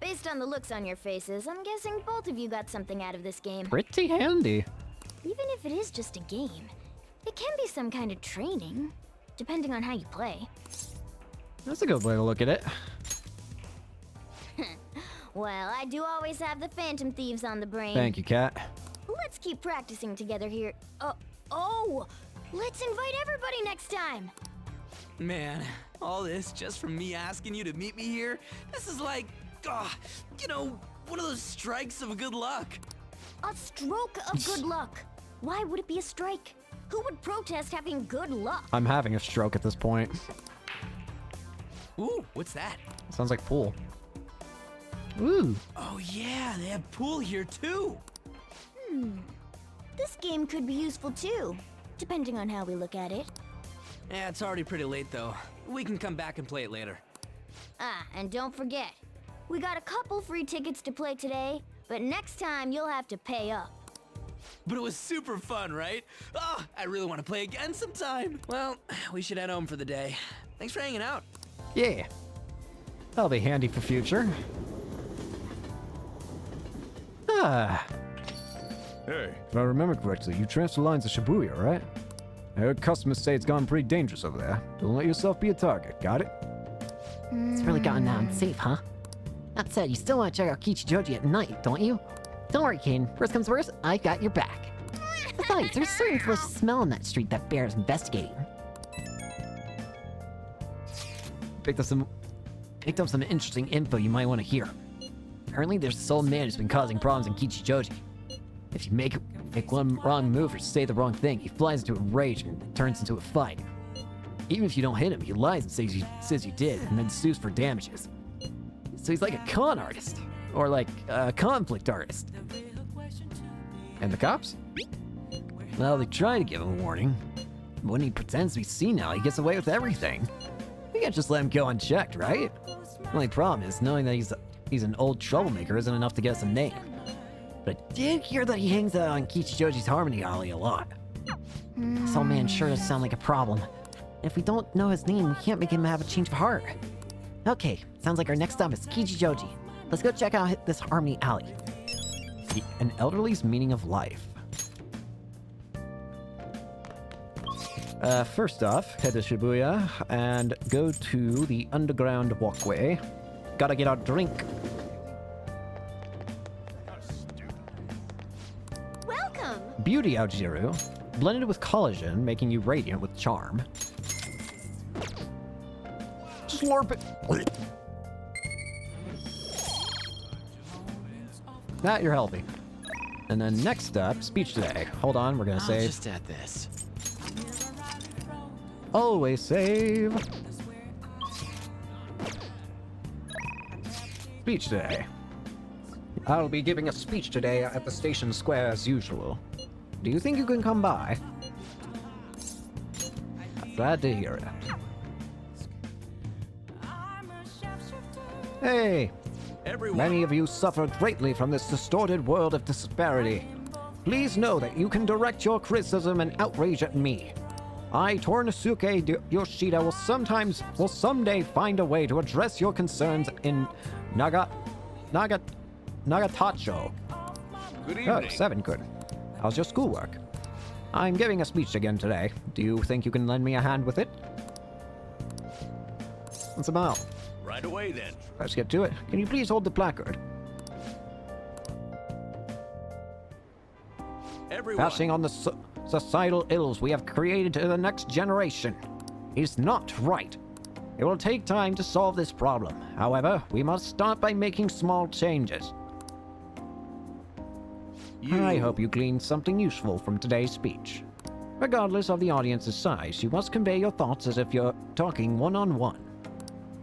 H: Based on the looks on your faces, I'm guessing both of you got something out of this game.
A: Pretty handy.
H: Even if it is just a game, it can be some kind of training, depending on how you play.
A: That's a good way to look at it.
H: Well, I do always have the Phantom Thieves on the brain.
A: Thank you, Kat.
H: Let's keep practicing together here. Let's invite everybody next time.
E: Man, all this just from me asking you to meet me here? This is like, one of those strikes of good luck.
H: A stroke of good luck. Why would it be a strike? Who would protest having good luck?
A: I'm having a stroke at this point.
E: Ooh, what's that?
A: Sounds like pool. Ooh.
E: Oh yeah, they have pool here too.
H: This game could be useful too, depending on how we look at it.
E: Yeah, it's already pretty late though. We can come back and play it later.
H: And don't forget, we got a couple free tickets to play today, but next time you'll have to pay up.
E: But it was super fun, right? Oh, I really want to play again sometime. Well, we should head home for the day. Thanks for hanging out.
A: Yeah. That'll be handy for future. Hey. If I remember correctly, you transfer lines to Shibuya, right? I heard customers say it's gotten pretty dangerous over there. Don't let yourself be a target, got it?
C: It's really gotten unsafe, huh? That said, you still want to check out Kichijoji at night, don't you? Don't worry, Kane. Worst comes worst, I got your back. Besides, there's a certain delicious smell in that street that bears investigating.
A: Picked up some interesting info you might want to hear. Apparently, there's this old man who's been causing problems in Kichijoji. If you make one wrong move or say the wrong thing, he flies into a rage and it turns into a fight. Even if you don't hit him, he lies and says you did, and then sues for damages. So he's like a con artist, or like a conflict artist. And the cops? Well, they try to give him a warning. But when he pretends to be senile, he gets away with everything. You can't just let him go unchecked, right? The only problem is knowing that he's an old troublemaker isn't enough to get us a name. But I did hear that he hangs out on Kichijoji's Harmony Alley a lot.
C: This old man sure does sound like a problem. If we don't know his name, we can't make him have a change of heart. Okay, sounds like our next stop is Kichijoji. Let's go check out this Harmony Alley.
A: An elderly's meaning of life. First off, head to Shibuya and go to the underground walkway. Gotta get our drink.
H: Welcome!
A: Beauty Aojiru, blended with collagen, making you radiant with charm. Slurp it! That you're healthy. And then next up, speech today. Hold on, we're gonna save.
N: Just add this.
A: Always save. Speech today. I'll be giving a speech today at the station square as usual. Do you think you can come by? Glad to hear it. Hey!
E: Everyone.
A: Many of you suffer greatly from this distorted world of disparity. Please know that you can direct your criticism and outrage at me. I, Tornosuke Yoshida, will someday find a way to address your concerns in Nagatacho.
K: Good
A: Oh,
K: evening.
A: 7, good. How's your schoolwork? I'm giving a speech again today. Do you think you can lend me a hand with it? What's about?
K: Right away, then.
A: Let's get to it. Can you please hold the placard?
K: Everyone.
A: Passing on the societal ills we have created to the next generation is not right. It will take time to solve this problem. However, we must start by making small changes. I hope you gleaned something useful from today's speech. Regardless of the audience's size, you must convey your thoughts as if you're talking one-on-one.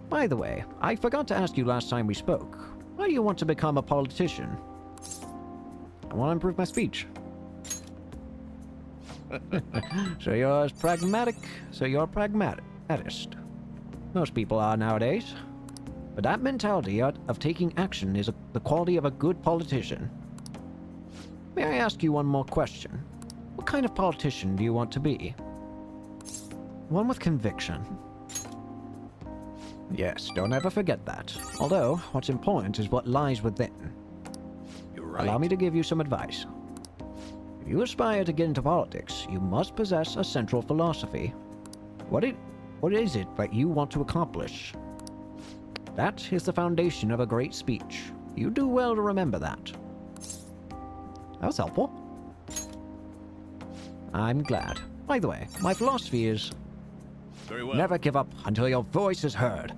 A: By the way, I forgot to ask you last time we spoke. Why do you want to become a politician? I want to improve my speech. So you're pragmatist. Most people are nowadays. But that mentality of taking action is the quality of a good politician. May I ask you one more question? What kind of politician do you want to be? One with conviction. Yes, don't ever forget that. Although, what's important is what lies within.
K: You're right.
A: Allow me to give you some advice. If you aspire to get into politics, you must possess a central philosophy. What is it that you want to accomplish? That is the foundation of a great speech. You do well to remember that. That was helpful. I'm glad. By the way, my philosophy is...
K: Very well.
A: Never give up until your voice is heard.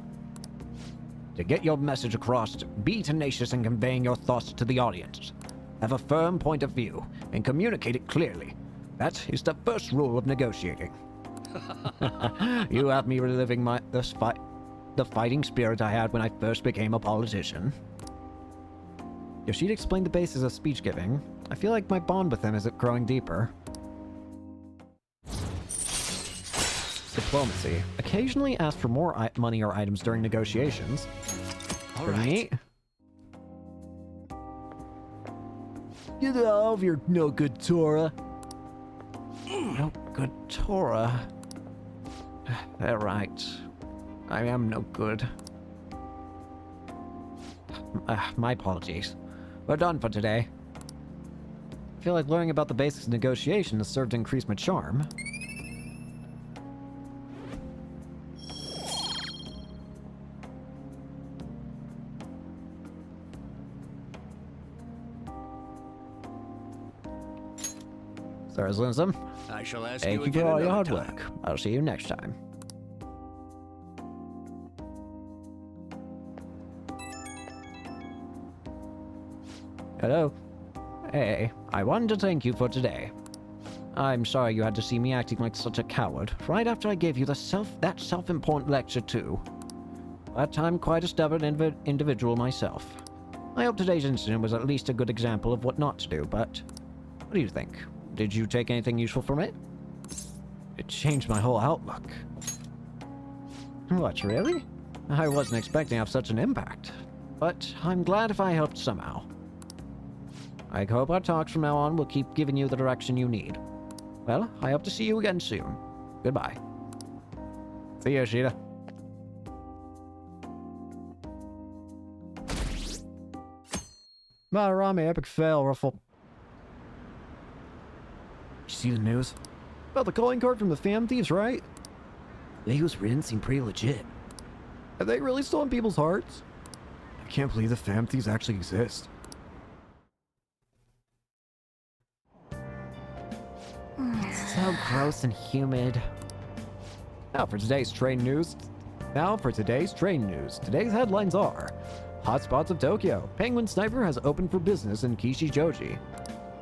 A: To get your message across, be tenacious in conveying your thoughts to the audience. Have a firm point of view, and communicate it clearly. That is the first rule of negotiating. You have me reliving the fighting spirit I had when I first became a politician. Yoshida explained the basis of speech giving. I feel like my bond with him is growing deeper. Diplomacy. Occasionally ask for more money or items during negotiations. Pretty neat. Get out of here, no good Tora. No good Tora. They're right. I am no good. My apologies. We're done for today. I feel like learning about the basics of negotiation has served to increase my charm. Zerzlinsm.
K: I shall ask
A: Thank
K: you
A: you
K: again
A: for all your
K: another
A: hard
K: time.
A: work. I'll see you next time. Hello. Hey, I wanted to thank you for today. I'm sorry you had to see me acting like such a coward, right after I gave you that self-important lecture too. But I'm quite a stubborn individual myself. I hope today's incident was at least a good example of what not to do, but what do you think? Did you take anything useful from it? It changed my whole outlook. What, really? I wasn't expecting to have such an impact, but I'm glad if I helped somehow. I hope our talks from now on will keep giving you the direction you need. Well, I hope to see you again soon. Goodbye. See you, Yoshida. Madarame epic fail, Ruffle. You see the news? About the calling card from the fam thieves, right? The way it was written seemed pretty legit. Are they really stolen people's hearts? I can't believe the fam thieves actually exist. So gross and humid. Now for today's train news. Today's headlines are: Hotspots of Tokyo. Penguin Sniper has opened for business in Kishijoji.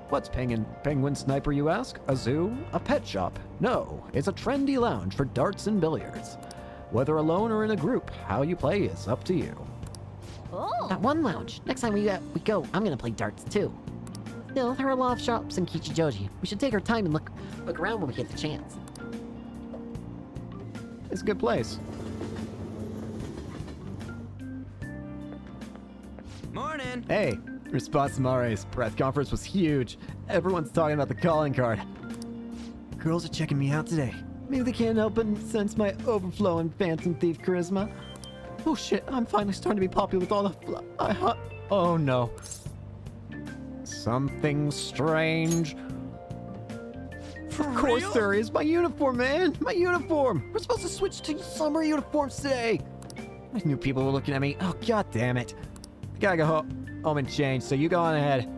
A: What's Penguin Sniper, you ask? A zoo? A pet shop? No, it's a trendy lounge for darts and billiards. Whether alone or in a group, how you play is up to you.
B: Oh.
C: That one lounge. Next time we go, I'm gonna play darts too. Still, there are a lot of shops in Kichijoji. We should take our time and look around when we get the chance.
A: It's a good place.
E: Morning!
A: Hey, response to Mare's press conference was huge. Everyone's talking about the calling card. Girls are checking me out today. Maybe they can't help but sense my overflowing phantom thief charisma. Oh shit, I'm finally starting to be popular with all the... oh no. Something strange. Of course there is. My uniform, man. My uniform. We're supposed to switch to summer uniforms today. I knew people were looking at me. Oh, god damn it. I gotta go home and change, so you go on ahead.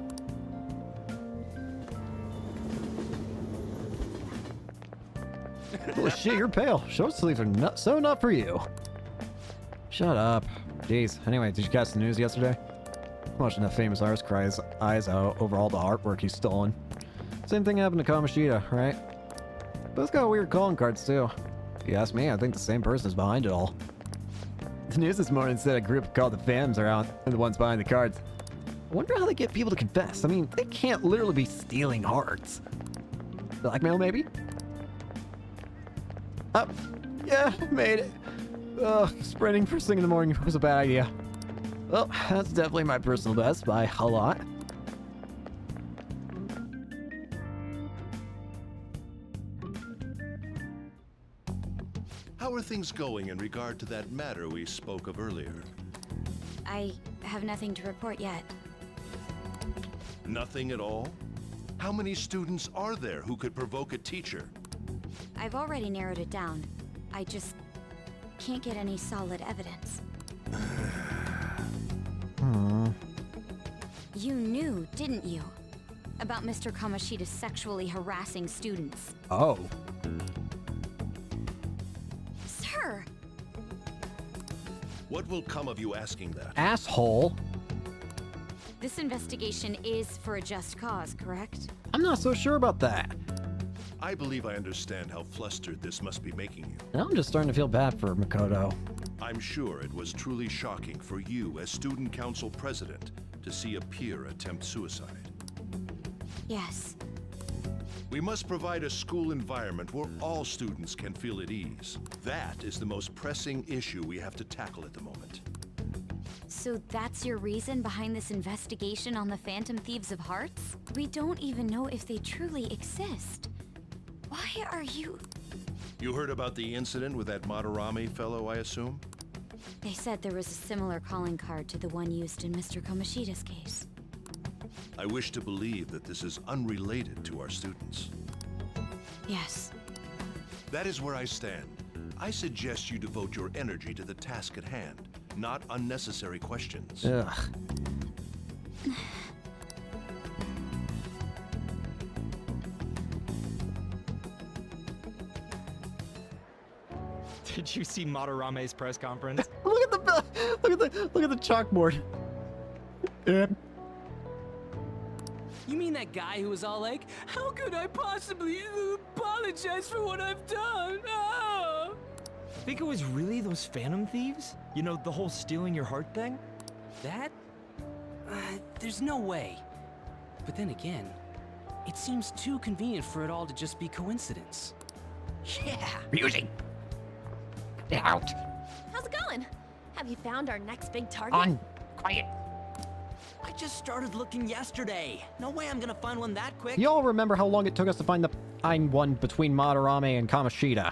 A: Holy shit, you're pale. Short sleeves are not for you. Shut up. Jeez. Anyway, did you catch the news yesterday? Watching that famous artist cry his eyes out over all the artwork he's stolen. Same thing happened to Kamoshida, right? Both got weird calling cards too. If you ask me, I think the same person is behind it all. The news this morning said a group called the Femmes are out and the ones behind the cards. I wonder how they get people to confess. I mean, they can't literally be stealing hearts. Blackmail, maybe? Yeah, made it. Spreading first thing in the morning was a bad idea. Well, that's definitely my personal best by a lot.
Q: How are things going in regard to that matter we spoke of earlier?
L: I have nothing to report yet.
Q: Nothing at all? How many students are there who could provoke a teacher?
L: I've already narrowed it down. I just can't get any solid evidence. You knew, didn't you? About Mr. Kamoshida sexually harassing students.
A: Oh.
L: Sir!
Q: What will come of you asking that?
A: Asshole.
L: This investigation is for a just cause, correct?
A: I'm not so sure about that.
Q: I believe I understand how flustered this must be making you.
A: I'm just starting to feel bad for Makoto.
Q: I'm sure it was truly shocking for you as student council president to see a peer attempt suicide.
L: Yes.
Q: We must provide a school environment where all students can feel at ease. That is the most pressing issue we have to tackle at the moment.
L: So that's your reason behind this investigation on the Phantom Thieves of Hearts? We don't even know if they truly exist. Why are you...
Q: You heard about the incident with that Madarame fellow, I assume?
L: They said there was a similar calling card to the one used in Mr. Kamoshida's case.
Q: I wish to believe that this is unrelated to our students.
L: Yes.
Q: That is where I stand. I suggest you devote your energy to the task at hand, not unnecessary questions.
A: Ugh.
J: Did you see Madarame's press conference?
A: Look at the chalkboard.
E: You mean that guy who was all like, how could I possibly apologize for what I've done? Ah!
J: Think it was really those Phantom Thieves? You know, the whole stealing your heart thing?
E: That? There's no way. But then again, it seems too convenient for it all to just be coincidence. Yeah.
A: Ryuji. Get out.
R: How's it going? Have you found our next big target?
A: Quiet.
E: I just started looking yesterday. No way I'm gonna find one that quick.
A: Y'all remember how long it took us to find the one between Madarame and Kamoshida?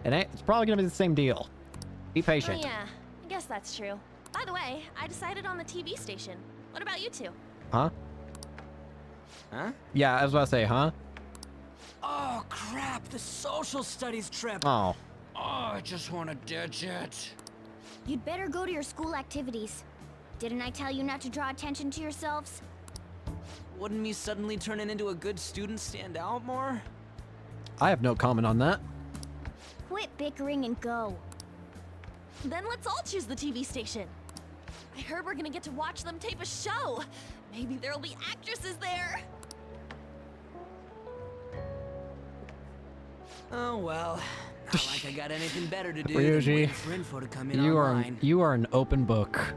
A: And it's probably gonna be the same deal. Be patient.
R: Oh yeah, I guess that's true. By the way, I decided on the TV station. What about you two?
A: Huh?
E: Huh?
A: Yeah, I was about to say, huh?
E: Oh crap, the social studies trip.
A: Oh.
E: Oh, I just want to ditch it.
H: You'd better go to your school activities. Didn't I tell you not to draw attention to yourselves?
E: Wouldn't me suddenly turning into a good student stand out more?
A: I have no comment on that.
H: Quit bickering and go.
R: Then let's all choose the TV station. I heard we're gonna get to watch them tape a show. Maybe there'll be actresses there.
E: Oh well. Not like I got anything better to do
A: Ryuji,
E: than wait for info to come in
A: you
E: online.
A: you are an open book.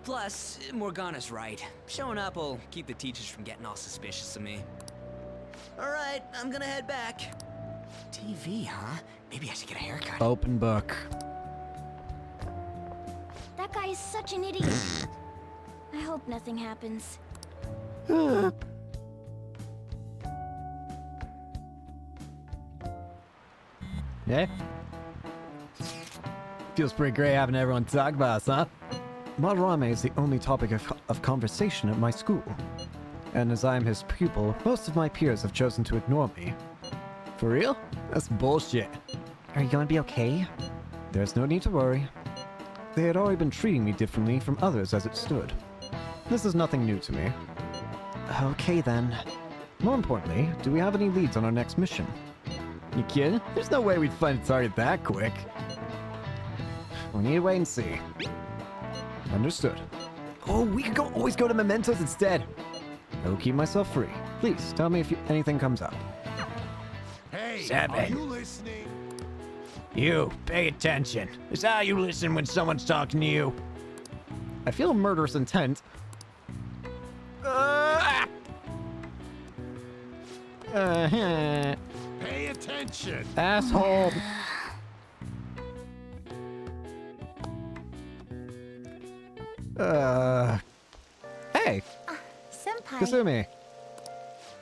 E: Plus, Morgana's right. Showing up will keep the teachers from getting all suspicious of me. Alright, I'm gonna head back. TV, huh? Maybe I should get a haircut.
A: Open book.
H: That guy is such an idiot. I hope nothing happens.
A: Yeah? Feels pretty great having everyone talk about us, huh? Madarame is the only topic of conversation at my school. And as I am his pupil, most of my peers have chosen to ignore me. For real? That's bullshit.
C: Are you gonna be okay?
A: There's no need to worry. They had already been treating me differently from others as it stood. This is nothing new to me.
C: Okay then.
A: More importantly, do we have any leads on our next mission? You kidding? There's no way we'd find a target that quick. We need to wait and see. Understood. Oh, we could always go to Mementos instead. I will keep myself free. Please, tell me if anything comes up.
K: Hey,
A: 7.
K: are you listening?
A: You, pay attention. Is how you listen when someone's talking to you. I feel murderous intent.
K: Pay attention.
A: Asshole. Hey.
B: Senpai.
A: Kasumi.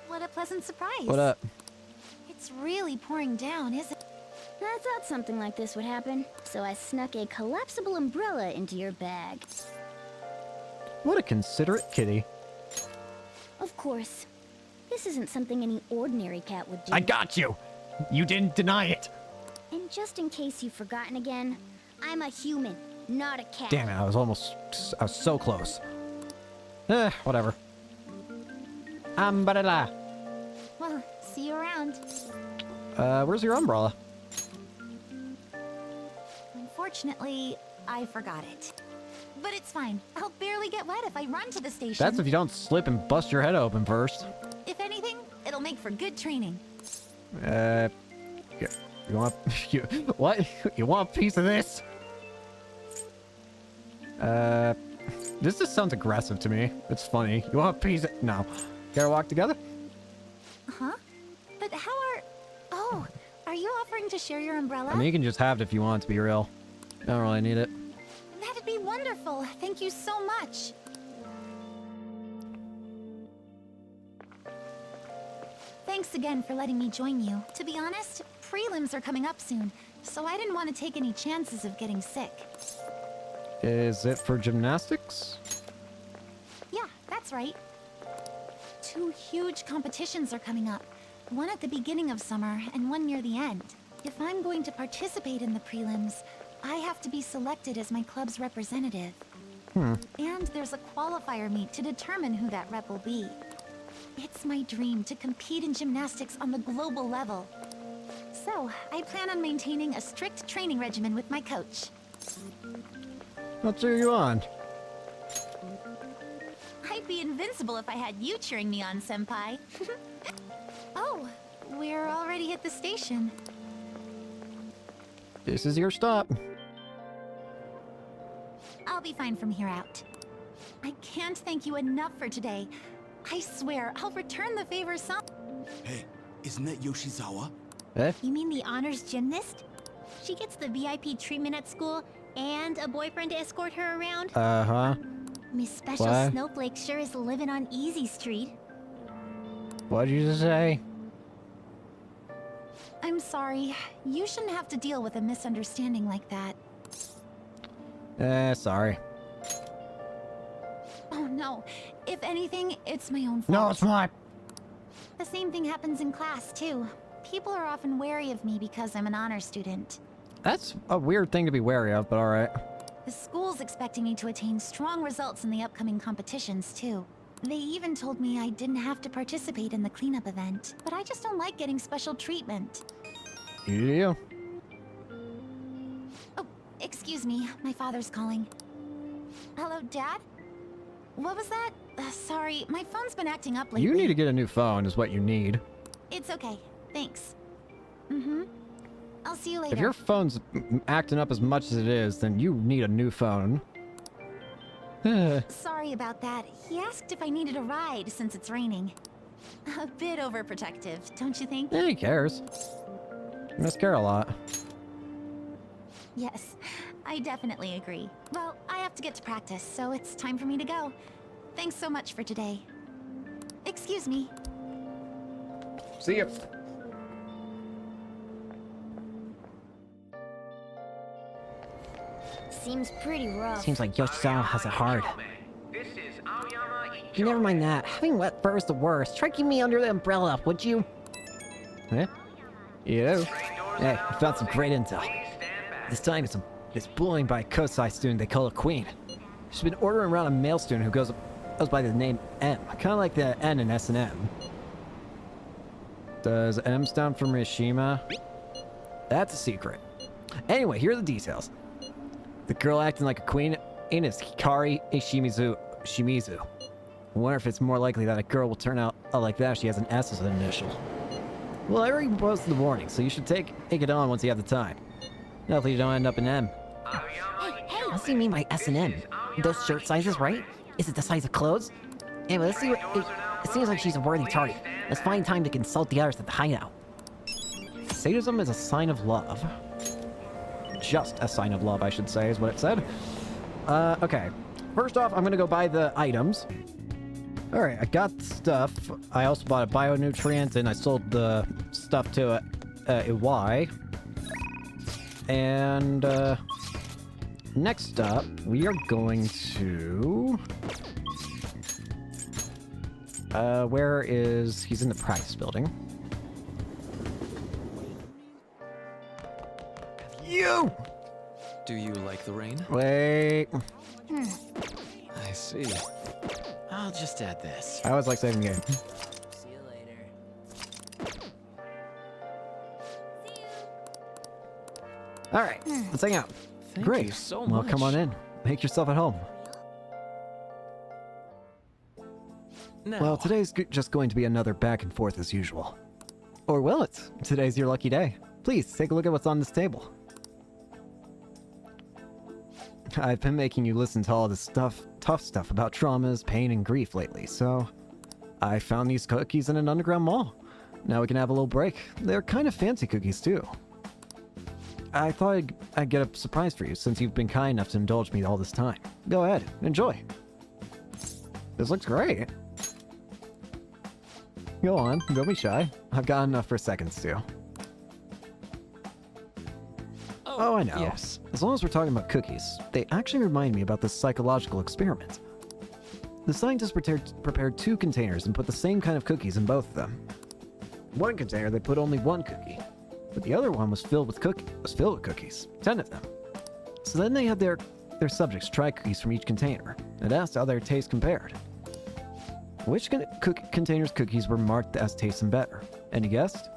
B: What a pleasant surprise.
A: What up?
B: It's really pouring down, isn't it?
H: I thought something like this would happen, so I snuck a collapsible umbrella into your bag.
A: What a considerate kitty.
H: Of course. This isn't something any ordinary cat would do.
A: I got you! You didn't deny it!
H: And just in case you've forgotten again, I'm a human, not a cat.
A: Damn it, I was so close. Whatever. Umbrella.
B: Well, see you around.
A: Where's your umbrella?
B: Unfortunately, I forgot it. But it's fine. I'll barely get wet if I run to the station.
A: That's if you don't slip and bust your head open first.
B: If anything, it'll make for good training.
A: Yeah, you want what? You want a piece of this? This just sounds aggressive to me. It's funny. You want a piece of... No. Gotta walk together?
B: Huh? But how are... Oh, are you offering to share your umbrella?
A: I mean, you can just have it if you want it to be real. I don't really need it.
B: That'd be wonderful. Thank you so much. Thanks again for letting me join you. To be honest, prelims are coming up soon, so I didn't want to take any chances of getting sick.
A: Is it for gymnastics?
B: Yeah, that's right. 2 huge competitions are coming up. One at the beginning of summer and one near the end. If I'm going to participate in the prelims, I have to be selected as my club's representative. And there's a qualifier meet to determine who that rep will be. It's my dream to compete in gymnastics on the global level. So, I plan on maintaining a strict training regimen with my coach.
A: What cheer you on?
B: I'd be invincible if I had you cheering me on, Senpai. Oh, we're already at the station.
A: This is your stop.
B: I'll be fine from here out. I can't thank you enough for today. I swear, I'll return the favor some...
S: Hey, isn't that Yoshizawa?
A: Eh?
H: You mean the honors gymnast? She gets the VIP treatment at school and a boyfriend to escort her around?
A: Uh-huh.
H: Miss Special
A: What?
H: Snowflake sure is living on Easy Street.
A: What'd you just say?
B: I'm sorry. You shouldn't have to deal with a misunderstanding like that.
A: Sorry.
B: Oh no. If anything, it's my own fault.
A: No, it's not.
B: The same thing happens in class, too. People are often wary of me because I'm an honor student.
A: That's a weird thing to be wary of, but alright.
B: The school's expecting me to attain strong results in the upcoming competitions, too. They even told me I didn't have to participate in the cleanup event, but I just don't like getting special treatment.
A: You.
B: Oh, excuse me. My father's calling. Hello, Dad? What was that? Sorry, my phone's been acting up lately.
A: You need to get a new phone is what you need.
B: It's okay. Thanks. I'll see you later.
A: If your phone's acting up as much as it is, then you need a new phone.
B: Sorry about that. He asked if I needed a ride since it's raining. A bit overprotective, don't you think?
A: He cares. You must care a lot.
B: Yes, I definitely agree. Well, I have to get to practice, so it's time for me to go. Thanks so much for today. Excuse me.
A: See ya.
H: seems pretty rough.
C: Seems like Yoshizawa has it hard. Never mind that. Having wet fur is the worst. Try keeping me under the umbrella, would you?
A: Eh? You? Hey, I found some great intel. This time it's bullying by a Kosai student they call a queen. She's been ordering around a male student who goes by the name M. Kind of like the N in S&M. Does M stand for Mishima? That's a secret. Anyway, here are the details. The girl acting like a queen is Hikari Shimizu. I wonder if it's more likely that a girl will turn out like that if she has an S as an initial. Well, I already posted the warning, so you should take it on once you have the time. Hopefully you don't end up in M.
C: Hey, what do you mean by S and M? Those shirt sizes, right? Is it the size of clothes? Anyway, let's see what... It seems like she's a worthy target. Let's find time to consult the others at the hideout.
A: Sadism is a sign of love. Just a sign of love, I should say, is what it said. Okay. First off, I'm gonna go buy the items. Alright, I got the stuff. I also bought a bionutrient, and I sold the stuff to Iwai. And, next up, we are going to... where is... He's in the practice building. You!
N: Do you like the rain?
A: Wait.
N: I see. I'll just add this.
A: I always like saving the game.
E: See you later.
A: Alright, let's hang out.
N: Thank
A: Great.
N: you so
A: Well, come on
N: much.
A: in. Make yourself at home.
N: Now,
A: Well, today's just going to be another back and forth as usual. Or will it? Today's your lucky day. Please, take a look at what's on this table. I've been making you listen to all this tough stuff about traumas, pain, and grief lately, so... I found these cookies in an underground mall. Now we can have a little break. They're kind of fancy cookies, too. I thought I'd get a surprise for you, since you've been kind enough to indulge me all this time. Go ahead, enjoy. This looks great. Go on, don't be shy. I've got enough for seconds, too. Oh, I know.
N: yes.
A: As long as we're talking about cookies, they actually remind me about this psychological experiment. The scientists prepared 2 containers and put the same kind of cookies in both of them. One container they put only 1 cookie, but the other one was filled with cookies, 10 of them. So then they had their subjects try cookies from each container and asked how their taste compared. Which container's cookies were marked as tasting better? Any guessed?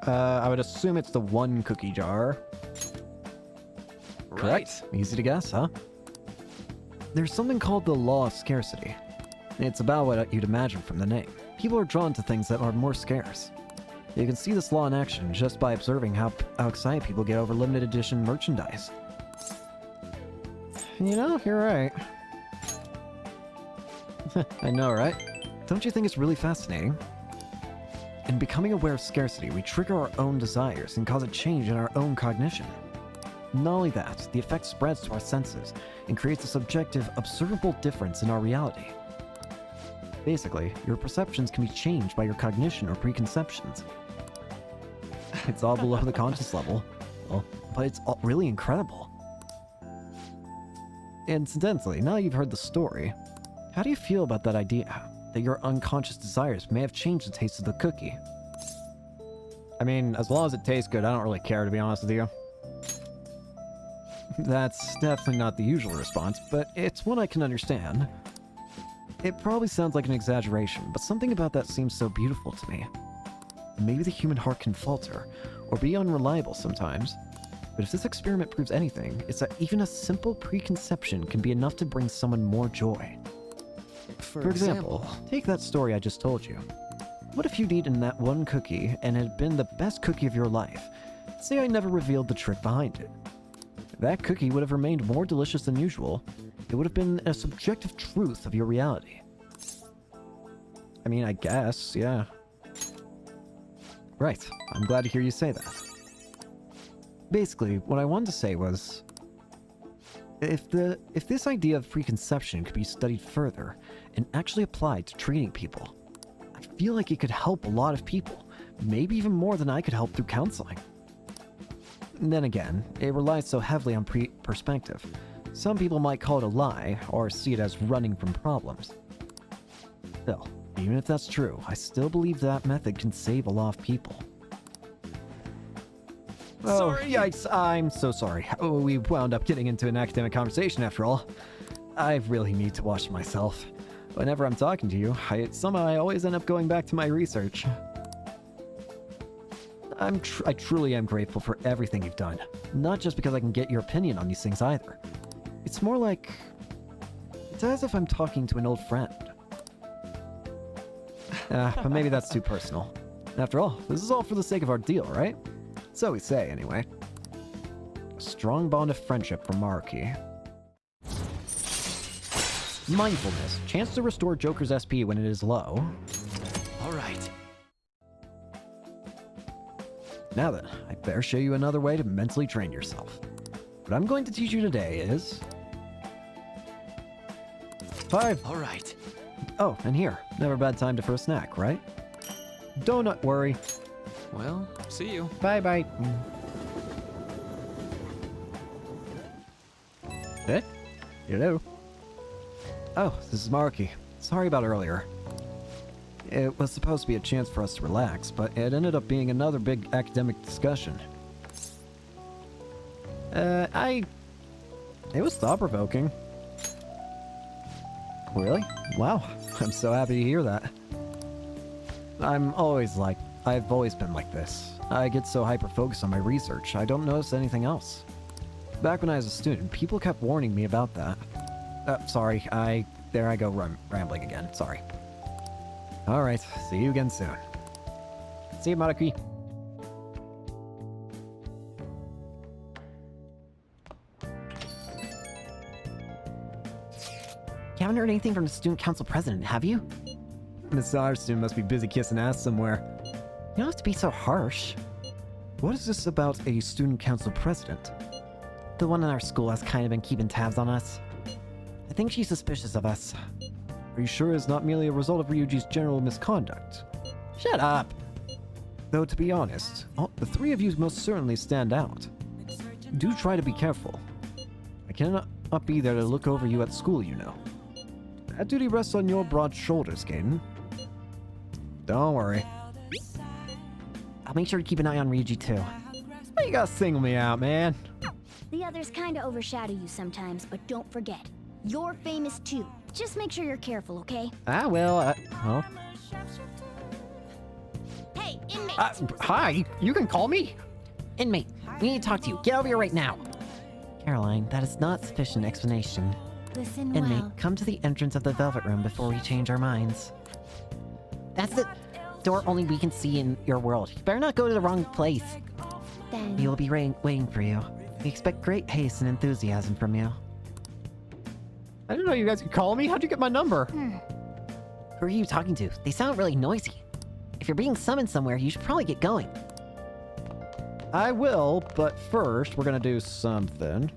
A: I would assume it's the 1 cookie jar. Correct. Easy to guess, huh? There's something called the law of scarcity. It's about what you'd imagine from the name. People are drawn to things that are more scarce. You can see this law in action just by observing how excited people get over limited edition merchandise. You know, you're right. I know, right? Don't you think it's really fascinating? In becoming aware of scarcity, we trigger our own desires and cause a change in our own cognition. Not only that, the effect spreads to our senses and creates a subjective, observable difference in our reality. Basically, your perceptions can be changed by your cognition or preconceptions. It's all below the conscious level, but it's all really incredible. Incidentally, now you've heard the story, how do you feel about that idea? That your unconscious desires may have changed the taste of the cookie? I mean, as long as it tastes good, I don't really care, to be honest with you. That's definitely not the usual response, but it's one I can understand. It probably sounds like an exaggeration, but something about that seems so beautiful to me. Maybe the human heart can falter, or be unreliable sometimes. But if this experiment proves anything, it's that even a simple preconception can be enough to bring someone more joy. For example, take that story I just told you. What if you'd eaten that 1 cookie and it had been the best cookie of your life? Say I never revealed the trick behind it. That cookie would have remained more delicious than usual. It would have been a subjective truth of your reality. I mean, I guess, yeah. Right, I'm glad to hear you say that. Basically, what I wanted to say was, if this idea of preconception could be studied further and actually applied to treating people, I feel like it could help a lot of people, maybe even more than I could help through counseling. And then again, it relies so heavily on perspective. Some people might call it a lie, or see it as running from problems. Still, even if that's true, I still believe that method can save a lot of people. Oh, yikes, I'm so sorry. Oh, we wound up getting into an academic conversation after all. I really need to watch myself. Whenever I'm talking to you, somehow I always end up going back to my research. I truly am grateful for everything you've done. Not just because I can get your opinion on these things either. It's more like... it's as if I'm talking to an old friend. But maybe that's too personal. After all, this is all for the sake of our deal, right? So we say, anyway. A strong bond of friendship from Maruki. Mindfulness. Chance to restore Joker's SP when it is low.
N: Alright.
A: Now then, I better show you another way to mentally train yourself. What I'm going to teach you today is... 5.
N: Alright.
A: Oh, and here. Never a bad time for a snack, right? Don't worry.
N: Well, see you.
A: Bye-bye. Eh? Hello? Oh, this is Maruki. Sorry about earlier. It was supposed to be a chance for us to relax, but it ended up being another big academic discussion. It was thought-provoking. Really? Wow. I'm so happy to hear that. I've always been like this. I get so hyper-focused on my research, I don't notice anything else. Back when I was a student, people kept warning me about that. Sorry, there I go rambling again, sorry. Alright, see you again soon. See you, Maruki.
C: You haven't heard anything from the student council president, have you?
A: Miss Sarston must be busy kissing ass somewhere.
C: You don't have to be so harsh.
A: What is this about a student council president?
C: The one in our school has kind of been keeping tabs on us. I think she's suspicious of us.
A: Are you sure it's not merely a result of Ryuji's general misconduct?
C: Shut up!
A: Though, to be honest, the three of you most certainly stand out. Do try to be careful. I cannot be there to look over you at school, you know. That duty rests on your broad shoulders, Gaiden. Don't worry.
C: I'll make sure to keep an eye on Ryuji, too.
A: Why you gotta single me out, man?
H: The others kinda overshadow you sometimes, but don't forget, you're famous too. Just make sure you're careful, okay?
A: Ah, well, huh?
H: Hey, inmate!
A: Hi, you can call me?
C: Inmate, we need to talk to you. Get over here right now. Caroline, that is not sufficient explanation.
B: Listen
C: Inmate,
B: well.
C: come to the entrance of the Velvet Room before we change our minds. That's the door only we can see in your world. You better not go to the wrong place.
B: Then...
C: We will be waiting for you. We expect great haste and enthusiasm from you.
A: I didn't know you guys could call me. How'd you get my number?
C: Who are you talking to? They sound really noisy. If you're being summoned somewhere, you should probably get going.
A: I will, but first we're gonna do something.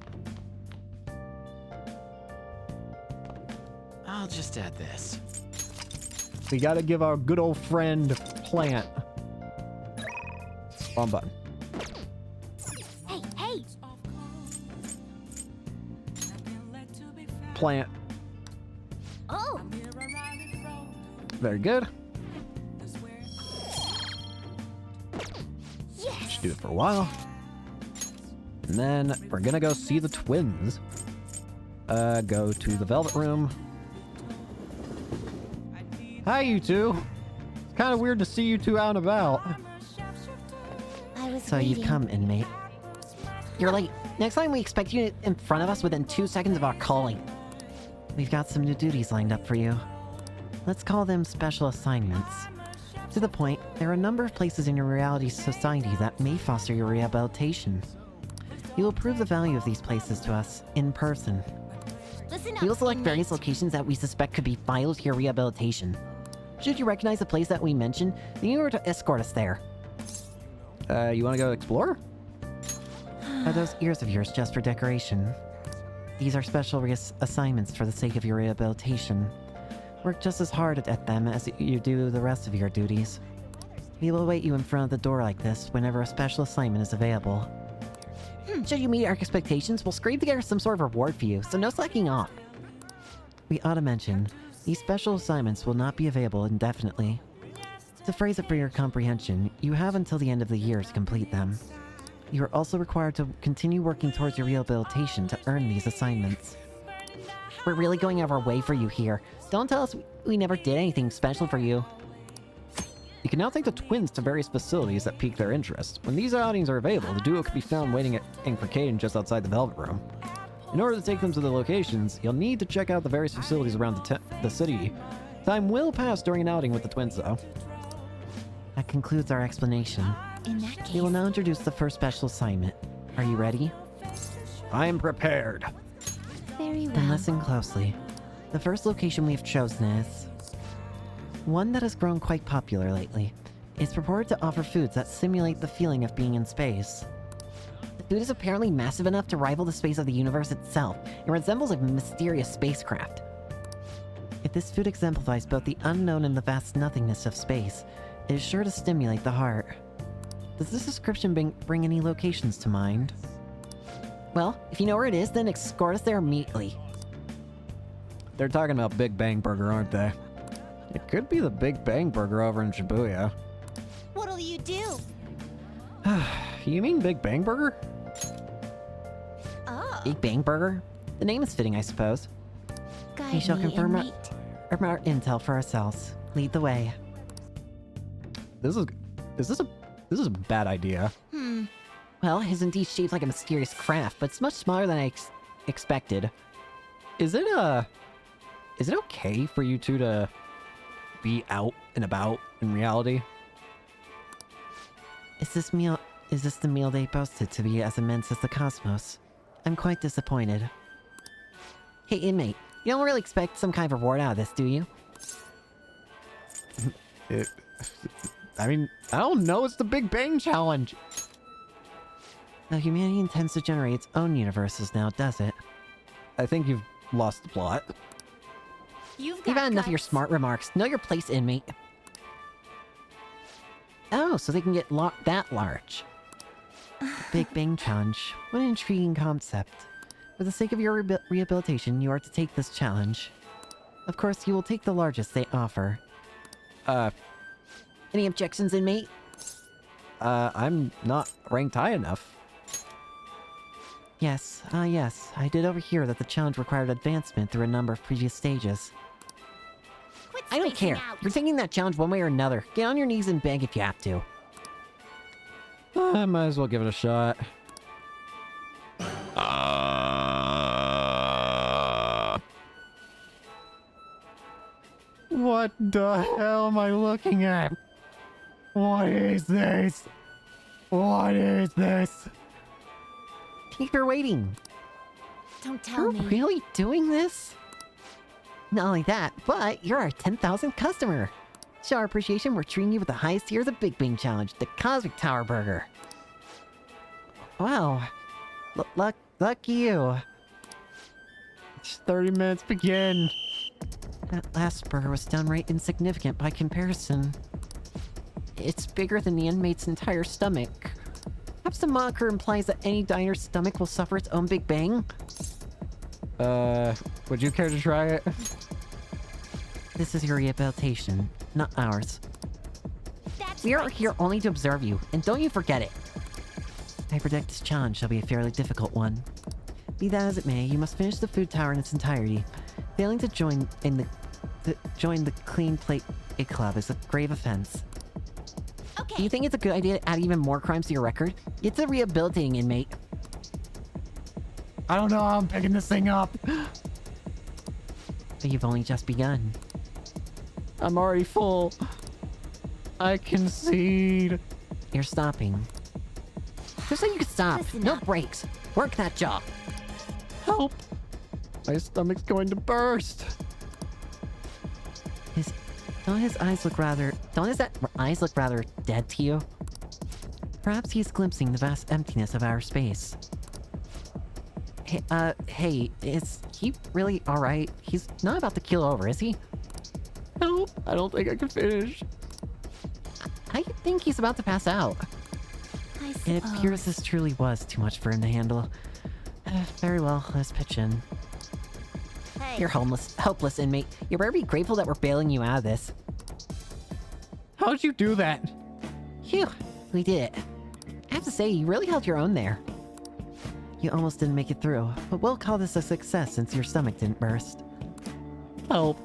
N: I'll just add this.
A: We gotta give our good old friend Plant. Wrong button.
H: Hey!
A: Plant.
H: Oh!
A: Very good.
H: Yes!
A: Should do it for a while. And then we're gonna go see the twins. Go to the Velvet Room. Hi, you two. It's kind of weird to see you two out and about.
C: So you've come, inmate. You're late. Next time we expect you in front of us within 2 seconds of our calling. We've got some new duties lined up for you. Let's call them special assignments. To the point, there are a number of places in your reality society that may foster your rehabilitation. You will prove the value of these places to us in person.
H: Listen up,
C: We will select
H: inmate.
C: various locations that we suspect could be vital to your rehabilitation. Should you recognize the place that we mentioned, then you are to escort us there.
A: You wanna go explore?
C: Are those ears of yours just for decoration? These are special assignments for the sake of your rehabilitation. Work just as hard at them as you do the rest of your duties. We will await you in front of the door like this whenever a special assignment is available. Should you meet our expectations, we'll scrape together some sort of reward for you, so no slacking off. We ought to mention, these special assignments will not be available indefinitely. To phrase it for your comprehension, you have until the end of the year to complete them. You are also required to continue working towards your rehabilitation to earn these assignments. We're really going out of our way for you here. Don't tell us we never did anything special for you.
A: You can now take the twins to various facilities that pique their interest. When these outings are available, the duo can be found waiting at Incricaden just outside the Velvet Room. In order to take them to the locations, you'll need to check out the various facilities around the city. Time will pass during an outing with the twins, though.
C: That concludes our explanation.
B: In that case...
C: We will now introduce the first special assignment. Are you ready?
A: I am prepared.
B: Very well.
C: Then listen closely. The first location we have chosen is... one that has grown quite popular lately. It's purported to offer foods that simulate the feeling of being in space. The food is apparently massive enough to rival the space of the universe itself. It resembles a mysterious spacecraft. If this food exemplifies both the unknown and the vast nothingness of space, it is sure to stimulate the heart. Does this description bring any locations to mind? Well, if you know where it is, then escort us there immediately.
A: They're talking about Big Bang Burger, aren't they? It could be the Big Bang Burger over in Shibuya.
B: What'll you do?
A: You mean Big Bang Burger?
B: Oh.
C: Big Bang Burger? The name is fitting, I suppose.
B: Guide
C: We shall
B: me,
C: confirm our
B: inmate.
C: intel for ourselves. Lead the way.
A: This is a bad idea.
C: Well, it is indeed shaped like a mysterious craft, but it's much smaller than I expected.
A: Is it okay for you two to be out and about in reality?
C: Is this the meal they boasted to be as immense as the cosmos? I'm quite disappointed. Hey, inmate, you don't really expect some kind of reward out of this, do you?
A: I mean, I don't know, it's the Big Bang Challenge!
C: Now, humanity intends to generate its own universes now, does it?
A: I think you've lost the plot.
B: You've
C: had enough of your smart remarks. Know your place, inmate. Oh, so they can get that large. Big Bang Challenge. What an intriguing concept. For the sake of your rehabilitation, you are to take this challenge. Of course, you will take the largest they offer. Any objections, inmate?
A: I'm not ranked high enough.
C: Yes, yes. I did overhear that the challenge required advancement through a number of previous stages. I don't care. You're taking that challenge one way or another. Get on your knees and beg if you have to.
A: I might as well give it a shot. What the hell am I looking at? What is this? What is this?
C: Keep her waiting.
B: Don't tell me.
C: You're really doing this? Not only that, but you're our 10,000th customer. Show our appreciation, we're treating you with the highest tier of the Big Bang Challenge, the Cosmic Tower Burger. Wow. Lucky you.
A: 30 minutes begin.
C: That last burger was downright insignificant by comparison. It's bigger than the inmate's entire stomach. Perhaps the moniker implies that any diner's stomach will suffer its own Big Bang?
A: Would you care to try it?
C: This is your rehabilitation, not ours. We are here only to observe you, and don't you forget it. I predict this challenge shall be a fairly difficult one. Be that as it may, you must finish the food tower in its entirety. Failing to join the Clean Plate Club is a grave offense.
B: Okay.
C: Do you think it's a good idea to add even more crimes to your record? It's a rehabilitating inmate.
A: I don't know how I'm picking this thing up.
C: But you've only just begun.
A: I'm already full. I concede.
C: You're stopping. Who said you could stop? No breaks. Work that jaw.
A: Help. My stomach's going to burst.
C: Don't his eyes look rather dead to you? Perhaps he's glimpsing the vast emptiness of our space. Hey, is he really alright? He's not about to keel over, is he?
A: I don't think I can finish.
C: I think he's about to pass out. It appears this truly was too much for him to handle. Very well, let's pitch in.
H: Hey.
C: You're helpless inmate. You better be grateful that we're bailing you out of this.
A: How'd you do that?
C: Phew, we did it. I have to say, you really held your own there. You almost didn't make it through, but we'll call this a success since your stomach didn't burst.
A: Oh.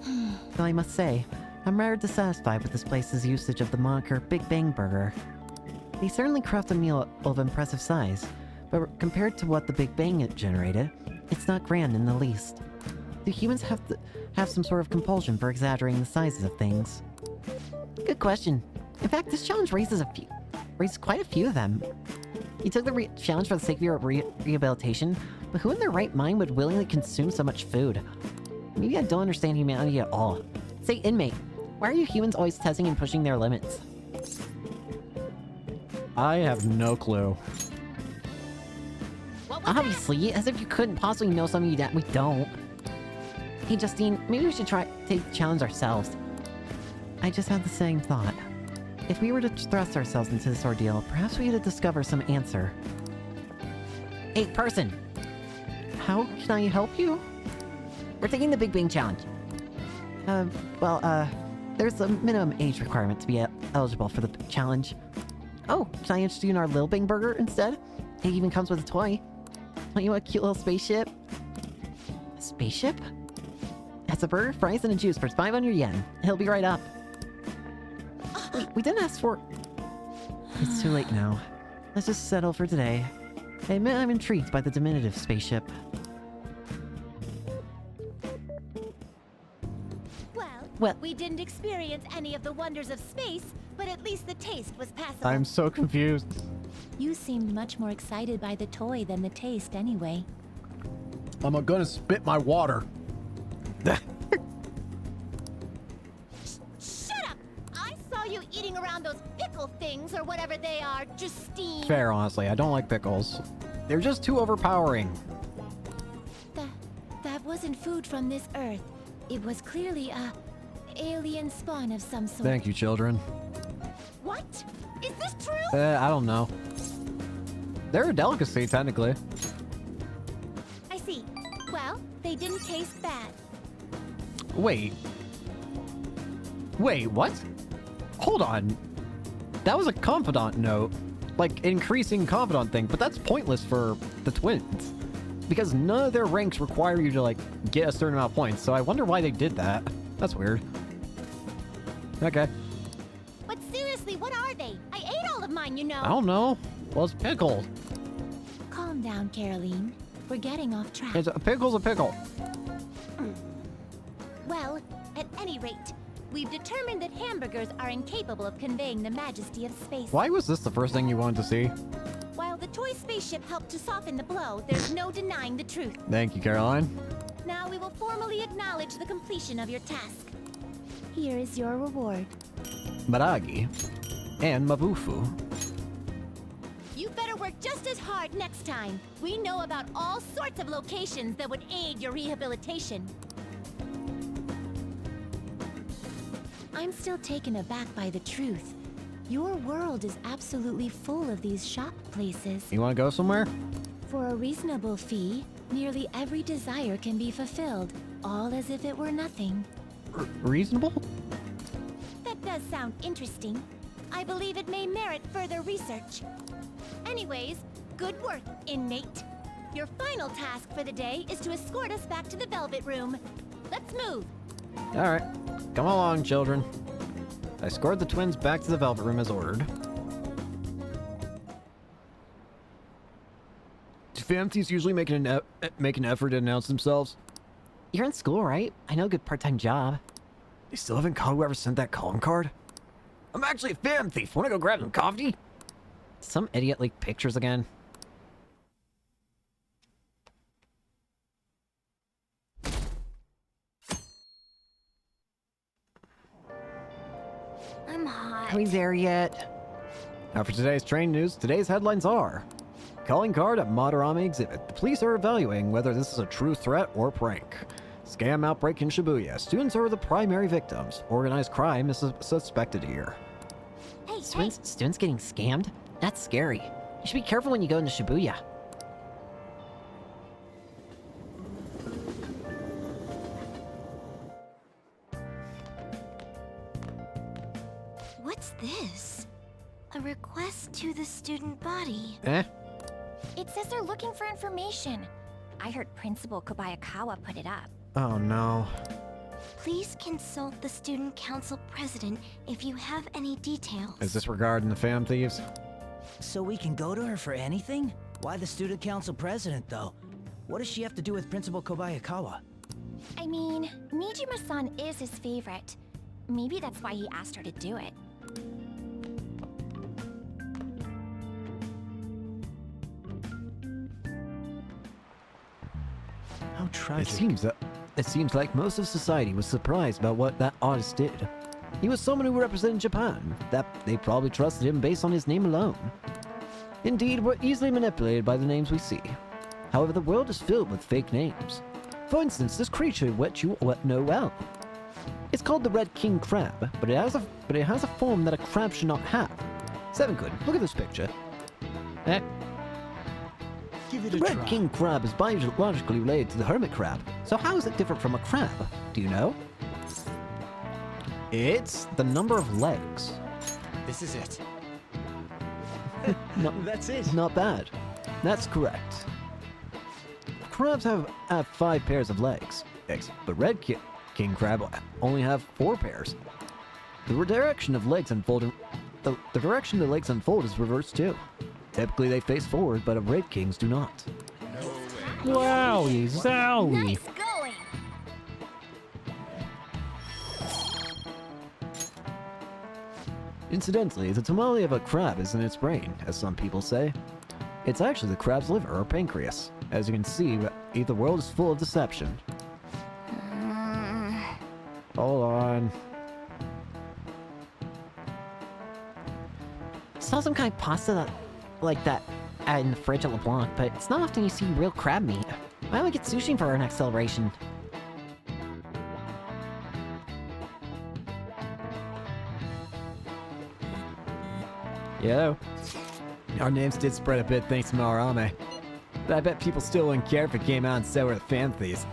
C: Though I must say, I'm rather dissatisfied with this place's usage of the moniker Big Bang Burger. They certainly craft a meal of impressive size, but compared to what the Big Bang it generated, it's not grand in the least. Do humans have some sort of compulsion for exaggerating the sizes of things? Good question. In fact, this challenge raises quite a few of them. You took the challenge for the sake of your rehabilitation, but who in their right mind would willingly consume so much food? Maybe I don't understand humanity at all. Say, inmate, why are you humans always testing and pushing their limits?
A: I have no clue.
C: Obviously, as if you couldn't possibly know something that we don't. Hey, Justine, maybe we should take the challenge ourselves. I just had the same thought. If we were to thrust ourselves into this ordeal, perhaps we could discover some answer. Hey, person!
A: How can I help you?
C: We're taking the Big Bang Challenge. There's a minimum age requirement to be eligible for the challenge. Oh, can I interest you in our Lil Bang Burger instead? It even comes with a toy. Don't you want a cute little spaceship? A spaceship? That's a burger, fries, and a juice for 500 yen. He'll be right up. We didn't ask for... It's too late now. Let's just settle for today. I admit I'm intrigued by the diminutive spaceship.
R: Well, we didn't experience any of the wonders of space, but at least the taste was passable.
A: I'm so confused.
R: You seemed much more excited by the toy than the taste anyway.
A: I'm gonna spit my water.
R: Shut up! I saw you eating around those pickle things or whatever they are, Justine.
A: Fair, honestly. I don't like pickles. They're just too overpowering.
R: That wasn't food from this Earth. It was clearly a alien spawn of some sort.
A: Thank you, children.
R: What? Is this true?
A: I don't know. They're a delicacy, technically.
R: I see. Well, they didn't taste bad.
A: Wait, what? Hold on. That was a confidant note. Like, increasing confidant thing, but that's pointless for the twins. Because none of their ranks require you to, like, get a certain amount of points, so I wonder why they did that. That's weird. Okay.
R: But seriously, what are they? I ate all of mine, you know.
A: I don't know. Well, it's pickled.
R: Calm down, Caroline. We're getting off track.
A: A pickle's a pickle.
R: Well, at any rate, we've determined that hamburgers are incapable of conveying the majesty of space.
A: Why was this the first thing you wanted to see?
R: While the toy spaceship helped to soften the blow, there's no denying the truth.
A: Thank you, Caroline.
R: Now we will formally acknowledge the completion of your task. Here is your reward.
A: Maragi. And Mabufu.
R: You better work just as hard next time. We know about all sorts of locations that would aid your rehabilitation. I'm still taken aback by the truth. Your world is absolutely full of these shop places.
A: You want to go somewhere?
R: For a reasonable fee, nearly every desire can be fulfilled, all as if it were nothing.
A: Reasonable?
R: That does sound interesting. I believe it may merit further research. Anyways, good work, inmate. Your final task for the day is to escort us back to the Velvet Room. Let's move.
A: Alright. Come along, children. I escorted the twins back to the Velvet Room as ordered. Do fancies usually make an effort to announce themselves?
C: You're in school, right? I know a good part-time job.
A: They still haven't caught whoever sent that calling card? I'm actually a fan thief. Wanna go grab some coffee?
C: Some idiot leaked pictures again.
H: I'm hot.
C: Are we there yet?
A: Now for today's train news, today's headlines are: calling card at Madarame exhibit. The police are evaluating whether this is a true threat or prank. Scam outbreak in Shibuya. Students are the primary victims. Organized crime is suspected here.
H: Hey,
C: Students getting scammed? That's scary. You should be careful when you go into Shibuya.
R: What's this? A request to the student body.
A: Eh?
H: It says they're looking for information. I heard Principal Kobayakawa put it up.
A: Oh no.
R: Please consult the student council president if you have any details.
A: Is this regarding the Phantom Thieves?
T: So we can go to her for anything? Why the student council president, though? What does she have to do with Principal Kobayakawa?
H: I mean, Nijima-san is his favorite. Maybe that's why he asked her to do it.
T: How tragic.
A: It seems like most of society was surprised about what that artist did. He was someone who represented Japan, that they probably trusted him based on his name alone. Indeed, we're easily manipulated by the names we see. However, the world is filled with fake names. For instance, this creature which you know well. It's called the Red King Crab, but it has a form that a crab should not have. Seven Good, look at this picture. Eh?
T: Give it
A: The
T: a
A: Red
T: try.
A: King Crab is biologically related to the hermit crab. So how is it different from a crab? Do you know? It's the number of legs.
T: This is it.
A: That's it. Not bad. That's correct. Crabs have 5 pairs of legs, but Red King Crab only have 4 pairs. The direction of legs unfold the direction the legs unfold is reversed too. Typically they face forward, but Red Kings do not. Wowie zowie!
H: Nice going!
A: Incidentally, the tamale of a crab isn't its brain, as some people say. It's actually the crab's liver or pancreas. As you can see, the world is full of deception. Hold on.
C: Saw some kind of pasta like that in the fridge at LeBlanc, but it's not often you see real crab meat. Why don't we get sushi for our next celebration?
A: Yeah. Our names did spread a bit thanks to Marame. But I bet people still wouldn't care if it came out and said we're the Phantom Thieves.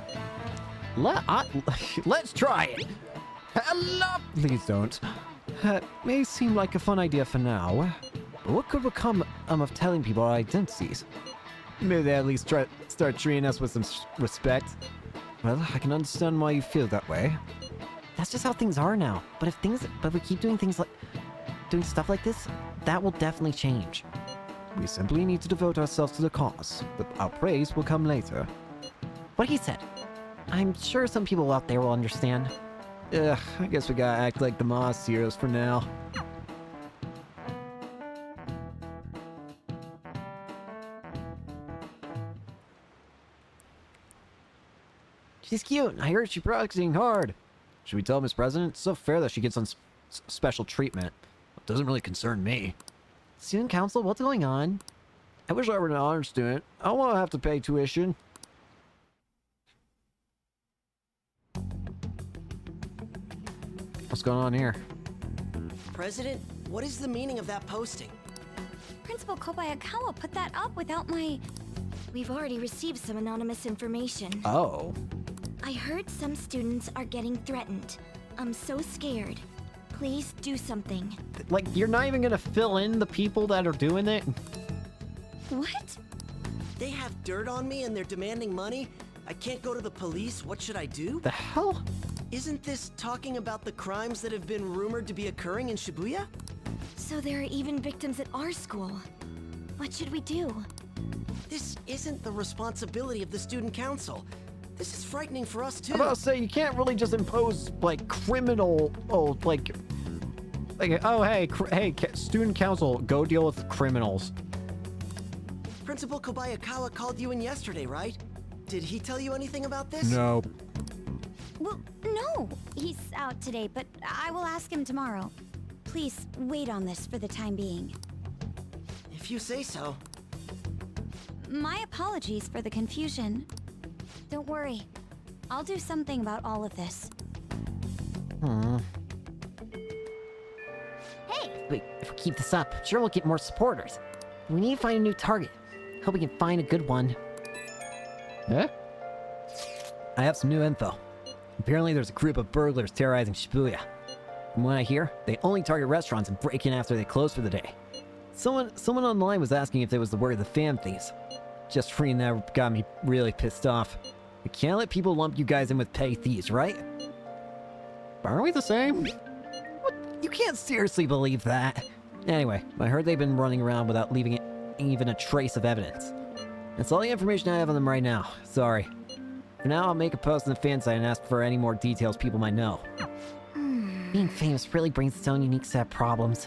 A: Let's try it! Hello! Please don't. May seem like a fun idea for now, but what could become of telling people our identities? Maybe they at least start treating us with some respect. Well, I can understand why you feel that way.
C: That's just how things are now. But we keep doing stuff like this, that will definitely change.
A: We simply need to devote ourselves to the cause. Our praise will come later.
C: What he said. I'm sure some people out there will understand.
A: Ugh, I guess we gotta act like the Moss heroes for now. She's cute. I heard she's practicing hard. Should we tell Miss President? It's so fair that she gets on special treatment. It doesn't really concern me.
C: Student council, what's going on?
A: I wish I were an honor student. I don't want to have to pay tuition. What's going on here?
T: President, what is the meaning of that posting?
H: Principal Kobayakawa put that up without my...
R: We've already received some anonymous information.
A: Oh.
R: I heard some students are getting threatened. I'm so scared. Please do something.
A: Like, you're not even gonna fill in the people that are doing it?
R: What?
T: They have dirt on me and they're demanding money? I can't go to the police? What should I do?
A: The hell?
T: Isn't this talking about the crimes that have been rumored to be occurring in Shibuya?
R: So there are even victims at our school. What should we do?
T: This isn't the responsibility of the student council. This is frightening for us too.
A: I'm about to say, you can't really just impose, like, criminal, oh, hey, student council, go deal with criminals.
T: Principal Kobayakawa called you in yesterday, right? Did he tell you anything about this?
A: No.
H: Well, no. He's out today, but I will ask him tomorrow. Please wait on this for the time being.
T: If you say so.
H: My apologies for the confusion. Don't worry. I'll do something about all of this. Hey!
C: Wait, if we keep this up, sure we'll get more supporters. We need to find a new target. Hope we can find a good one.
A: Eh? I have some new info. Apparently there's a group of burglars terrorizing Shibuya. From what I hear, they only target restaurants and break in after they close for the day. Someone online was asking if it was the work of the fan thieves. Just reading that got me really pissed off. We can't let people lump you guys in with petty thieves, right? Aren't we the same? What? You can't seriously believe that. Anyway, I heard they've been running around without leaving even a trace of evidence. That's all the information I have on them right now. Sorry. For now, I'll make a post on the fan site and ask for any more details people might know.
C: Being famous really brings its own unique set of problems.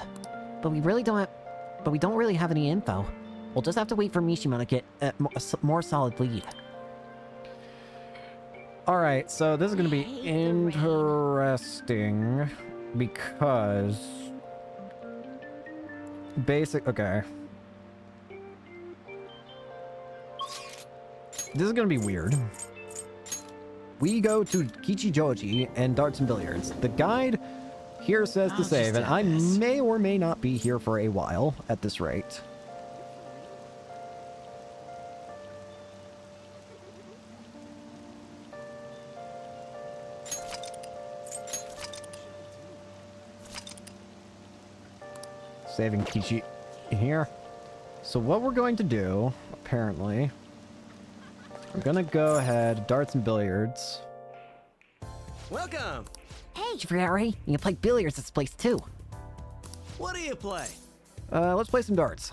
C: But we don't really have any info. We'll just have to wait for Mishima to get a more solid lead.
A: Alright, so this is gonna be interesting because okay. This is gonna be weird. We go to Kichijoji and Darts and Billiards. The guide here says to save, and I may or may not be here for a while at this rate. Saving Kichi here. So what we're going to do, apparently, we're gonna go ahead, Darts and Billiards.
E: Welcome!
C: Hey, Ferrari, you can play billiards at this place too.
E: What do you play?
A: Let's play some darts.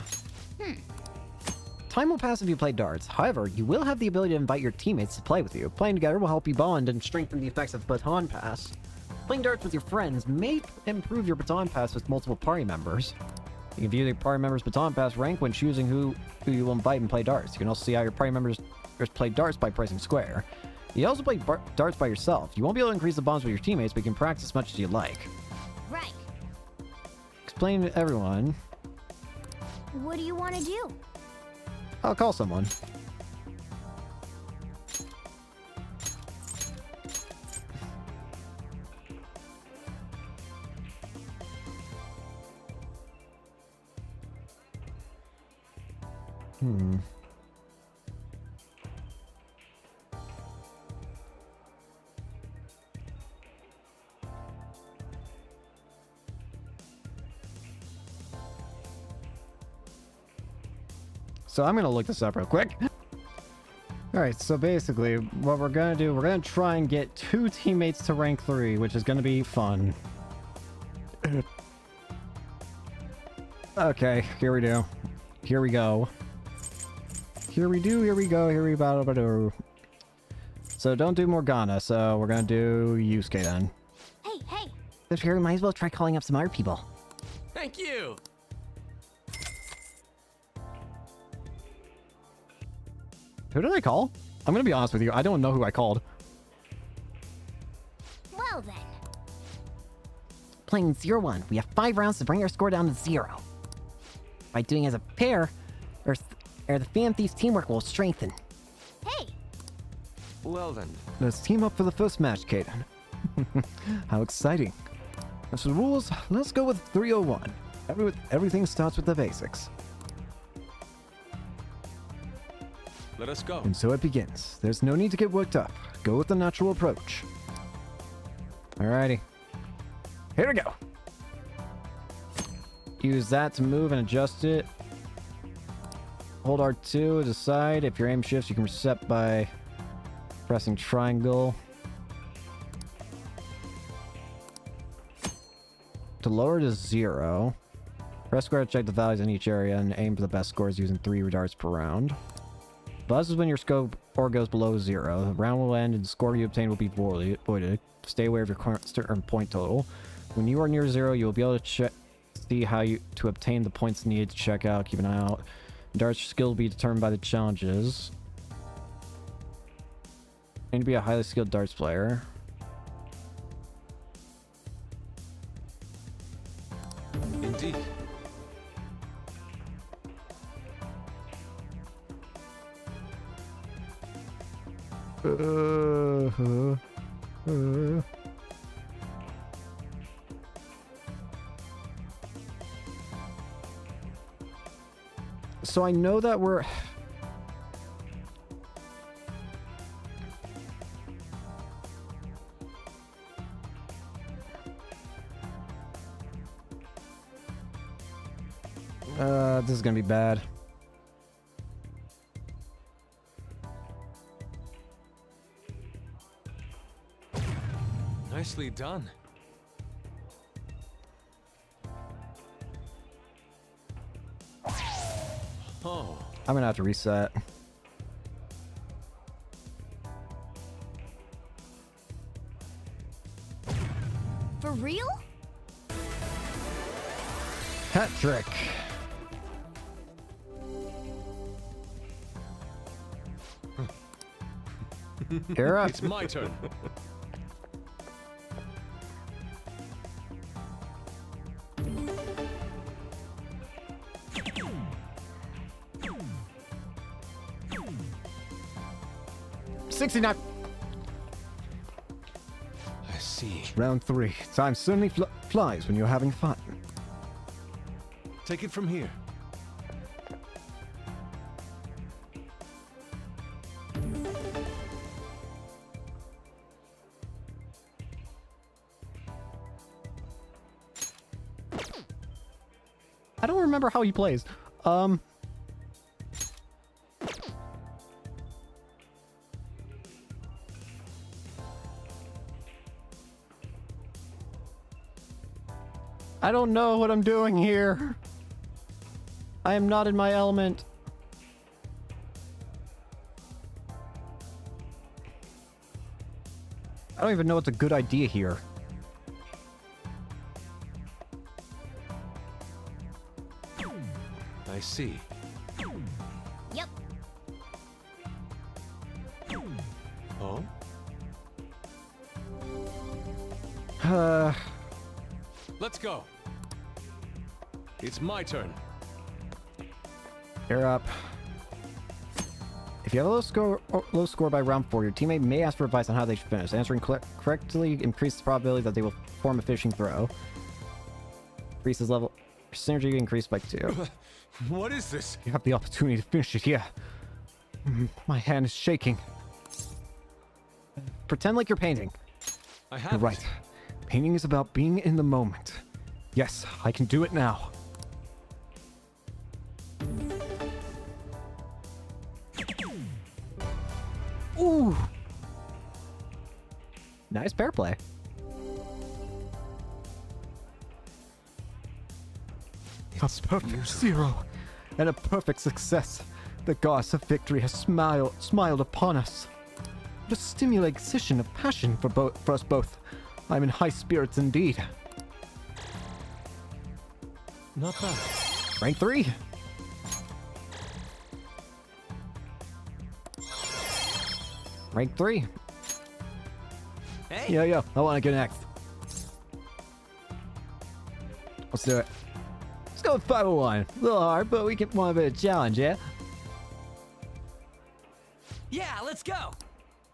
A: Time will pass if you play darts. However, you will have the ability to invite your teammates to play with you. Playing together will help you bond and strengthen the effects of Baton Pass. Playing darts with your friends may improve your Baton Pass with multiple party members. You can view the party members' Baton Pass rank when choosing who you will invite and play darts. You can also see how your party members play darts by pressing square. You also play darts by yourself. You won't be able to increase the bonds with your teammates, but you can practice as much as you like.
H: Right.
A: Explain to everyone.
H: What do you want to do?
A: I'll call someone. So I'm gonna look this up real quick. Alright, so basically what we're gonna do, we're gonna try and get 2 teammates to rank 3, which is gonna be fun. Okay, here we do. Here we go. Here we do, here we go, here we battle. So don't do Morgana, so we're gonna do Yusuke then.
H: Hey!
C: This here might as well try calling up some other people.
E: Thank you!
A: Who did I call? I'm gonna be honest with you, I don't know who I called.
H: Well then.
C: Playing 0-1, we have 5 rounds to bring our score down to 0. By doing as a pair, the Fan Thieves teamwork will strengthen.
H: Hey!
N: Well then.
A: Let's team up for the first match, Kaden. How exciting. As for the rules, let's go with 301. Everything starts with the basics.
N: Let us go.
A: And so it begins. There's no need to get worked up. Go with the natural approach. Alrighty. Here we go. Use that to move and adjust it. Hold R2 to decide. If your aim shifts, you can reset by pressing triangle. To lower to 0, press square to check the values in each area and aim for the best scores using 3 darts per round. Buzz is when your score goes below 0. The round will end and the score you obtain will be voided. Stay aware of your current point total. When you are near 0, you will be able to see how to obtain the points needed to check out. Keep an eye out. Darts skill will be determined by the challenges. You need to be a highly skilled darts player.
N: Indeed.
A: So I know that we're... this is gonna be bad.
N: Nicely done. Oh.
A: I'm gonna have to reset.
H: For real?
A: Hat trick. You're up.
N: It's my turn.
A: $69.
N: I see.
A: Round 3. Time certainly flies when you're having fun.
N: Take it from here.
A: I don't remember how he plays. I don't know what I'm doing here. I am not in my element. I don't even know what's a good idea here.
N: I see.
H: Yep.
N: Oh? Let's go. It's my turn.
A: You're up. If you have a low score by round 4, your teammate may ask for advice on how they should finish. Answering correctly increases the probability that they will perform a fishing throw. Increases level synergy increased by 2.
N: What is this?
A: You have the opportunity to finish it here. My hand is shaking. Pretend like you're painting.
N: I have.
A: You're right. Painting is about being in the moment. Yes, I can do it now. Ooh. Nice pair play. A perfect 0 and a perfect success. The goddess of victory has smiled upon us. What a stimulation of passion for us both. I'm in high spirits indeed.
N: Not bad.
A: Rank 3. Rank 3.
E: Hey.
A: Yo, I want to go next. Let's do it. Let's go with 501. A little hard, but we can want a bit of challenge, yeah?
E: Yeah, let's go.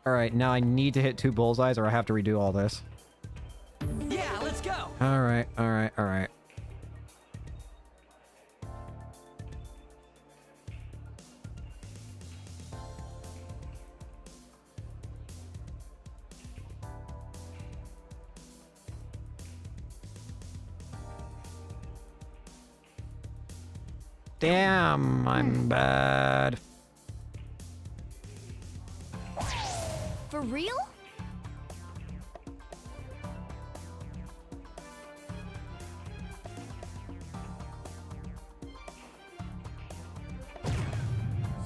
A: Alright, now I need to hit 2 bullseyes or I have to redo all this.
E: Yeah, let's go.
A: Alright. Damn, I'm bad.
H: For real?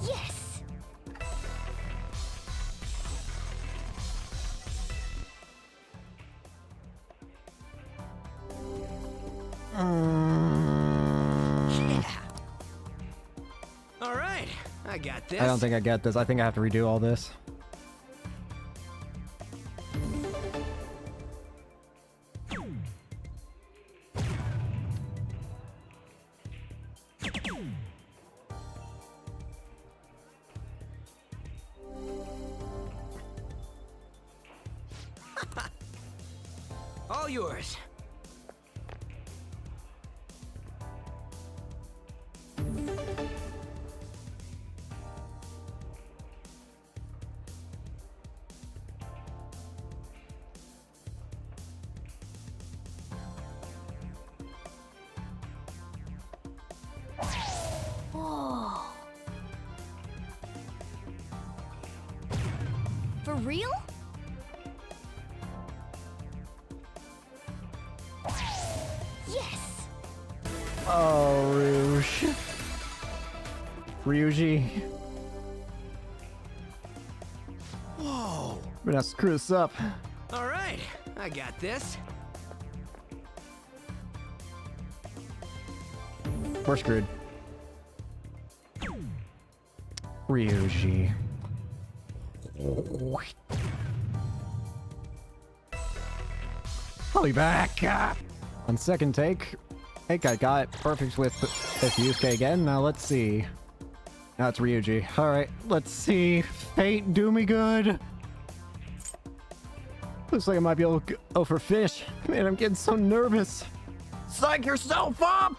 H: Yes!
E: All right, I got this.
A: I don't think I get this. I think I have to redo all this.
E: yours.
H: Whoa. For real? Yes!
A: Oh, Rouge. Ryuji.
E: Whoa!
A: We're gonna screw this up.
E: All right, I got this.
A: We're screwed. Ryuji. I'll be back. On second take, I think I got it perfect with Yusuke again. Now let's see. Now it's Ryuji. Alright, let's see. Fate, do me good. Looks like I might be able to go for fish. Man, I'm getting so nervous. Psych yourself up!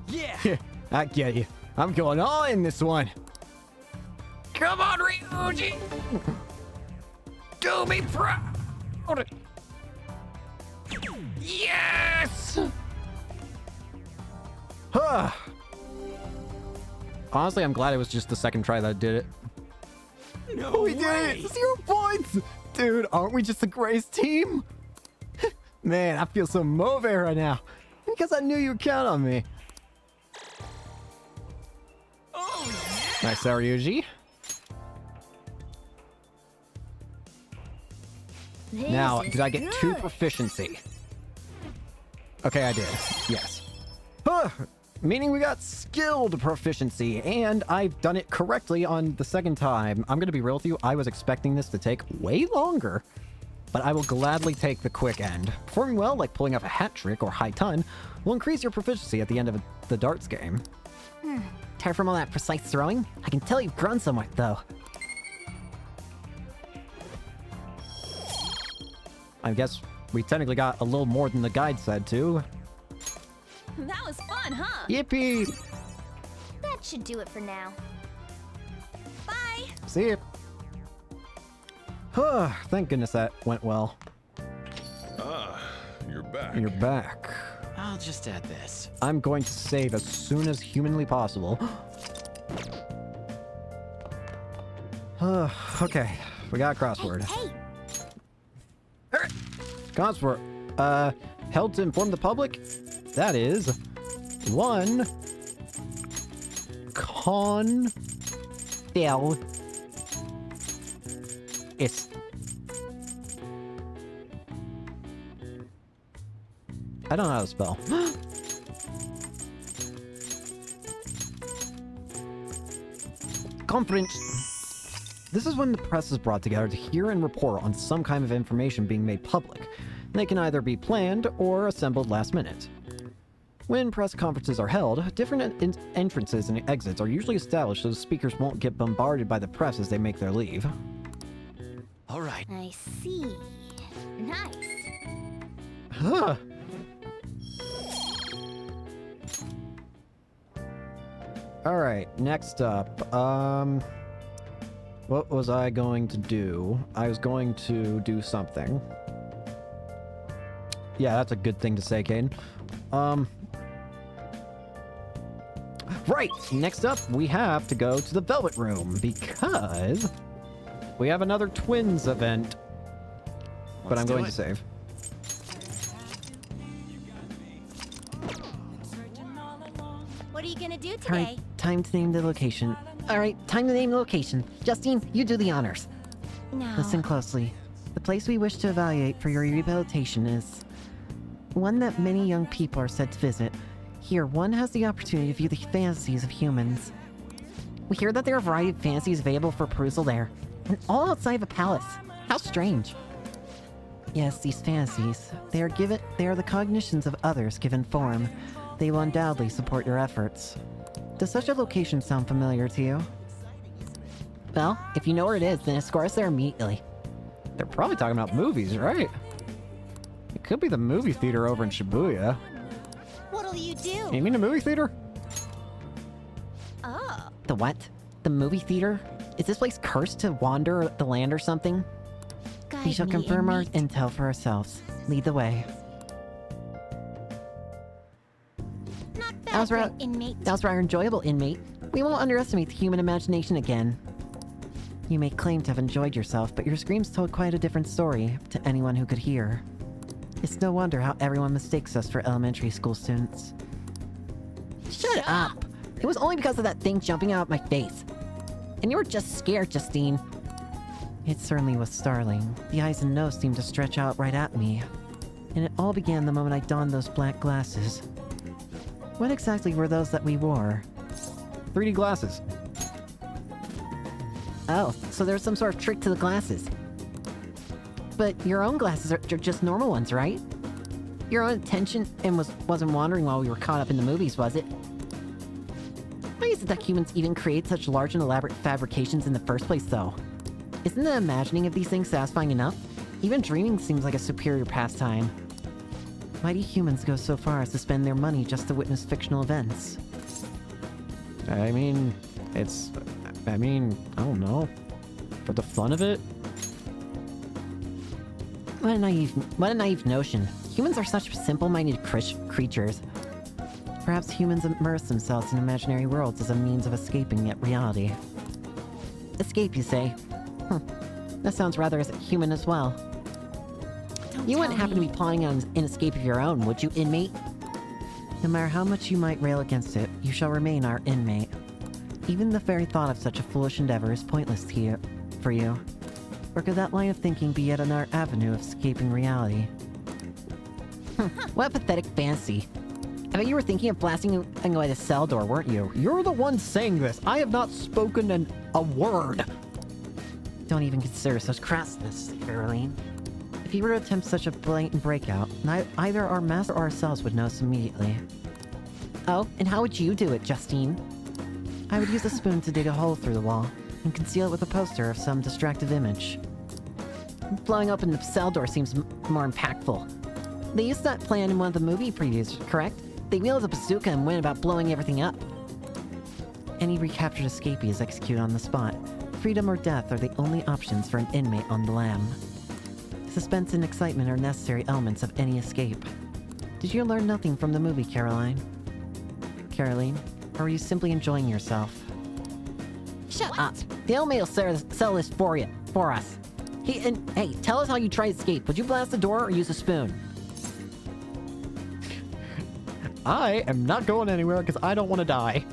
E: Yeah!
A: Yeah, I get you. I'm going all in this one. Come on, Ryuji! Do me proud! Yes! Huh. Honestly, I'm glad it was just the second try that did it.
E: No
A: we did it! 0 points! Dude, aren't we just the greatest team? Man, I feel so move right now. Because I knew you'd count on me.
E: Oh, yeah.
A: Nice, Ryuji. Now, did I get 2 proficiency? Okay, I did. Yes. Huh. Meaning we got skilled proficiency, and I've done it correctly on the second time. I'm gonna be real with you, I was expecting this to take way longer, but I will gladly take the quick end. Performing well, like pulling off a hat trick or high ton, will increase your proficiency at the end of the darts game.
C: Tired from all that precise throwing? I can tell you've grown somewhat, though.
A: I guess we technically got a little more than the guide said, too.
H: That was fun, huh?
A: Yippee!
H: That should do it for now. Bye!
A: See ya. Thank goodness that went well.
Q: Ah, you're back.
A: You're back.
N: I'll just add this.
A: I'm going to save as soon as humanly possible. Okay, we got a crossword.
H: Hey!
A: Crossword. Held to inform the public? That is 1 con
C: Bill.
A: It's I don't know how to spell. Conference. This is when the press is brought together to hear and report on some kind of information being made public. They can either be planned or assembled last minute. When press conferences are held, different entrances and exits are usually established so the speakers won't get bombarded by the press as they make their leave.
N: All right.
H: I see. Nice.
A: Huh. Alright, next up, what was I going to do? I was going to do something. Yeah, that's a good thing to say, Caden. Right, next up, we have to go to the Velvet Room, because we have another Twins event. But I'm going to save.
R: What are you gonna do today?
C: Alright, time to name the location. Alright, time to name the location. Justine, you do the honors.
R: No.
C: Listen closely. The place we wish to evaluate for your rehabilitation is one that many young people are said to visit. Here, one has the opportunity to view the fantasies of humans. We hear that there are a variety of fantasies available for perusal there, and all outside of a palace. How strange. Yes, these fantasies. They are the cognitions of others given form. They will undoubtedly support your efforts. Does such a location sound familiar to you? Well, if you know where it is, then escort us there immediately.
A: They're probably talking about movies, right? Could be the movie theater over in Shibuya.
R: What'll you do?
A: You mean a movie theater?
R: Oh.
C: The what? The movie theater? Is this place cursed to wander the land or something? We shall confirm our intel for ourselves. Lead the way. That was rather enjoyable, inmate. We won't underestimate the human imagination again. You may claim to have enjoyed yourself, but your screams told quite a different story to anyone who could hear. It's no wonder how everyone mistakes us for elementary school students. Shut up! It was only because of that thing jumping out of my face. And you were just scared, Justine. It certainly was startling. The eyes and nose seemed to stretch out right at me. And it all began the moment I donned those black glasses. What exactly were those that we wore?
A: 3D glasses.
C: Oh, so there's some sort of trick to the glasses. But your own glasses are just normal ones, right? Your own attention and wasn't wandering while we were caught up in the movies, was it? Why is it that humans even create such large and elaborate fabrications in the first place, though? Isn't the imagining of these things satisfying enough? Even dreaming seems like a superior pastime. Why do humans go so far as to spend their money just to witness fictional events?
A: I mean, I don't know. For the fun of it?
C: What a naive notion. Humans are such simple-minded creatures. Perhaps humans immerse themselves in imaginary worlds as a means of escaping reality. Escape, you say? That sounds rather human as well. You wouldn't happen to be plotting on an escape of your own, would you, inmate? No matter how much you might rail against it, you shall remain our inmate. Even the very thought of such a foolish endeavor is pointless for you. Or could that line of thinking be yet another avenue of escaping reality? What a pathetic fancy. I bet you were thinking of blasting away the cell door, weren't you?
A: You're the one saying this. I have not spoken a word.
C: Don't even consider such crassness, Caroline. If you were to attempt such a blatant breakout, either our master or ourselves would know us immediately. Oh, and how would you do it, Justine? I would use a spoon to dig a hole through the wall, and conceal it with a poster of some distractive image. Blowing open the cell door seems more impactful. They used that plan in one of the movie previews, correct? They wield a bazooka and went about blowing everything up. Any recaptured escapee is executed on the spot. Freedom or death are the only options for an inmate on the lam. Suspense and excitement are necessary elements of any escape. Did you learn nothing from the movie, Caroline? Caroline, or were you simply enjoying yourself? Shut up! The inmate will sell this for us. Hey, tell us how you tried to escape. Would you blast the door or use a spoon?
A: I am not going anywhere because I don't want to die.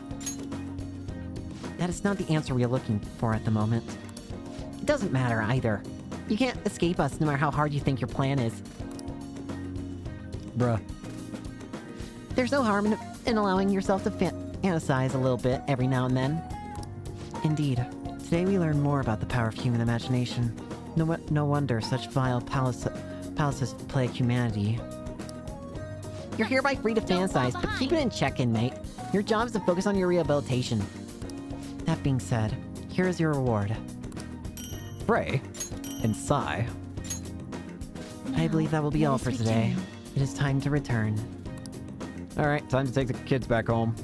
C: That is not the answer we are looking for at the moment. It doesn't matter either. You can't escape us no matter how hard you think your plan is.
A: Bruh.
C: There's no harm in allowing yourself to fantasize a little bit every now and then. Indeed, today we learn more about the power of human imagination. No wonder such vile palaces plague humanity. You're hereby free to fantasize, but keep it in check, inmate. Your job is to focus on your rehabilitation. That being said, here is your reward.
A: Pray and sigh.
C: I believe that will be all for today. It is time to return.
A: Alright, time to take the kids back home.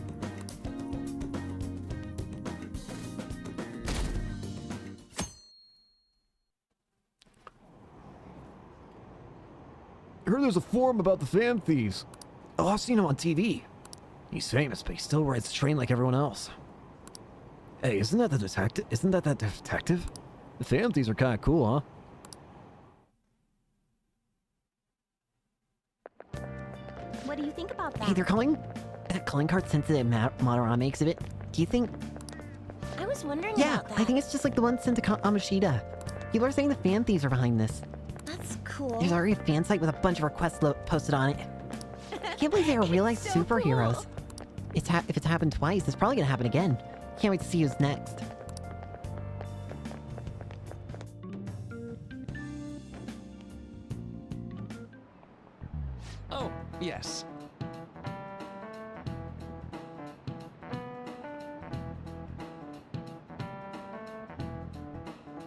A: I heard there's a forum about the fan thieves. Oh, I've seen him on TV. He's famous, but he still rides the train like everyone else. Hey, isn't that the detective? Isn't that detective? The fan thieves are kind of cool,
R: huh? What do you think about that?
C: Hey, they're calling that calling card sent to the Madarame exhibit. Do you think?
R: I was wondering
C: about that. I think it's just like the one sent to Amashita. People are saying the fan thieves are behind this.
R: That's cool.
C: There's already a fan site with a bunch of requests posted on it. I can't believe they are real-life superheroes. Cool. If it's happened twice, it's probably gonna happen again. Can't wait to see who's next.
J: Oh, yes.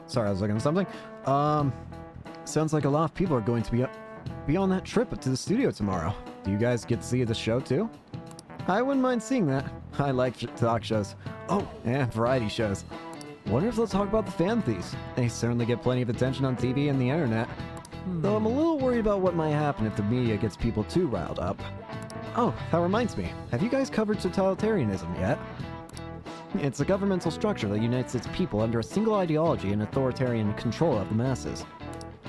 A: Sorry, I was looking at something. Sounds like a lot of people are going to be be on that trip to the studio tomorrow. Do you guys get to see the show too? I wouldn't mind seeing that. I like talk shows. Oh, and variety shows. Wonder if they'll talk about the fan thieves. They certainly get plenty of attention on TV and the internet. Though I'm a little worried about what might happen if the media gets people too riled up. Oh, that reminds me. Have you guys covered totalitarianism yet? It's a governmental structure that unites its people under a single ideology and authoritarian control of the masses.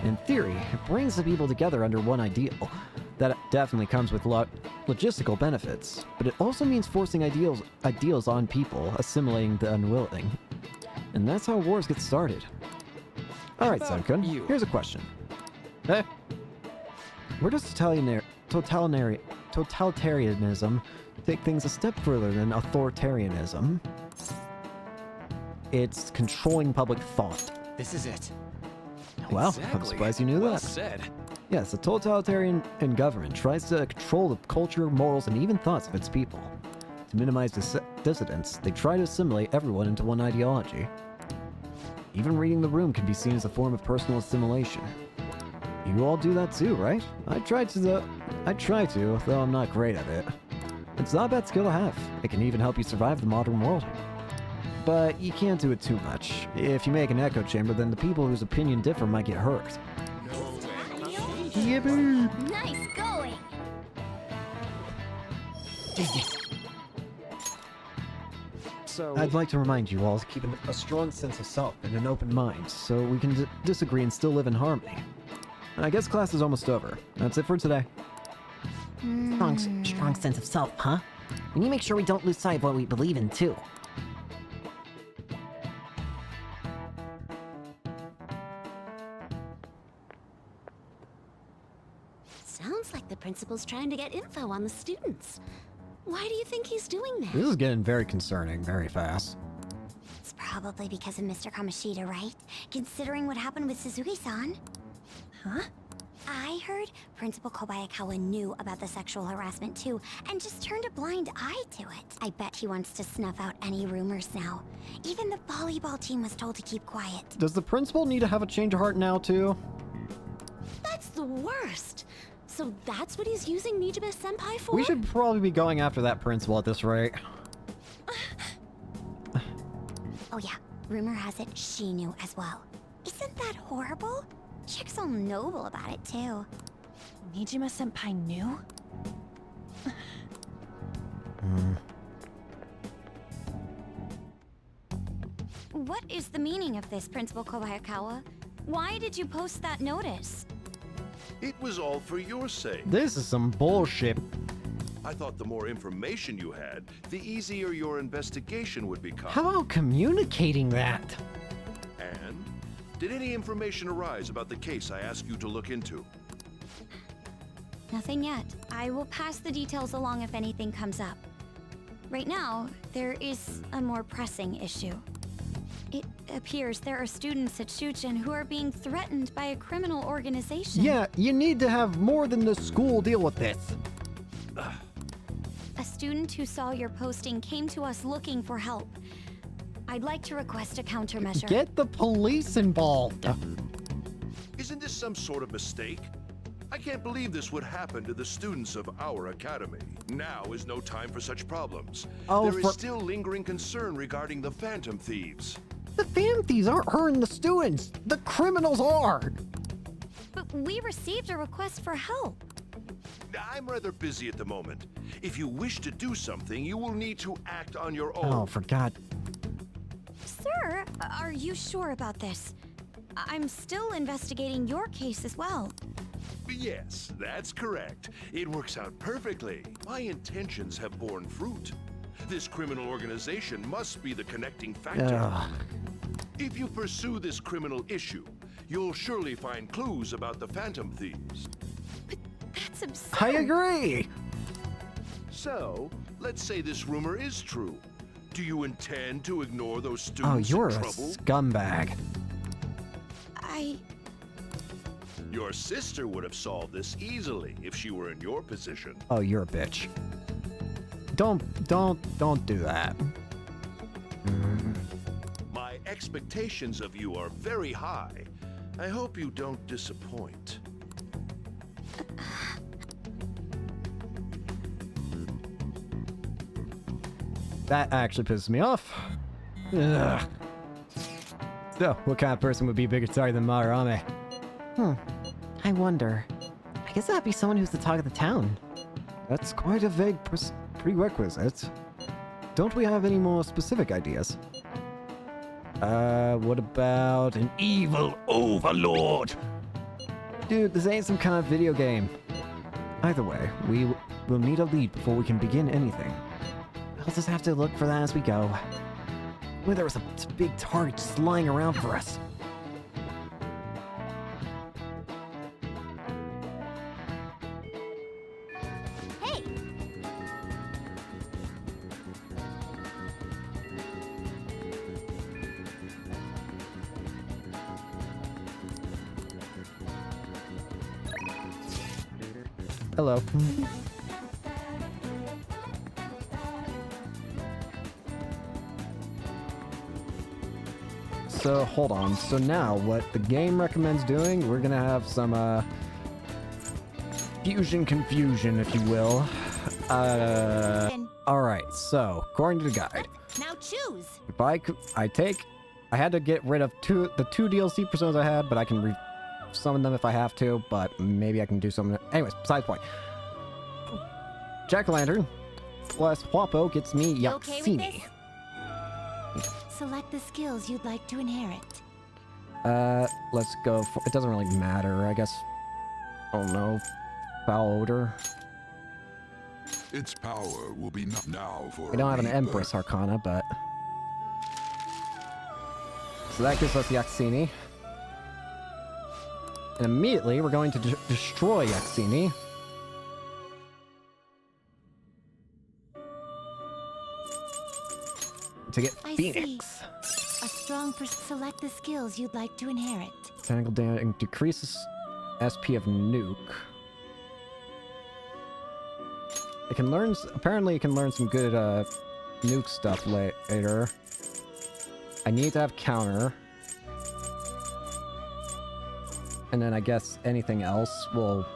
A: In theory, it brings the people together under one ideal. That definitely comes with logistical benefits, but it also means forcing ideals on people, assimilating the unwilling. And that's how wars get started. Alright, Sun-kun, here's a question. Where does totalitarianism take things a step further than authoritarianism? It's controlling public thought.
J: This is it.
A: Well,
J: Exactly.
A: I'm surprised you knew
J: Well
A: that.
J: said.
A: Yes, the totalitarian government tries to control the culture, morals, and even thoughts of its people. To minimize dissidents, they try to assimilate everyone into one ideology. Even reading the room can be seen as a form of personal assimilation. You all do that too, right? I try to, though I'm not great at it. It's not a bad skill to have. It can even help you survive the modern world. But you can't do it too much. If you make an echo chamber, then the people whose opinion differ might get hurt. Yippee!
H: Nice going!
J: So
A: I'd like to remind you all to keep a strong sense of self and an open mind, so we can disagree and still live in harmony. I guess class is almost over. That's it for today.
C: Strong sense of self, huh? We need to make sure we don't lose sight of what we believe in, too.
G: Sounds like the principal's trying to get info on the students. Why do you think he's doing that?
A: This is getting very concerning very fast.
H: It's probably because of Mr. Kamoshida, right? Considering what happened with Suzuki-san. Huh? I heard Principal Kobayakawa knew about the sexual harassment too, and just turned a blind eye to it. I bet he wants to snuff out any rumors now. Even the volleyball team was told to keep quiet.
A: Does the principal need to have a change of heart now too?
R: That's the worst. So that's what he's using Nijime-senpai for?
A: We should probably be going after that principal at this rate.
H: Oh yeah, rumor has it she knew as well. Isn't that horrible? Chick's all noble about it too.
R: Nijime-senpai knew?
L: What is the meaning of this, Principal Kobayakawa? Why did you post that notice?
Q: It was all for your sake.
A: This is some bullshit.
Q: I thought the more information you had, the easier your investigation would become.
A: How about communicating that?
Q: And did any information arise about the case I asked you to look into?
L: Nothing yet. I will pass the details along if anything comes up. Right now, there is a more pressing issue. It appears there are students at Shuchen who are being threatened by a criminal organization.
A: Yeah, you need to have more than the school deal with this.
L: A student who saw your posting came to us looking for help. I'd like to request a countermeasure.
A: Get the police involved.
Q: Isn't this some sort of mistake? I can't believe this would happen to the students of our academy. Now is no time for such problems. There is still lingering concern regarding the Phantom Thieves.
A: The Phantom Thieves aren't hurting the students. The criminals are.
L: But we received a request for help.
Q: I'm rather busy at the moment. If you wish to do something, you will need to act on your own.
A: Oh, for God.
L: Sir, are you sure about this? I'm still investigating your case as well.
Q: Yes, that's correct. It works out perfectly. My intentions have borne fruit. This criminal organization must be the connecting factor. If you pursue this criminal issue, you'll surely find clues about the Phantom Thieves.
L: That's absurd.
A: I agree.
Q: So, let's say this rumor is true. Do you intend to ignore those
A: Oh,
Q: students
A: you're
Q: in
A: a
Q: trouble?
A: scumbag.
Q: Your sister would have solved this easily if she were in your position.
A: Oh, you're a bitch. Don't do that.
Q: My expectations of you are very high. I hope you don't disappoint.
A: That actually pisses me off. Ugh. So, what kind of person would be bigger target than Madarame?
C: I wonder. I guess that'd be someone who's the talk of the town.
A: That's quite a vague prerequisite. Don't we have any more specific ideas? What about an evil overlord? Dude, this ain't some kind of video game. Either way, we will need a lead before we can begin anything.
C: We'll just have to look for that as we go.
A: Well, there was a big target just lying around for us.
R: Hey!
A: Hello. So, hold on. So now, what the game recommends doing, we're gonna have some, fusion confusion, if you will. Alright, so, according to the guide,
R: Now choose.
A: if I had to get rid of the two DLC personas I had, but I can summon them if I have to, but maybe I can do something. Anyways, besides the point. Jack-o'-lantern plus Huapo gets me
R: You okay with
A: Yaxini.
R: Select the skills you'd like to inherit.
A: Let's go for, it doesn't really matter, I guess. Oh no. Foul odor.
U: Its power will be now for
A: We don't have an
U: rebirth.
A: Empress Arcana, but... So that gives us Yaxini. And immediately, we're going to destroy Yaxini. To get
R: I
A: Phoenix.
R: see. A strong select the skills you'd like to inherit.
A: Technical damage decreases SP of Nuke. It can learn, apparently it can learn some good Nuke stuff later. I need to have counter. And then I guess anything else will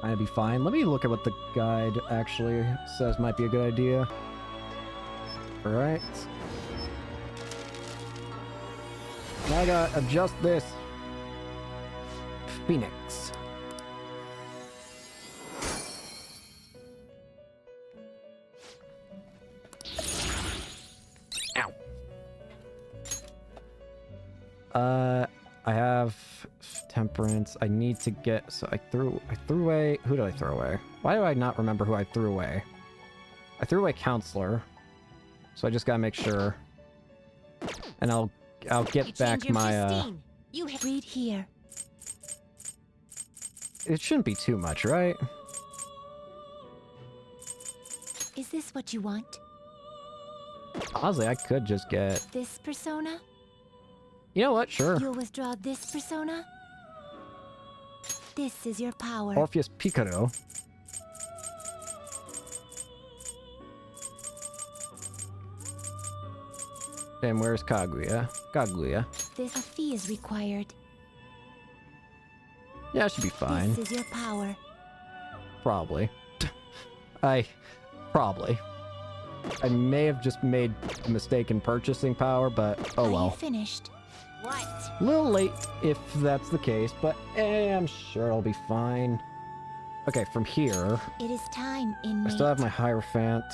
A: kind of be fine. Let me look at what the guide actually says might be a good idea. Alright. Now I gotta adjust this. Phoenix. Ow. I have temperance. I need to get, so I threw away, who did I throw away? Why do I not remember who I threw away? I threw away Counselor. So I just gotta make sure. And I'll get back my
R: You read here.
A: It shouldn't be too much, right?
R: Is this what you want?
A: Honestly, I could just get...
R: This persona?
A: You know what? Sure.
R: You'll withdraw this persona? This is your power.
A: Orpheus Picaro. And where's Kaguya? Kaguya.
R: A fee is required.
A: Yeah, it should be fine.
R: This is your power.
A: Probably. Probably. I may have just made a mistake in purchasing power, but oh well.
R: Are you finished? What?
A: A little late if that's the case, but I'm sure it'll be fine. Okay, from here,
R: It is time,
A: I
R: inmate.
A: still have my Hierophant.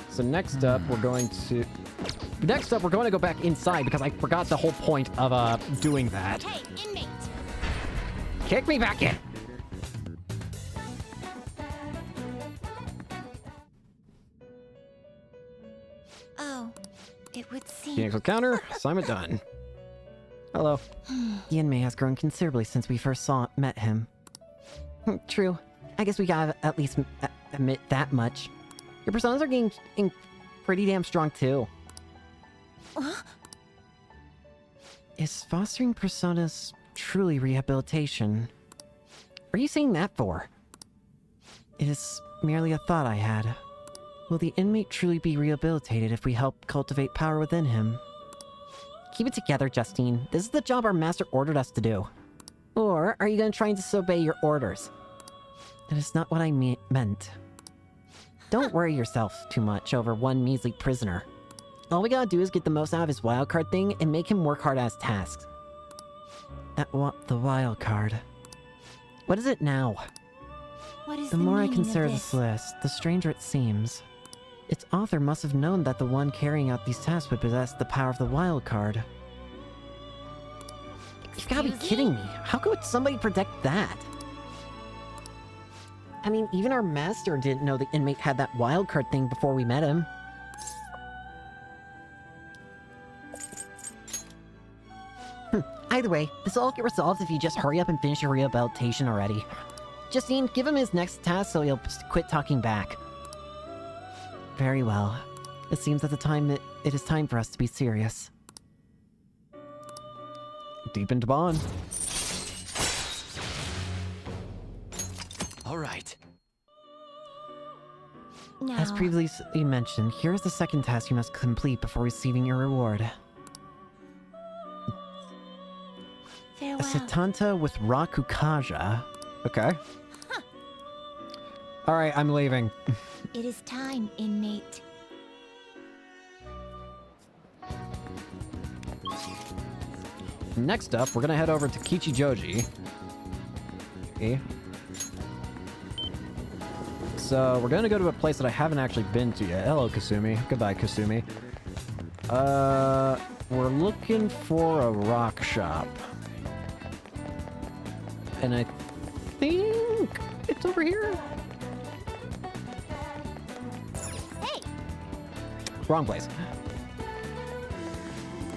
A: So next up, we're going to... Next up, we're going to go back inside because I forgot the whole point of doing that.
R: Hey, inmate!
A: Kick me back in!
R: Oh, it would seem...
A: Phoenix with counter, assignment done. Hello.
C: The inmate has grown considerably since we first met him. True. I guess we gotta at least admit that much. Your personas are getting pretty damn strong too. Is fostering personas truly rehabilitation? What are you saying that for? It is merely a thought I had. Will the inmate truly be rehabilitated if we help cultivate power within him? Keep it together, Justine. This is the job our master ordered us to do. Or are you gonna try and disobey your orders? That is not what I meant. Don't worry yourself too much over one measly prisoner. All we gotta do is get the most out of his wildcard thing and make him work hard at his tasks. The wildcard. What is it now?
R: What is
C: The more I
R: meaning of
C: consider this list, the stranger it seems. Its author must have known that the one carrying out these tasks would possess the power of the wild card. You've gotta be kidding me. How could somebody predict that? I mean, even our master didn't know the inmate had that wild card thing before we met him. Either way, this will all get resolved if you just hurry up and finish your rehabilitation already. Justine, give him his next task so he'll quit talking back. Very well. It seems that it is time for us to be serious.
A: Deep into bond.
N: All right.
R: Now,
C: As previously mentioned, here is the second task you must complete before receiving your reward.
R: farewell.
C: Setanta with Rakukaja.
A: Okay. Alright, I'm leaving.
R: It is time, inmate.
A: Next up, we're gonna head over to Kichijoji. Okay. So, we're gonna go to a place that I haven't actually been to yet. Hello, Kasumi. Goodbye, Kasumi. We're looking for a rock shop. And I think it's over here.
R: Hey!
A: Wrong place.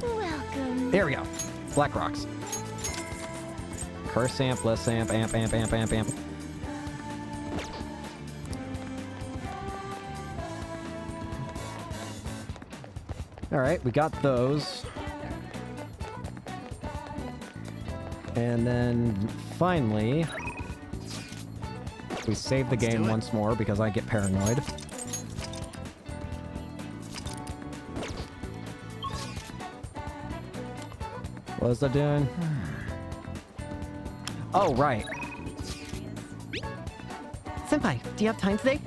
R: Welcome.
A: There we go. Black rocks. Curse amp, less amp, amp. Alright, we got those. And then finally, we save the game once more because I get paranoid. What was I doing? Oh, right.
C: Senpai, do you have time today?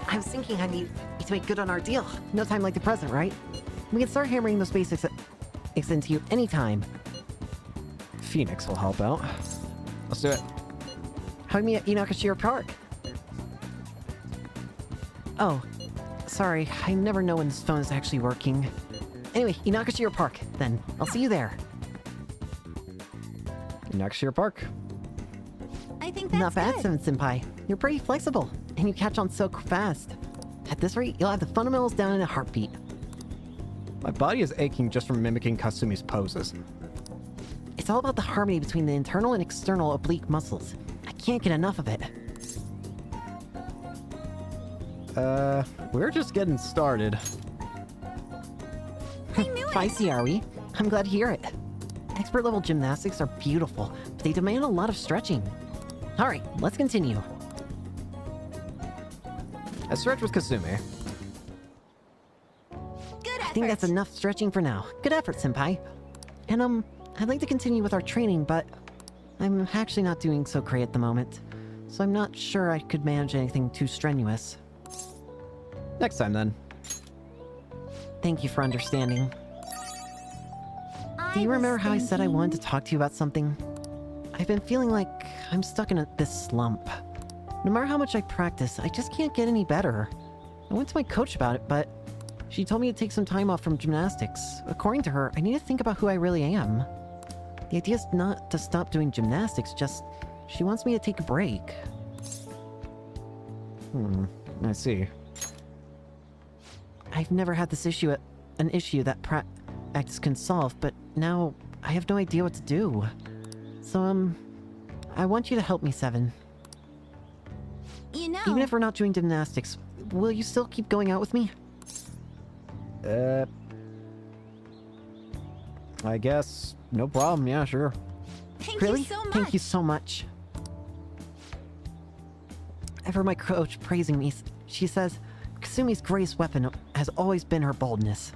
C: I was thinking I need to make good on our deal. No time like the present, right? We can start hammering those basics into you anytime.
A: Phoenix will help out. Let's do it.
C: How me at Inakashira Park? Oh, sorry. I never know when this phone is actually working. Anyway, Inakashira Park, then. I'll see you there.
A: Inakashira Park.
B: I think that's
C: Not bad,
B: good.
C: Seven Senpai. You're pretty flexible, and you catch on so fast. At this rate, you'll have the fundamentals down in a heartbeat.
A: My body is aching just from mimicking Kasumi's poses.
C: It's all about the harmony between the internal and external oblique muscles. I can't get enough of it.
A: We're just getting started.
C: Feisty, are we? I'm glad to hear it. Expert level gymnastics are beautiful, but they demand a lot of stretching. Alright, let's continue.
A: I stretch with Kasumi.
C: I think that's enough stretching for now. Good effort, Senpai. And, I'd like to continue with our training, but I'm actually not doing so great at the moment. So I'm not sure I could manage anything too strenuous.
A: Next time, then.
C: Thank you for understanding. Do you remember how I said I wanted to talk to you about something? I've been feeling like I'm stuck in this slump. No matter how much I practice, I just can't get any better. I went to my coach about it, but she told me to take some time off from gymnastics. According to her, I need to think about who I really am. The idea is not to stop doing gymnastics, just she wants me to take a break.
A: I see.
C: I've never had this issue, an issue that practice can solve, but now I have no idea what to do. So, I want you to help me, Seven.
B: You know...
C: Even if we're not doing gymnastics, will you still keep going out with me?
A: I guess no problem. Yeah, sure.
B: Thank
C: Really?
B: you so much.
C: Thank you so much. I've heard my coach praising me. She says, Kasumi's greatest weapon has always been her boldness.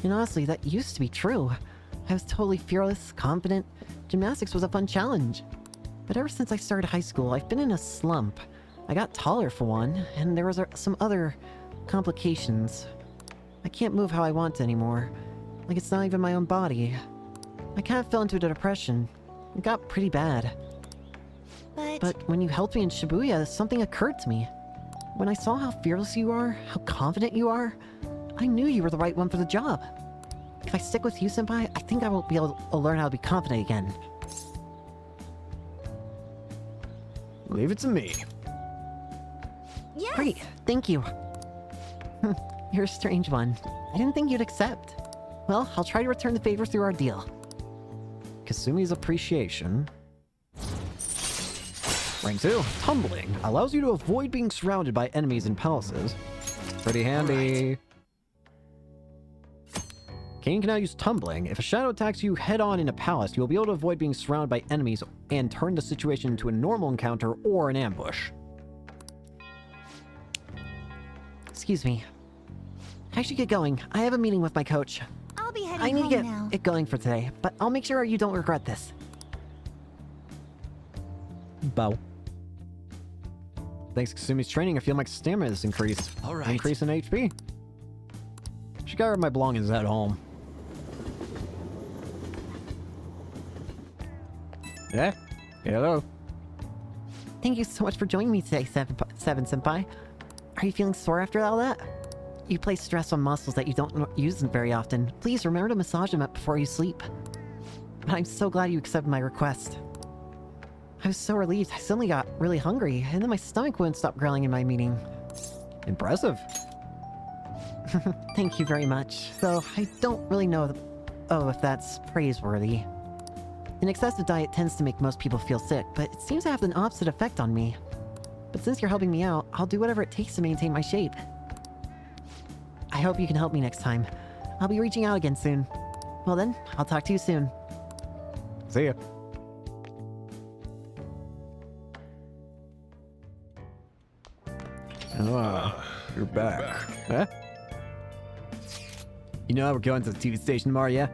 C: And honestly, that used to be true. I was totally fearless, confident. Gymnastics was a fun challenge. But ever since I started high school, I've been in a slump. I got taller for one, and there was some other complications. I can't move how I want anymore. Like it's not even my own body. I kind of fell into a depression. It got pretty bad. But when you helped me in Shibuya, something occurred to me. When I saw how fearless you are, how confident you are, I knew you were the right one for the job. If I stick with you, Senpai, I think I will be able to learn how to be confident again.
A: Leave it to me.
C: Yes. Great, thank you. You're a strange one. I didn't think you'd accept. Well, I'll try to return the favor through our deal.
A: Kasumi's appreciation. Rank 2, Tumbling. Allows you to avoid being surrounded by enemies in palaces. Pretty handy. Kane can now use Tumbling. If a shadow attacks you head-on in a palace, you'll be able to avoid being surrounded by enemies and turn the situation into a normal encounter or an ambush.
C: Excuse me. I should get going. I have a meeting with my coach.
B: I'll be heading
C: I need
B: home
C: to get
B: now.
C: it going for today, but I'll make sure you don't regret this.
A: Bow. Thanks to Kasumi's training, I feel my stamina has increased.
N: All right.
A: Increase in HP. Should got rid of my belongings at home. Yeah? Hello?
C: Thank you so much for joining me today, Seven Senpai. Are you feeling sore after all that? You place stress on muscles that you don't use very often. Please remember to massage them up before you sleep. But I'm so glad you accepted my request. I was so relieved. I suddenly got really hungry, and then my stomach wouldn't stop growling in my meeting.
A: Impressive.
C: Thank you very much. Though I don't really know if that's praiseworthy. An excessive diet tends to make most people feel sick, but it seems to have an opposite effect on me. But since you're helping me out, I'll do whatever it takes to maintain my shape. I hope you can help me next time. I'll be reaching out again soon. Well then, I'll talk to you soon.
A: See ya. Ah, you're back. Huh? You know how we're going to the TV station tomorrow, yeah?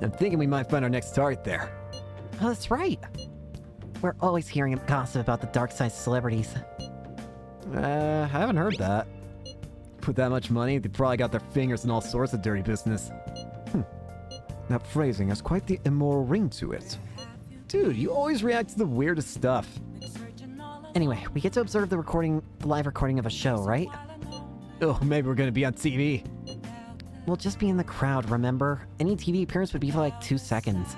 A: I'm thinking we might find our next target there.
C: Oh, that's right. We're always hearing gossip about the dark side celebrities.
A: I haven't heard that. With that much money, they probably got their fingers in all sorts of dirty business. That phrasing has quite the immoral ring to it. Dude, you always react to the weirdest stuff.
C: Anyway, we get to observe the live recording of a show, right?
A: Oh, maybe we're gonna be on TV.
C: We'll just be in the crowd, remember? Any TV appearance would be for like 2 seconds.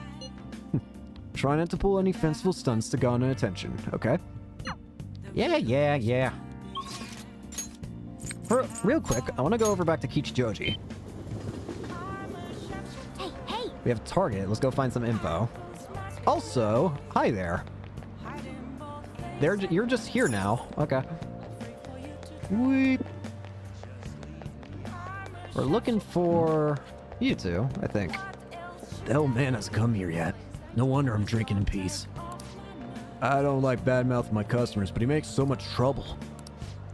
A: Try not to pull any fanciful stunts to garner attention, okay? Yeah. Real quick, I want to go over back to Kichijoji.
H: Hey!
A: We have a target. Let's go find some info. Also, hi there. You're just here now. Okay. We're looking for you two, I think. The old man hasn't come here yet. No wonder I'm drinking in peace. I don't like badmouthing my customers, but he makes so much trouble.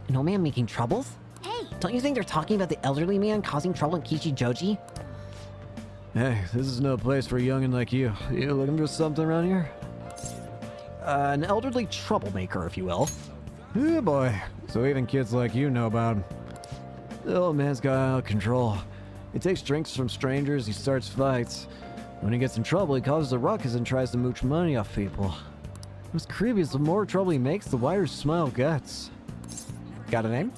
C: An old man making troubles?
H: Hey!
C: Don't you think they're talking about the elderly man causing trouble in Kichijoji?
A: Hey, this is no place for a youngin' like you. You looking for something around here? An elderly troublemaker, if you will. Oh boy, so even kids like you know about him. The old man's got out of control. He takes drinks from strangers, he starts fights. When he gets in trouble, he causes a ruckus and tries to mooch money off people. What's creepy is the more trouble he makes, the wider his smile gets. Got a name?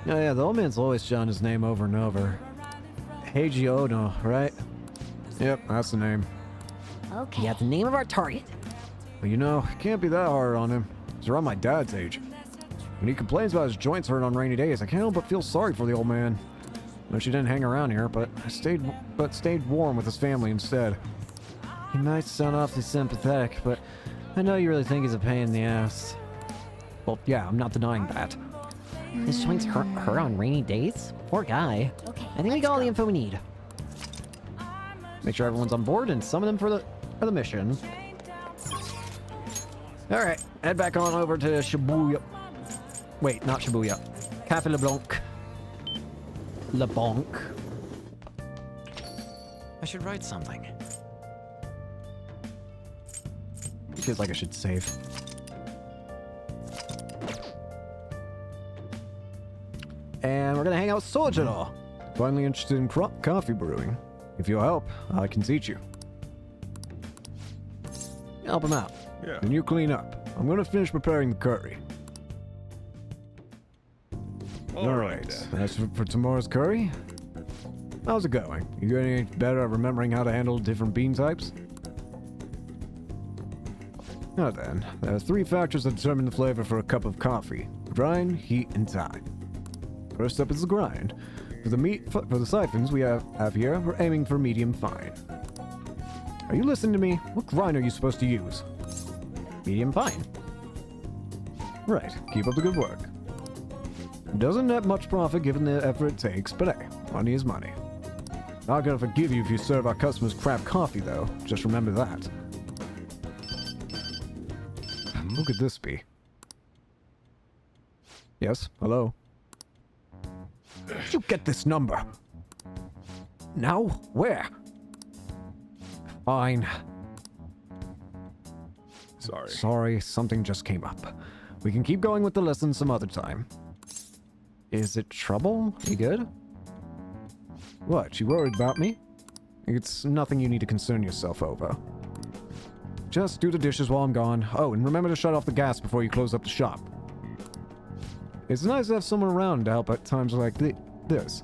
A: Oh yeah, the old man's always shouting his name over and over. Heiji Ono, right? Yep, that's the name.
H: Okay.
C: Yeah, the name of our target.
A: Well, you know, it can't be that hard on him. He's around my dad's age. When he complains about his joints hurting on rainy days, I can't help but feel sorry for the old man. Wish he didn't hang around here, but stayed warm with his family instead. He might sound awfully sympathetic, but I know you really think he's a pain in the ass. Well, yeah, I'm not denying that.
C: His joints hurt on rainy days? Poor guy.
H: Okay,
C: I think we got all the info we need.
A: Make sure everyone's on board and summon them for the mission. Alright, head back on over to Shibuya. Wait, not Shibuya. Café LeBlanc. LeBlanc.
C: I should write something.
A: Feels like I should save. And we're gonna hang out with Sojiro. Finally interested in coffee brewing. If you'll help, I can teach you. Help him out.
U: Yeah.
A: Then you clean up. I'm gonna finish preparing the curry.
U: All right.
A: As for tomorrow's curry, how's it going? You getting any better at remembering how to handle different bean types? Now then, there are 3 factors that determine the flavor for a cup of coffee: grind, heat, and time. First up is the grind. For the siphons we have here, we're aiming for medium fine. Are you listening to me? What grind are you supposed to use? Medium fine. Right, keep up the good work. Doesn't net much profit given the effort it takes, but hey, money is money. Not gonna forgive you if you serve our customers crap coffee though, just remember that. Who could this be? Yes, hello? Where'd you get this number? Now? Where? Fine. Sorry, something just came up. We can keep going with the lesson some other time. Is it trouble? You good? What, you worried about me? It's nothing you need to concern yourself over. Just do the dishes while I'm gone. Oh, and remember to shut off the gas before you close up the shop. It's nice to have someone around to help at times like this.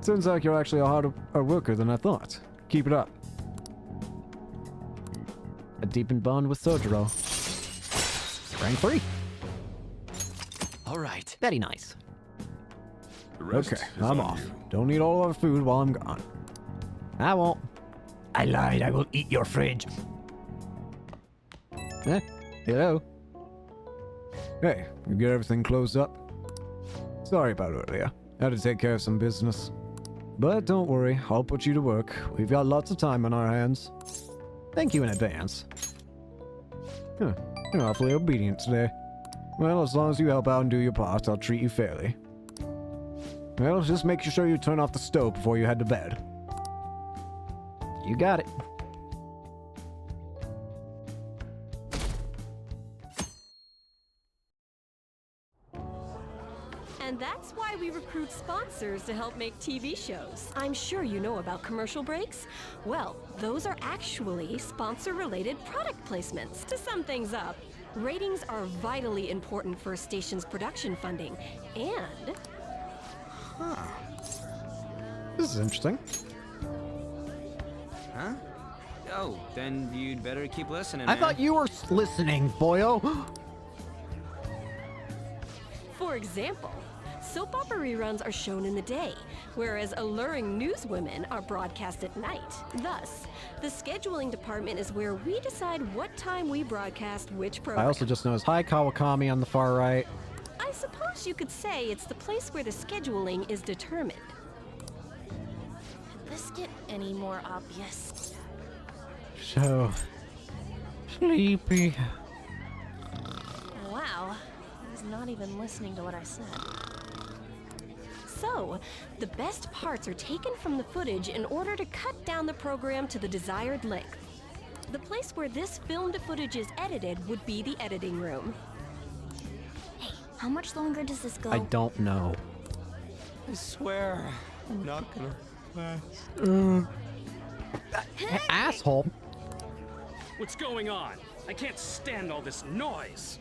A: Turns out you're actually a harder worker than I thought. Keep it up. A deepened bond with Sojiro. Rank 3.
C: Alright. Very nice.
A: Okay, I'm off. Don't eat all our food while I'm gone. I won't. I lied. I will eat your fridge. Hello? Hey, you get everything closed up? Sorry about earlier. Had to take care of some business. But don't worry, I'll put you to work. We've got lots of time on our hands. Thank you in advance. Huh, you're awfully obedient today. Well, as long as you help out and do your part, I'll treat you fairly. Well, just make sure you turn off the stove before you head to bed. You got it.
F: And that's why we recruit sponsors to help make TV shows. I'm sure you know about commercial breaks. Well, those are actually sponsor-related product placements. To sum things up, ratings are vitally important for a station's production funding, and...
A: Huh. This is interesting.
E: Huh? Oh, then you'd better keep listening,
A: I
E: man.
A: thought you were listening, boyo.
F: For example, soap opera reruns are shown in the day, whereas alluring newswomen are broadcast at night. Thus, the scheduling department is where we decide what time we broadcast which program.
A: I also just noticed hi Kawakami on the far right.
F: I suppose you could say it's the place where the scheduling is determined.
R: Could this get any more obvious?
A: So sleepy.
R: Wow, he's not even listening to what I said.
F: So, the best parts are taken from the footage in order to cut down the program to the desired length. The place where this filmed footage is edited would be the editing room.
H: Hey, how much longer does this go?
A: I don't know.
N: I swear, I'm not gonna last.
A: Asshole.
M: What's going on? I can't stand all this noise.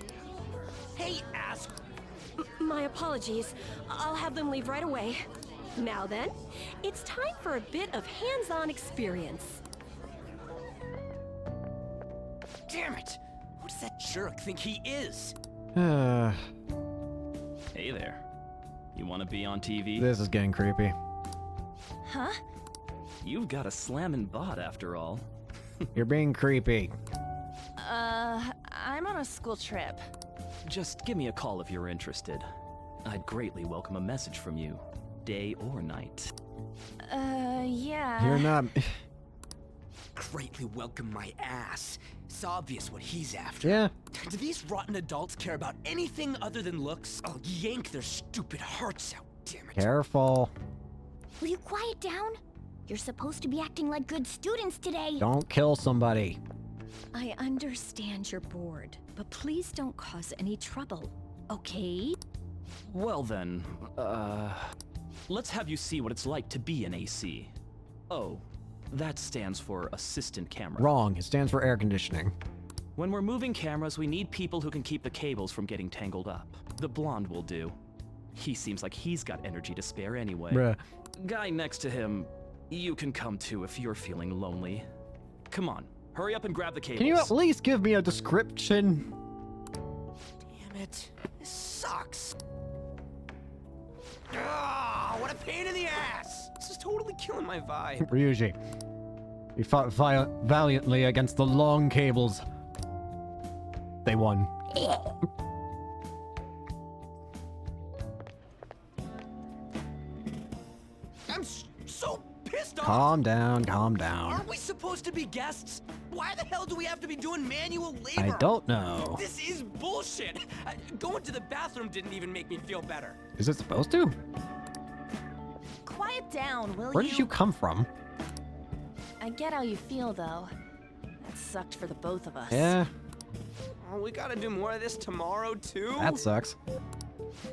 F: Hey, ass! My apologies. I'll have them leave right away. Now then, it's time for a bit of hands-on experience.
E: Damn it! Who does that jerk think he is? Hey there. You want to be on TV?
A: This is getting creepy.
R: Huh?
M: You've got a slammin' bot after all.
A: You're being creepy.
R: I'm on a school trip.
M: Just give me a call if you're interested. I'd greatly welcome a message from you, day or night.
R: Yeah.
A: You're not.
E: Greatly welcome my ass. It's obvious what he's after.
A: Yeah.
E: Do these rotten adults care about anything other than looks? I'll yank their stupid hearts out, damn it.
A: Careful.
H: Will you quiet down?
R: You're supposed to be acting like good students today.
A: Don't kill somebody.
F: I understand you're bored, but please don't cause any trouble, okay?
M: Well then, let's have you see what it's like to be an AC. Oh, that stands for assistant camera.
A: Wrong. It stands for air conditioning.
M: When we're moving cameras, we need people who can keep the cables from getting tangled up. The blonde will do. He seems like he's got energy to spare anyway.
A: Bruh.
M: Guy next to him, you can come too if you're feeling lonely. Come on, hurry up and grab the cables.
A: Can you at least give me a description?
E: Damn it. This sucks. Ah, what a pain in the ass! This is totally killing my vibe.
A: Ryuji. You fought valiantly against the long cables. They won.
E: I'm so pissed off!
A: Calm down, calm down.
E: Aren't we supposed to be guests? Why the hell do we have to be doing manual labor?
A: I don't know.
E: This is bullshit! Going to the bathroom didn't even make me feel better.
A: Is it supposed to?
I: Quiet down, will
A: Where
I: you?
A: did you come from?
I: I get how you feel, though. That sucked for the both of us.
A: Yeah,
E: Oh, we gotta do more of this tomorrow, too?
A: that sucks.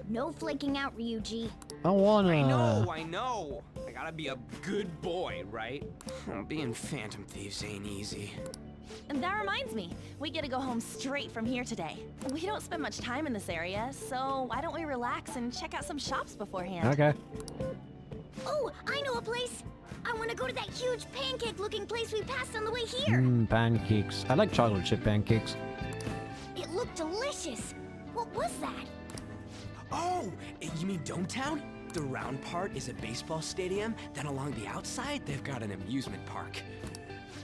R: No flaking out, Ryuji.
A: I wanna...
E: I know. I gotta be a good boy, right? Being Phantom Thieves ain't easy.
I: And that reminds me, we get to go home straight from here today. We don't spend much time in this area, so why don't we relax and check out some shops beforehand?
A: Okay.
R: Oh, I know a place. I want to go to that huge pancake-looking place we passed on the way here.
A: Pancakes. I like chocolate chip pancakes.
R: It looked delicious. What was that?
E: Oh, you mean Dometown? The round part is a baseball stadium, then along the outside, they've got an amusement park.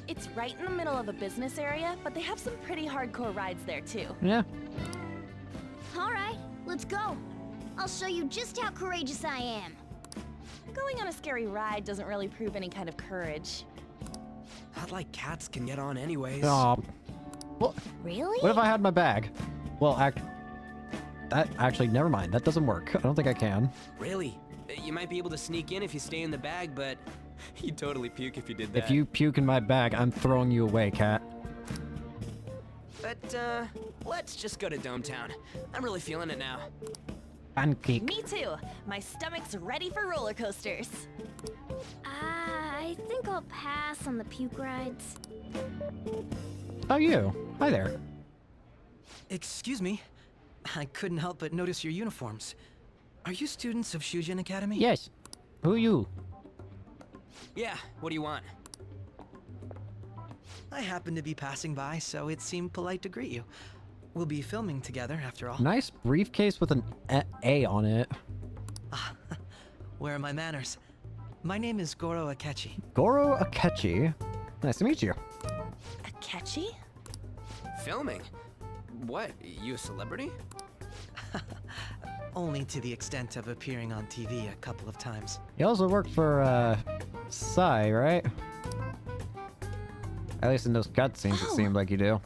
I: It's right in the middle of a business area, but they have some pretty hardcore rides there too.
A: Yeah.
R: All right, let's go. I'll show you just how courageous I am.
I: Going on a scary ride doesn't really prove any kind of courage.
E: Not like cats can get on anyways.
A: Aw. Well,
R: Really?
A: what if I had my bag? Well, that actually, never mind. That doesn't work. I don't think I can.
E: Really? You might be able to sneak in if you stay in the bag, but you'd totally puke if you did that.
A: If you puke in my bag, I'm throwing you away, cat.
E: But, let's just go to Dometown. I'm really feeling it now.
A: Pancake.
I: Me too. My stomach's ready for roller coasters.
R: I think I'll pass on the puke rides.
A: Oh, you. Hi there.
T: Excuse me. I couldn't help but notice your uniforms. Are you students of Shujin Academy?
A: Yes. Who are you?
E: Yeah, what do you want?
T: I happened to be passing by, so it seemed polite to greet you. We'll be filming together, after all.
A: Nice briefcase with an A on it.
T: Where are my manners? My name is Goro Akechi.
A: Goro Akechi. Nice to meet you.
I: Akechi?
E: Filming? What? You a celebrity?
T: Only to the extent of appearing on TV a couple of times.
A: You also work for, Sai, right? At least in those cutscenes, it seemed like you do.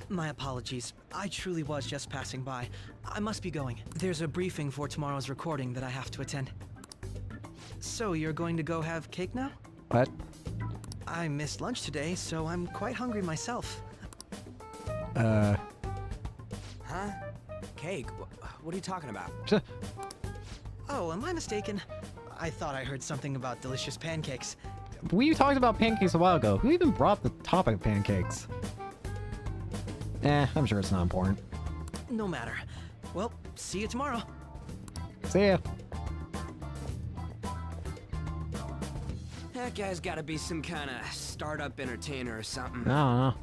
T: My apologies. I truly was just passing by. I must be going. There's a briefing for tomorrow's recording that I have to attend. So, you're going to go have cake now?
A: What?
T: I missed lunch today, so I'm quite hungry myself.
E: Huh? Cake? What are you talking about?
T: Oh, am I mistaken? I thought I heard something about delicious pancakes.
A: We talked about pancakes a while ago. Who even brought the topic of pancakes? I'm sure it's not important.
T: No matter. Well, see you tomorrow.
A: See ya.
E: That guy's gotta be some kind of startup entertainer or something.
A: I don't know.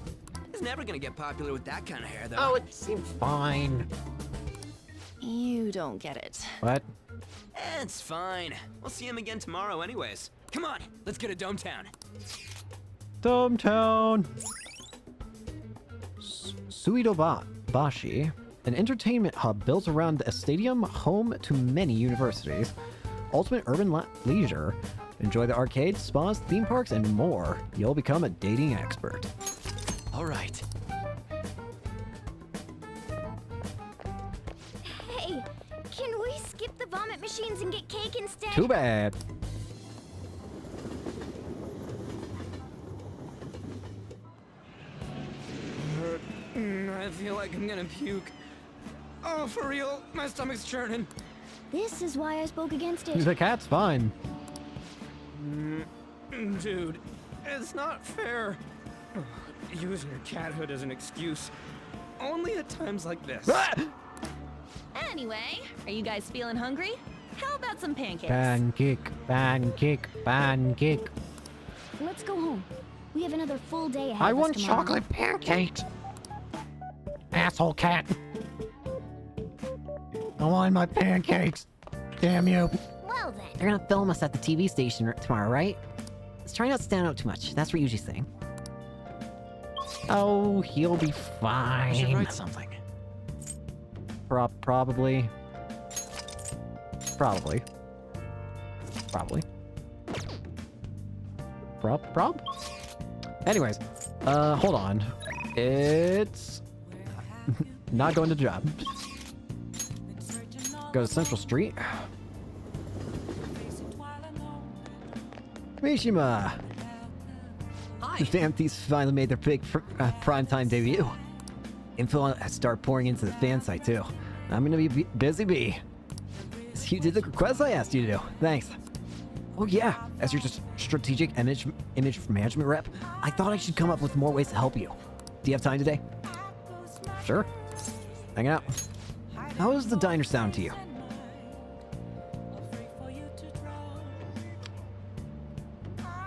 E: He's never gonna get popular with that kind of hair, though.
A: Oh, it seems fine.
I: You don't get it.
A: What?
E: It's fine. We'll see him again tomorrow anyways. Come on, let's go to Dometown.
A: Dometown. Suidobashi, an entertainment hub built around a stadium home to many universities. Ultimate urban leisure. Enjoy the arcades, spas, theme parks, and more. You'll become a dating expert.
T: All right.
R: Hey, can we skip the vomit
H: machines and get cake instead.
A: Too bad.
E: I feel like I'm gonna puke. Oh, for real? My stomach's churning.
R: This is why I spoke against it.
A: The cat's fine.
E: Dude, it's not fair. Using your cathood as an excuse. Only at times like this.
I: Anyway, are you guys feeling hungry? How about some pancakes?
A: Pancake.
R: Let's go home. We have another full day ahead
A: I
R: of us
A: want
R: tomorrow.
A: chocolate pancakes. Asshole cat. I want my pancakes. Damn you.
H: Well then.
C: They're gonna film us at the TV station tomorrow, right? Let's try not to stand out too much. That's what Yuji's saying.
A: Oh, he'll be fine.
N: I should write something.
A: Probably. Anyways, hold on. It's not going to the job. Go to Central Street. Mishima!
E: Hi!
A: The Fan Thieves finally made their big primetime debut. Info has started pouring into the fan site too. I'm gonna be busy bee. You did the request I asked you to do. Thanks. Oh yeah, as your strategic image management rep, I thought I should come up with more ways to help you. Do you have time today? Sure. Hang out. How does the diner sound to you?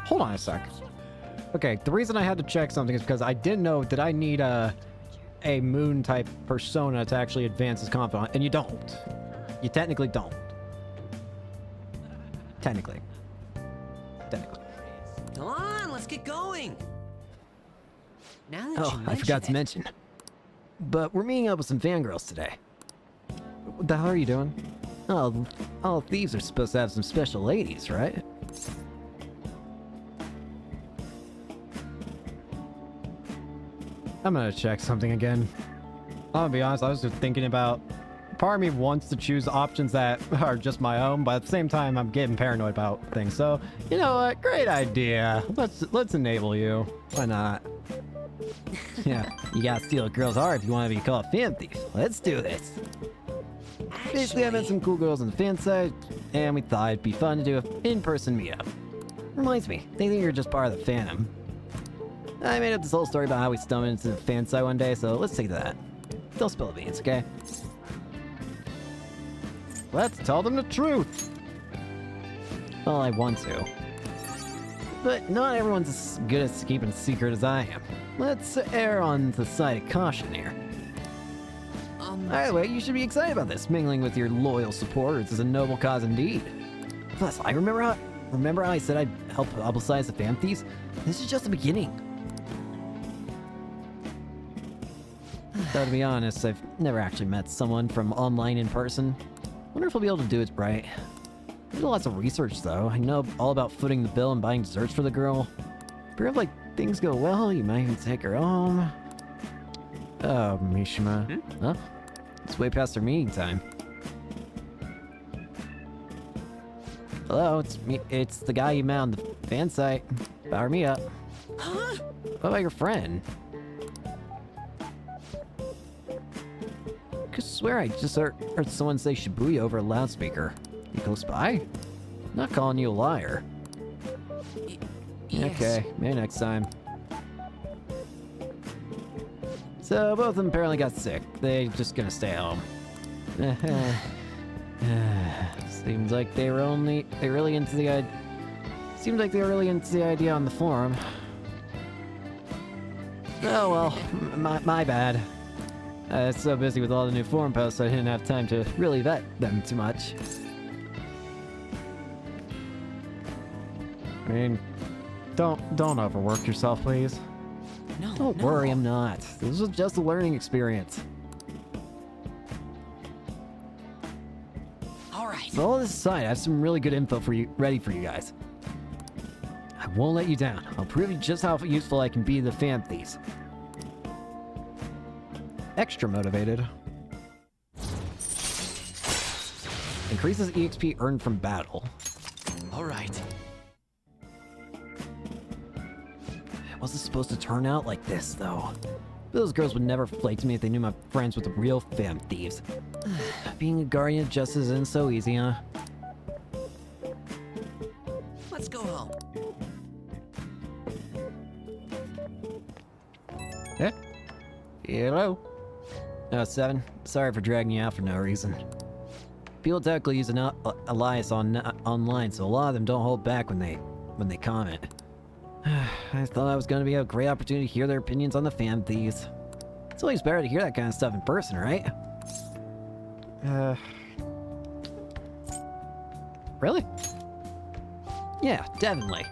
A: Hold on a sec. Okay, the reason I had to check something is because I didn't know that I need a moon-type persona to actually advance his confidant, and you don't. You technically don't. Technically.
D: Come on, let's get going. Now that
A: Oh, I forgot to mention. But we're meeting up with some fangirls today. What the hell are you doing? Oh, all thieves are supposed to have some special ladies, right? I'm gonna check something again. I'm gonna be honest, I was just thinking about... Part of me wants to choose options that are just my own, but at the same time, I'm getting paranoid about things. So, you know what? Great idea. Let's enable you. Why not? Yeah, you gotta steal a girl's heart if you want to be called a fan thief. Let's do this. Basically, I met some cool girls on the fan site, and we thought it'd be fun to do an in-person meetup. Reminds me, they think you're just part of the fandom. I made up this whole story about how we stumbled into the fan site one day, so let's take to that. Don't spill the beans, okay? Let's tell them the truth! Well, I want to. But not everyone's as good at keeping a secret as I am. Let's err on the side of caution here. Either way, you should be excited about this. Mingling with your loyal supporters is a noble cause indeed. Plus, I remember how I said I'd help publicize the fan thieves? This is just the beginning. Though to be honest, I've never actually met someone from online in person. Wonder if I'll be able to do it right. I did lots of research though. I know all about footing the bill and buying desserts for the girl. If like things go well, you might even take her home. Oh, Mishima. Huh? It's way past our meeting time. Hello, it's me. It's the guy you met on the fan site. Power me up.
D: Huh?
A: What about your friend? I could swear I just heard someone say Shibuya over a loudspeaker. You close by? Not calling you a liar.
D: Yes.
A: Okay, maybe next time. So both of them apparently got sick. They just gonna stay home. Seems like they were really into the idea. Seems like they were really into the idea on the forum. Oh well, my bad. I was so busy with all the new forum posts I didn't have time to really vet them too much. I mean, don't overwork yourself, please.
D: No,
A: Don't worry, I'm not. This was just a learning experience.
D: All right.
A: With all this aside, I have some really good info for you, ready for you guys. I won't let you down. I'll prove you just how useful I can be to the fan thieves. Extra motivated. Increases EXP earned from battle.
C: Alright. Wasn't supposed to turn out like this, though. Those girls would never flake to me if they knew my friends were the real fam thieves. Being a guardian of justice isn't so easy, huh?
D: Let's go home.
A: Eh? Hello? 7. Sorry for dragging you out for no reason. People technically use an alias online, so a lot of them don't hold back when they comment. I thought that was going to be a great opportunity to hear their opinions on the fam thieves. It's always better to hear that kind of stuff in person, right? Really? Yeah, definitely.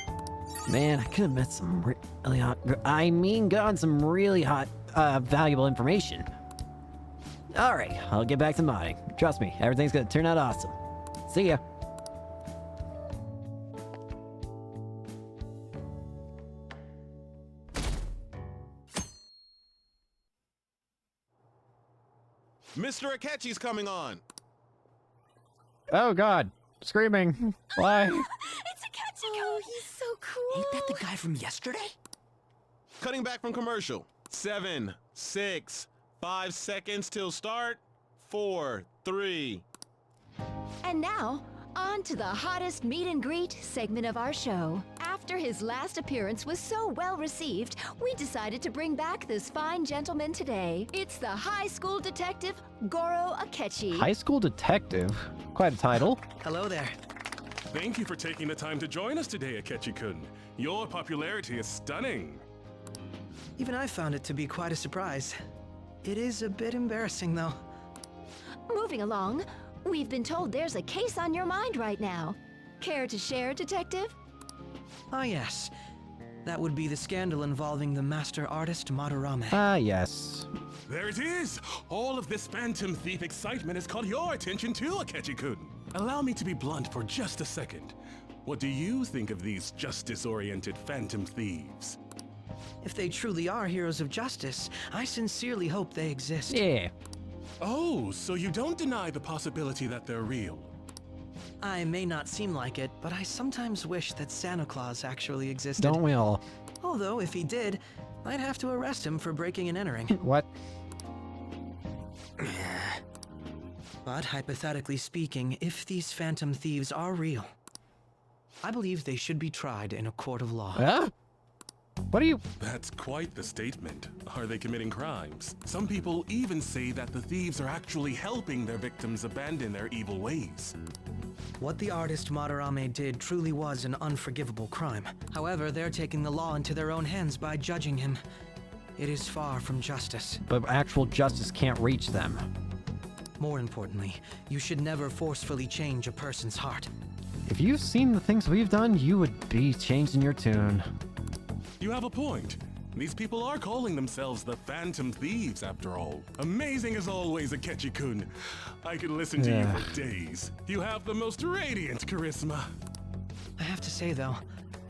A: Man, I could have met some really hot... gotten some really hot, valuable information. Alright, I'll get back to modding. Trust me, everything's gonna turn out awesome. See ya.
O: Mr. Akechi's coming on.
A: Oh god. Screaming. Why?
I: It's Akechi! Oh, he's so cool!
D: Ain't that the guy from yesterday?
O: Cutting back from commercial. 7, 6, 5 seconds till start. 4, 3.
V: And now, on to the hottest meet and greet segment of our show. After his last appearance was so well received, we decided to bring back this fine gentleman today. It's the high school detective, Goro Akechi.
A: High school detective? Quite a title.
W: Hello there. Thank you for taking the time to join us today, Akechi-kun. Your popularity is stunning.
T: Even I found it to be quite a surprise. It is a bit embarrassing, though.
V: Moving along, we've been told there's a case on your mind right now. Care to share, Detective?
T: Ah, yes. That would be the scandal involving the master artist Madarame.
A: Ah, yes.
W: There it is! All of this Phantom Thief excitement has caught your attention too, Akechi-kun. Allow me to be blunt for just a second. What do you think of these justice-oriented Phantom Thieves?
T: If they truly are heroes of justice, I sincerely hope they exist.
A: Yeah.
W: Oh, so you don't deny the possibility that they're real?
T: I may not seem like it, but I sometimes wish that Santa Claus actually existed.
A: Don't we all?
T: Although, if he did, I'd have to arrest him for breaking and entering.
A: What?
T: But hypothetically speaking, if these Phantom Thieves are real, I believe they should be tried in a court of law.
A: Huh? What are you...
W: That's quite the statement. Are they committing crimes? Some people even say that the thieves are actually helping their victims abandon their evil ways.
T: What the artist Madarame did truly was an unforgivable crime. However, they're taking the law into their own hands by judging him. It is far from justice.
A: But actual justice can't reach them.
T: More importantly, you should never forcefully change a person's heart.
A: If you've seen the things we've done, you would be changing your tune.
W: You have a point. These people are calling themselves the Phantom Thieves, after all. Amazing as always, Akechi-kun. I could listen to you for days. You have the most radiant charisma.
T: I have to say, though,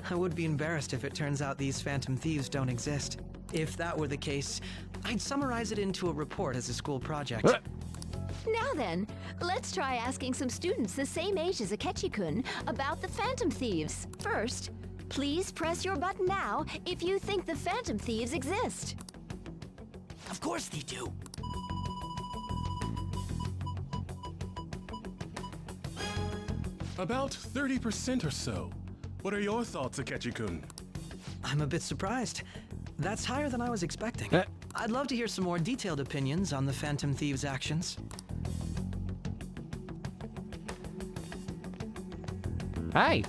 T: I would be embarrassed if it turns out these Phantom Thieves don't exist. If that were the case, I'd summarize it into a report as a school project.
V: Now then, let's try asking some students the same age as Akechi-kun about the Phantom Thieves. First, please press your button now if you think the Phantom Thieves exist.
D: Of course they do.
W: About 30% or so. What are your thoughts, Akechi-kun?
T: I'm a bit surprised. That's higher than I was expecting. I'd love to hear some more detailed opinions on the Phantom Thieves' actions.
A: Hi.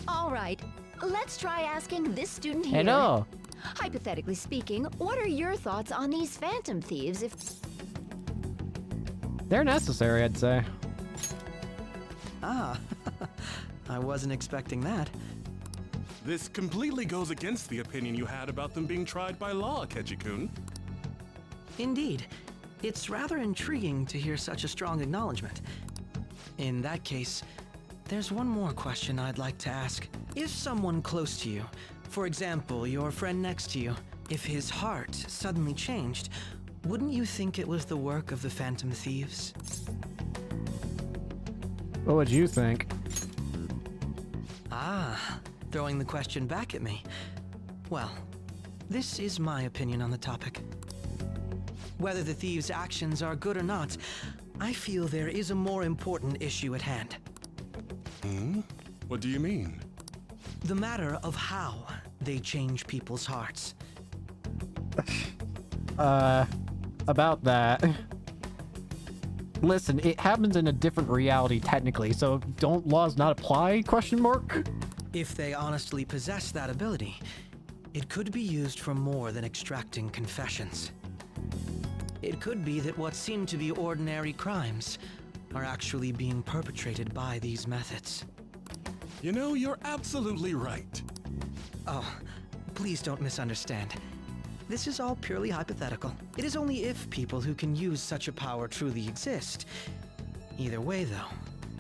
V: All right, let's try asking this student here.
A: Hello.
V: Hypothetically speaking, what are your thoughts on these Phantom Thieves if...
A: They're necessary, I'd say.
T: Ah, I wasn't expecting that.
W: This completely goes against the opinion you had about them being tried by law, Akechi-kun.
T: Indeed. It's rather intriguing to hear such a strong acknowledgement. In that case, there's one more question I'd like to ask. If someone close to you, for example, your friend next to you, if his heart suddenly changed, wouldn't you think it was the work of the Phantom Thieves?
A: What would you think?
T: Ah, throwing the question back at me. Well, this is my opinion on the topic. Whether the thieves' actions are good or not, I feel there is a more important issue at hand.
W: Hmm? What do you mean?
T: The matter of how they change people's hearts.
A: About that. Listen, it happens in a different reality technically, so don't laws not apply? Question mark?
T: If they honestly possess that ability, it could be used for more than extracting confessions. It could be that what seem to be ordinary crimes are actually being perpetrated by these methods.
W: You know, you're absolutely right.
T: Oh, please don't misunderstand. This is all purely hypothetical. It is only if people who can use such a power truly exist. Either way, though,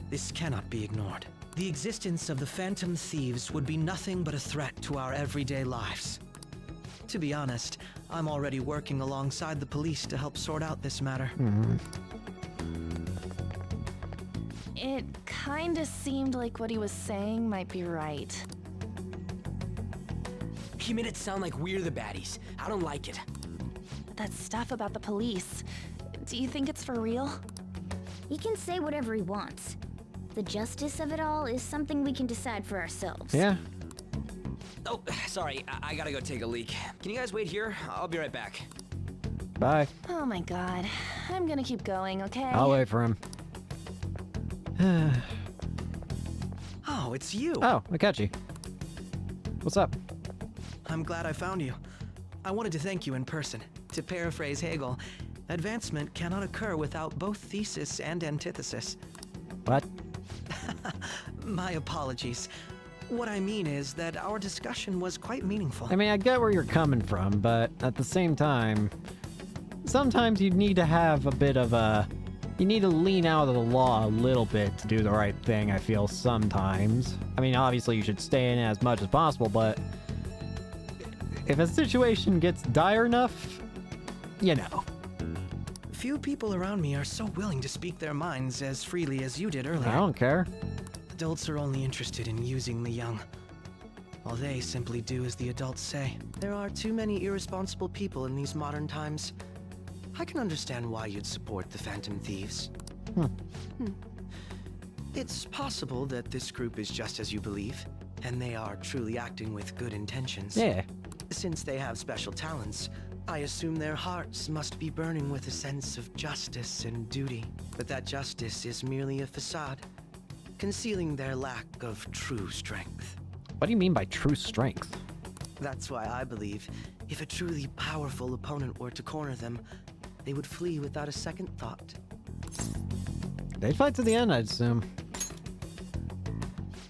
T: this cannot be ignored. The existence of the Phantom Thieves would be nothing but a threat to our everyday lives. To be honest, I'm already working alongside the police to help sort out this matter.
I: It kinda seemed like what he was saying might be right.
E: He made it sound like we're the baddies. I don't like it.
I: That stuff about the police, do you think it's for real?
H: He can say whatever he wants. The justice of it all is something we can decide for ourselves.
A: Yeah.
E: Oh, sorry, I gotta go take a leak. Can you guys wait here? I'll be right back.
A: Bye.
I: Oh my god. I'm gonna keep going, okay?
A: I'll wait for him.
T: Oh, it's you.
A: Oh, Akechi. What's up?
T: I'm glad I found you. I wanted to thank you in person. To paraphrase Hegel, advancement cannot occur without both thesis and antithesis.
A: What?
T: My apologies. What I mean is that our discussion was quite meaningful.
A: I mean, I get where you're coming from, but at the same time, sometimes you need to have a bit of a... You need to lean out of the law a little bit to do the right thing, I feel, sometimes. I mean, obviously you should stay in as much as possible, but... if a situation gets dire enough, you know.
T: Few people around me are so willing to speak their minds as freely as you did earlier.
A: I don't care.
T: Adults are only interested in using the young, while they simply do as the adults say. There are too many irresponsible people in these modern times. I can understand why you'd support the Phantom Thieves. It's possible that this group is just as you believe, and they are truly acting with good intentions.
A: Yeah.
T: Since they have special talents, I assume their hearts must be burning with a sense of justice and duty. But that justice is merely a facade, concealing their lack of true strength.
A: What do you mean by true strength?
T: That's why I believe if a truly powerful opponent were to corner them, they would flee without a second thought.
A: They'd fight to the end, I'd assume.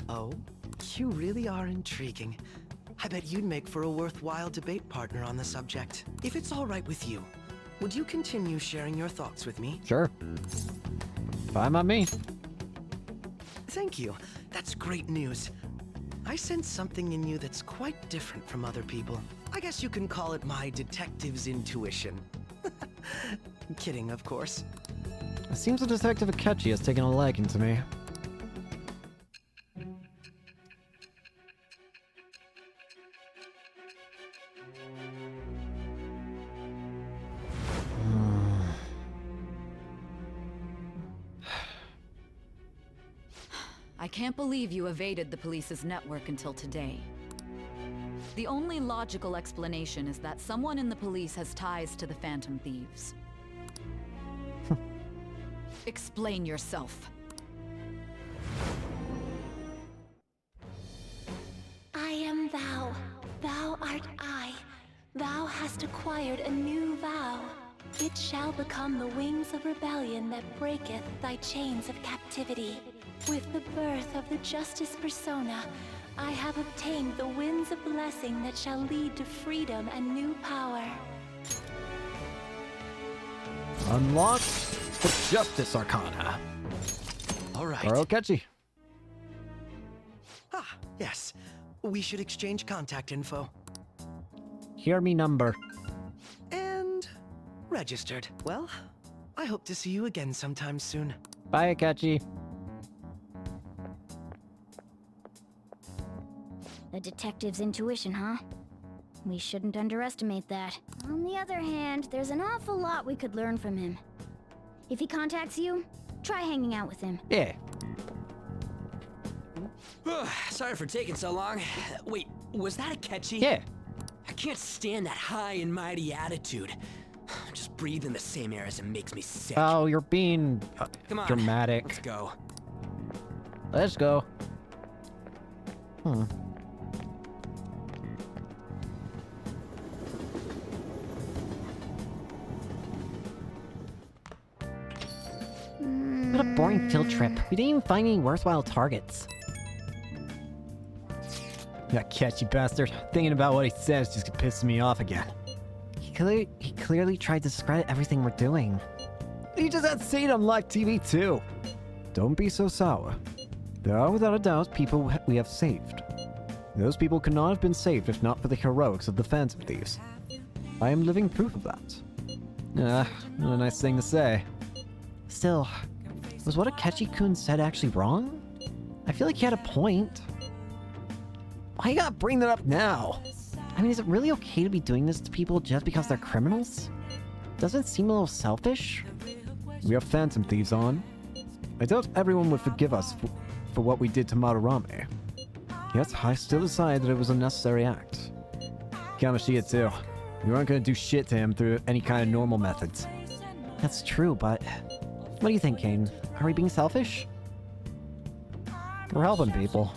T: Oh, you really are intriguing. I bet you'd make for a worthwhile debate partner on the subject. If it's all right with you, would you continue sharing your thoughts with me?
A: Sure. Fine by me.
T: Thank you. That's great news. I sense something in you that's quite different from other people. I guess you can call it my detective's intuition. Kidding, of course.
A: It seems the Detective Akechi has taken a liking to me.
K: I can't believe you evaded the police's network until today. The only logical explanation is that someone in the police has ties to the Phantom Thieves. Explain yourself.
R: I am thou. Thou art I. Thou hast acquired a new vow. It shall become the wings of rebellion that breaketh thy chains of captivity. With the birth of the Justice Persona, I have obtained the winds of blessing that shall lead to freedom and new power.
A: Unlock the Justice Arcana.
T: All right.
A: Or Akechi.
T: Ah, yes. We should exchange contact info.
A: Hear me number.
T: And registered. Well, I hope to see you again sometime soon.
A: Bye, Akechi.
L: A detective's intuition, huh? We shouldn't underestimate that. On the other hand, there's an awful lot we could learn from him. If he contacts you, try hanging out with him.
A: Yeah.
E: Sorry for taking so long. Wait, was that Akechi?
A: Yeah.
E: I can't stand that high and mighty attitude. Just breathing the same air as him makes me sick.
A: Oh, you're being
E: Come on,
A: dramatic.
E: let's go.
A: Let's go.
C: What a boring field trip. We didn't even find any worthwhile targets.
A: That catchy bastard. Thinking about what he says just pisses me off again.
C: He clearly tried to discredit everything we're doing.
A: He just had seen on live TV too. Don't be so sour. There are without a doubt people we have saved. Those people could not have been saved if not for the heroics of the Phantom Thieves. I am living proof of that. Not a nice thing to say.
C: Still, was what Akechi-kun said actually wrong? I feel like he had a point.
A: Why you gotta bring that up now?
C: I mean, is it really okay to be doing this to people just because they're criminals? Doesn't it seem a little selfish?
A: We are Phantom Thieves on. I doubt everyone would forgive us for what we did to Madarame. Yet, I still decide that it was a necessary act. Kamoshida too. We weren't gonna do shit to him through any kind of normal methods.
C: That's true, but... What do you think, Kane? Are we being selfish?
A: We're helping people.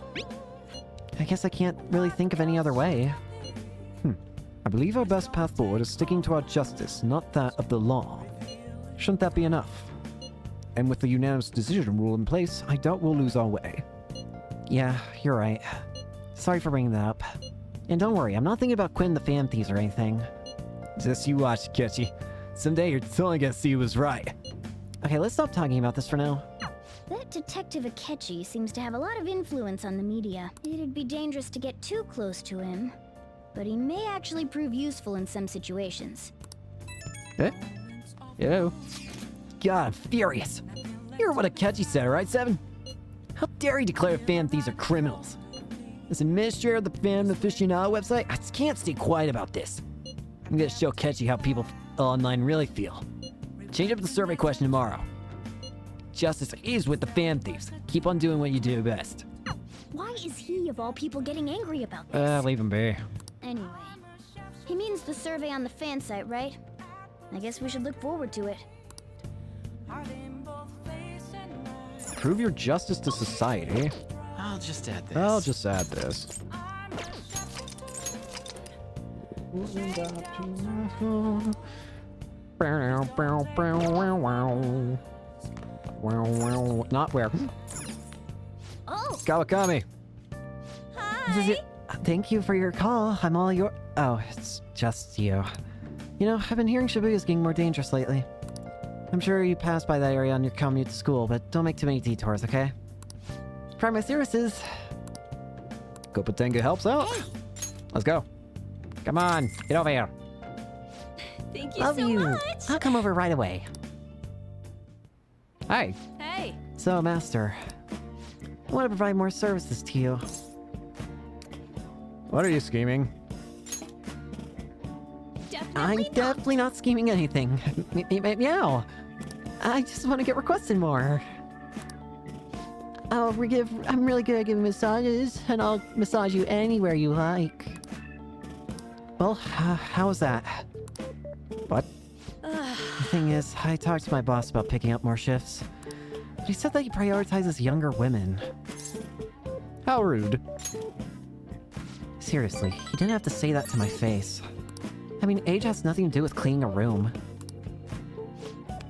C: I guess I can't really think of any other way.
A: I believe our best path forward is sticking to our justice, not that of the law. Shouldn't that be enough? And with the unanimous decision rule in place, I doubt we'll lose our way.
C: Yeah, you're right. Sorry for bringing that up. And don't worry, I'm not thinking about quitting the Phantom Thieves or anything.
A: Just you watch, Ketchy. Someday you're totally gonna see who was right.
C: Okay, let's stop talking about this for now.
L: That Detective Akechi seems to have a lot of influence on the media. It'd be dangerous to get too close to him, but he may actually prove useful in some situations.
A: Eh? Yo. God, I'm furious. You heard what Akechi said, right, Seven? How dare he declare Phantom Thieves are criminals? As administrator of the Phantom Aficionado website, I just can't stay quiet about this. I'm gonna show Akechi how people online really feel. Change up the survey question tomorrow. Justice is with the Phantom Thieves. Keep on doing what you do best.
L: Why is he, of all people, getting angry about this?
A: Leave him be.
L: Anyway, he means the survey on the fan site, right? I guess we should look forward to it.
A: Prove your justice to society.
N: I'll just add this.
A: I'll just add this. Not where.
L: Oh!
A: Kawakami!
L: Hi!
C: Thank you for your call. I'm all your... Oh, it's just you. You know, I've been hearing Shibuya's getting more dangerous lately. I'm sure you pass by that area on your commute to school, but don't make too many detours, okay? Try my services.
A: Kopatenga helps out.
L: Hey.
A: Let's go. Come on, get over here.
F: Thank you
C: Love
F: so
C: you.
F: much.
C: I'll come over right away.
A: Hi.
F: Hey.
C: So, Master, I want to provide more services to you.
A: What are you scheming?
C: I'm definitely not scheming anything. Meow. I just want to get requested more. I'm really good at giving massages, and I'll massage you anywhere you like. Well, how's that?
A: What?
C: The thing is, I talked to my boss about picking up more shifts. He said that he prioritizes younger women.
A: How rude.
C: Seriously, he didn't have to say that to my face. I mean, age has nothing to do with cleaning a room.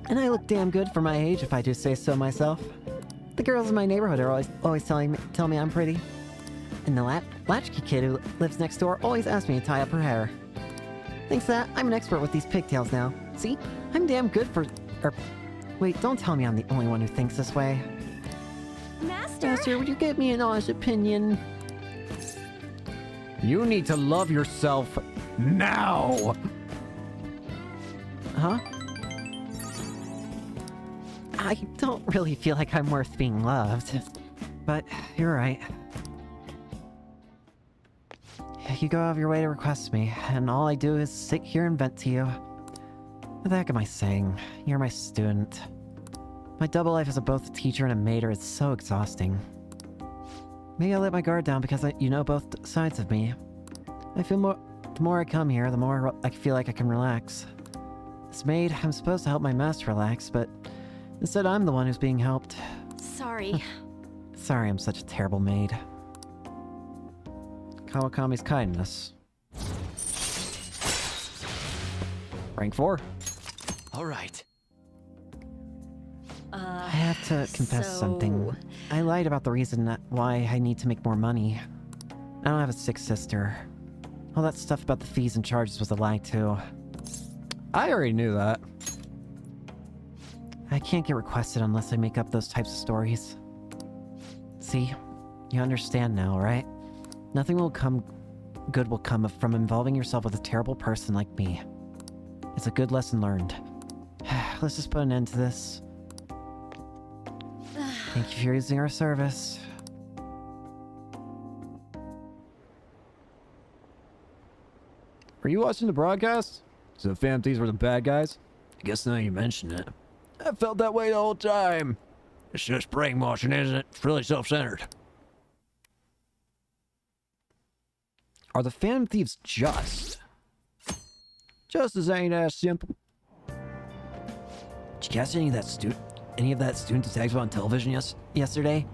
C: And I look damn good for my age, if I do say so myself. The girls in my neighborhood are always tell me I'm pretty. And the latchkey kid who lives next door always asks me to tie up her hair. Thanks to that, I'm an expert with these pigtails now. See? I'm damn good for... Wait, don't tell me I'm the only one who thinks this way. Master, would you give me an honest opinion?
A: You need to love yourself now!
C: Huh? I don't really feel like I'm worth being loved. But you're right. You go out of your way to request me, and all I do is sit here and vent to you. What the heck am I saying? You're my student. My double life as both a teacher and a mater is so exhausting. Maybe I let my guard down because you know both sides of me. I feel the more I come here, the more I feel like I can relax. As maid, I'm supposed to help my master relax, but instead I'm the one who's being helped.
I: Sorry.
C: Sorry I'm such a terrible maid. Kawakami's kindness. Rank 4.
E: All right.
C: I have to confess something. I lied about the reason why I need to make more money. I don't have a sick sister. All that stuff about the fees and charges was a lie too.
A: I already knew that.
C: I can't get requested unless I make up those types of stories. See? You understand now, right? Nothing good will come from involving yourself with a terrible person like me. It's a good lesson learned. Let's just put an end to this. Thank you for using our service.
A: Were you watching the broadcast? So the Phantom Thieves were the bad guys? I guess now you mention it. I felt that way the whole time. It's just brainwashing, isn't it? It's really self-centered. Are the Phantom Thieves just? Justice ain't as simple. Did you catch any of that student detective on television yesterday?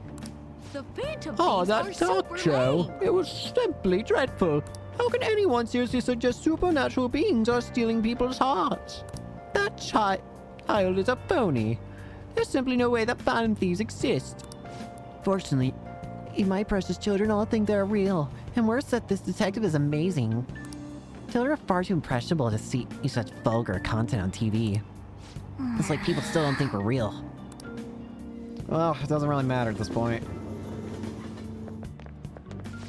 V: The Phantom
A: Oh,
V: Thieves
A: that
V: are
A: talk
V: super
A: show!
V: lame.
A: It was simply dreadful. How can anyone seriously suggest supernatural beings are stealing people's hearts? That child is a phony. There's simply no way that Phantom Thieves exist.
C: Fortunately, my precious children all think they're real, and worse that this detective is amazing. Children are far too impressionable to see such vulgar content on TV. It's like people still don't think we're real.
A: Well, it doesn't really matter at this point.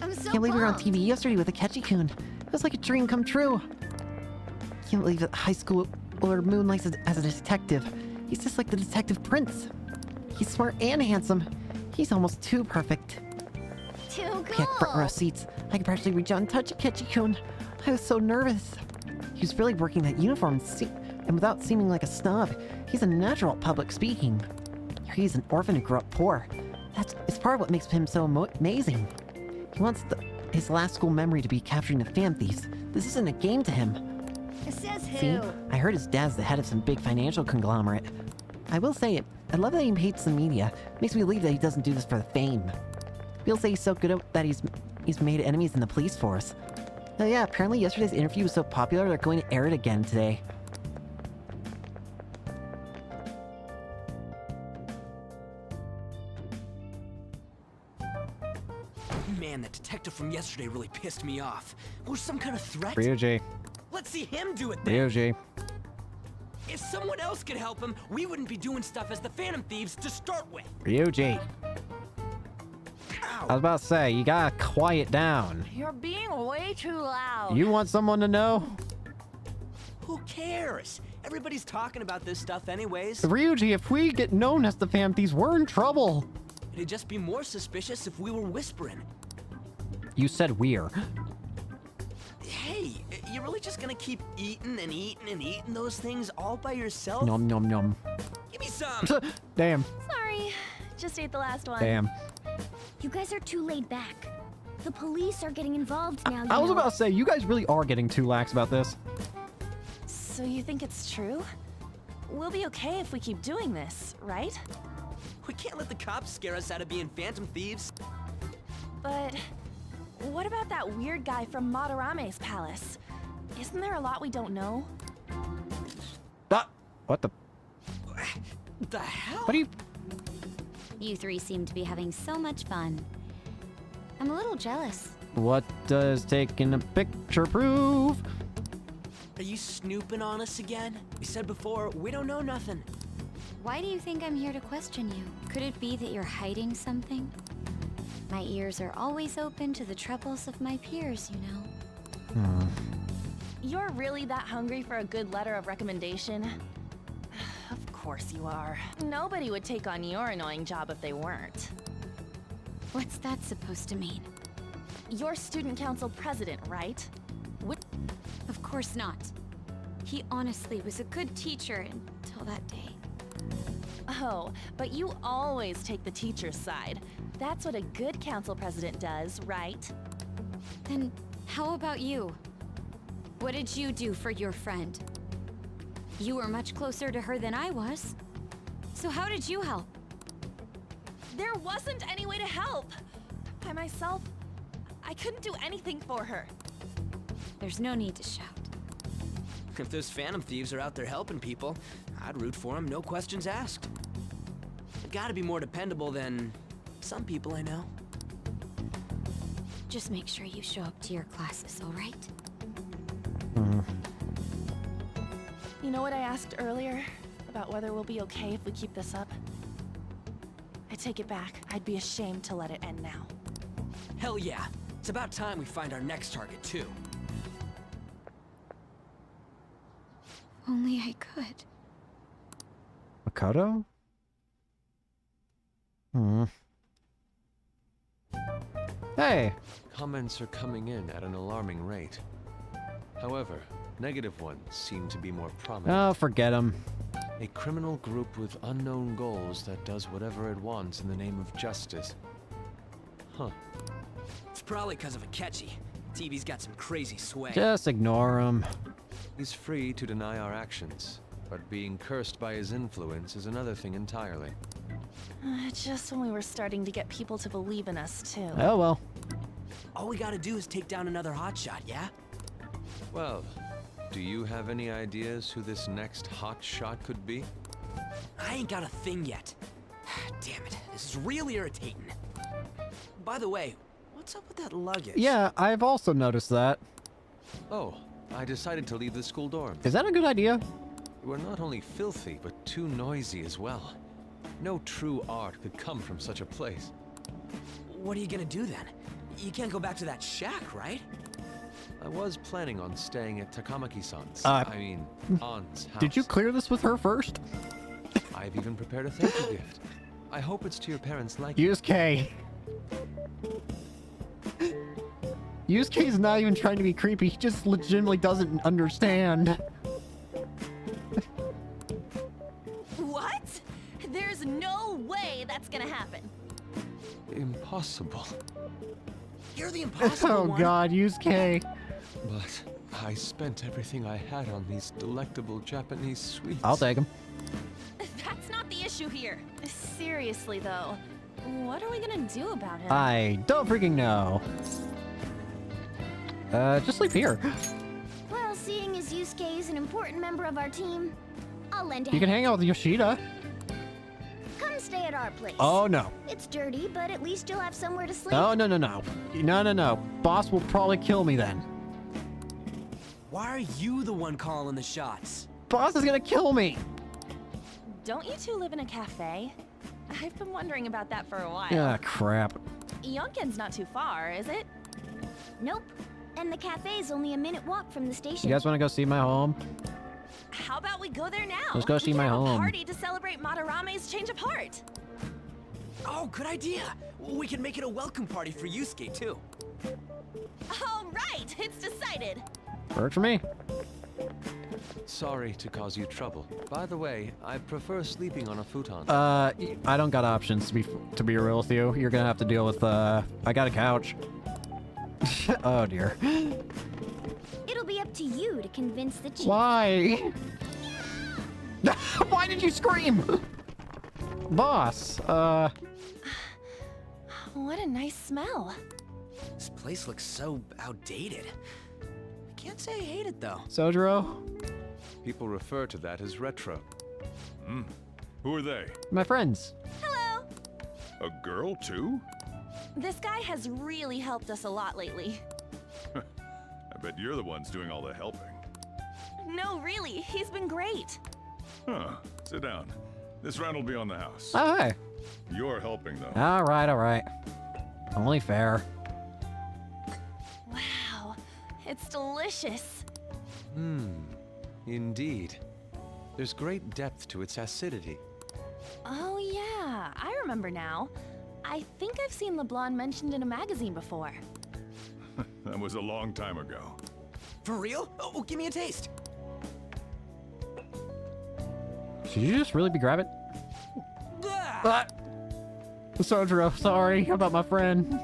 L: I'm so
C: Can't believe we were on
L: pumped.
C: TV yesterday with Akechi-kun. It was like a dream come true. Can't believe that high school moonlights as a detective. He's just like the detective prince. He's smart and handsome. He's almost too perfect.
L: Too
C: We had front row
L: cool.
C: seats. I could practically reach out and touch Akechi-kun. I was so nervous. He was really working that uniform and without seeming like a snob. He's a natural at public speaking. He's an orphan who grew up poor. It's part of what makes him so amazing. He wants his last school memory to be capturing the Phantom Thieves. This isn't a game to him.
L: It says who?
C: See? I heard his dad's the head of some big financial conglomerate. I will say it. I love that he hates the media. Makes me believe that he doesn't do this for the fame. People say he's so good at that he's made enemies in the police force. Oh yeah, apparently yesterday's interview was so popular they're going to air it again today.
E: Man, that detective from yesterday really pissed me off. Was some kind of threat?
A: Ryuji.
E: Let's see him do it then.
A: Ryuji.
E: If someone else could help him, we wouldn't be doing stuff as the Phantom Thieves to start with.
A: Ryuji. I was about to say, you gotta quiet down.
I: You're being way too loud.
A: You want someone to know?
E: Who cares? Everybody's talking about this stuff anyways.
A: Ryuji, if we get known as the Phantom Thieves, we're in trouble.
E: It'd just be more suspicious if we were whispering.
A: You said we're.
E: Hey, you're really just gonna keep eating and eating and eating those things all by yourself?
A: Nom nom nom.
E: Give me some!
A: Damn.
I: Sorry, just ate the last one.
A: Damn.
L: You guys are too laid back. The police are getting involved now.
A: I was about to say, you guys really are getting too lax about this.
I: So you think it's true? We'll be okay if we keep doing this, right?
E: We can't let the cops scare us out of being Phantom Thieves.
I: But what about that weird guy from Madarame's palace? Isn't there a lot we don't know?
A: What the?
E: The hell?
A: What are you?
L: You three seem to be having so much fun. I'm a little jealous.
A: What does taking a picture prove?
E: Are you snooping on us again? We said before, we don't know nothing.
L: Why do you think I'm here to question you? Could it be that you're hiding something? My ears are always open to the troubles of my peers, you know.
I: You're really that hungry for a good letter of recommendation? Of course you are. Nobody would take on your annoying job if they weren't.
L: What's that supposed to mean?
I: You're student council president, right?
L: Of course not. He honestly was a good teacher until that day.
I: Oh, but you always take the teacher's side. That's what a good council president does, right?
L: Then how about you? What did you do for your friend? You were much closer to her than I was. So how did you help?
I: There wasn't any way to help. By myself, I couldn't do anything for her.
L: There's no need to shout.
E: If those Phantom Thieves are out there helping people, I'd root for them, no questions asked. They've gotta be more dependable than some people I know.
L: Just make sure you show up to your classes, all right?
I: You know what I asked earlier? About whether we'll be okay if we keep this up? I take it back. I'd be ashamed to let it end now.
E: Hell yeah. It's about time we find our next target, too.
L: Only I could.
A: Makoto? Hey!
N: Comments are coming in at an alarming rate. However, negative ones seem to be more prominent.
A: Oh, forget him.
N: A criminal group with unknown goals that does whatever it wants in the name of justice. Huh.
E: It's probably because of Akechi. TV's got some crazy sway.
A: Just ignore him.
N: He's free to deny our actions, but being cursed by his influence is another thing entirely.
I: Just when we were starting to get people to believe in us, too.
A: Oh well.
E: All we gotta do is take down another hotshot, yeah?
N: Well, do you have any ideas who this next hot shot could be?
E: I ain't got a thing yet. Damn it, this is really irritating. By the way, what's up with that luggage?
A: Yeah, I've also noticed that.
N: Oh, I decided to leave the school dorm.
A: Is that a good idea?
N: We're not only filthy, but too noisy as well. No true art could come from such a place.
E: What are you gonna do then? You can't go back to that shack, right?
N: I was planning on staying at Takamaki-san's. Ann's house.
A: Did you clear this with her first?
N: I've even prepared a thank you gift. I hope it's to your parents' liking.
A: Yusuke. Yusuke's not even trying to be creepy. He just legitimately doesn't understand.
I: What? There's no way that's gonna happen.
N: Impossible.
E: You're the impossible
A: Oh
E: one.
A: god, Yusuke.
N: But I spent everything I had on these delectable Japanese sweets.
A: I'll take him.
I: That's not the issue here. Seriously, though. What are we gonna do about him?
A: I don't freaking know. Just sleep here.
R: Well, seeing as Yusuke is an important member of our team, I'll lend a
A: You can
R: hand.
A: hang out with Yoshida.
R: Come stay at our place.
A: Oh no.
R: It's dirty, but at least you'll have somewhere to sleep.
A: No, no, no, no. No, no, no. Boss will probably kill me then.
E: Why are you the one calling the shots?
A: Boss is gonna kill me.
I: Don't you two live in a cafe? I've been wondering about that for a while.
A: Ah, crap.
I: Yonken's not too far, is it?
R: Nope. And the cafe's only a minute walk from the station.
A: You guys want to go see my home?
I: How about we go there now?
A: Let's go see
I: We can
A: my
I: have
A: home.
I: a party to celebrate Madarame's change of heart.
E: Oh, good idea. We can make it a welcome party for Yusuke, too.
I: All right, it's decided.
A: Works for me.
N: Sorry to cause you trouble. By the way, I prefer sleeping on a futon.
A: I don't got options to be real with you. You're gonna have to deal with I got a couch. Oh dear.
R: It'll be up to you to convince the chief.
A: Why? Why did you scream? Boss,
I: What a nice smell.
E: This place looks so outdated. I can't say I hate it, though.
A: Sojiro?
N: People refer to that as retro.
J: Who are they?
A: My friends.
I: Hello.
J: A girl, too?
I: This guy has really helped us a lot lately.
J: I bet you're the ones doing all the helping.
I: No, really, he's been great.
J: Huh. Sit down. This round will be on the house.
A: Oh, hey.
J: You're helping, though.
A: All right. Only fair.
I: Wow, it's delicious.
N: Indeed. There's great depth to its acidity.
I: Oh yeah, I remember now. I think I've seen LeBlanc mentioned in a magazine before.
J: That was a long time ago.
E: For real? Oh, give me a taste.
A: Should you just really be grabbing? Sojiro, sorry about my friend.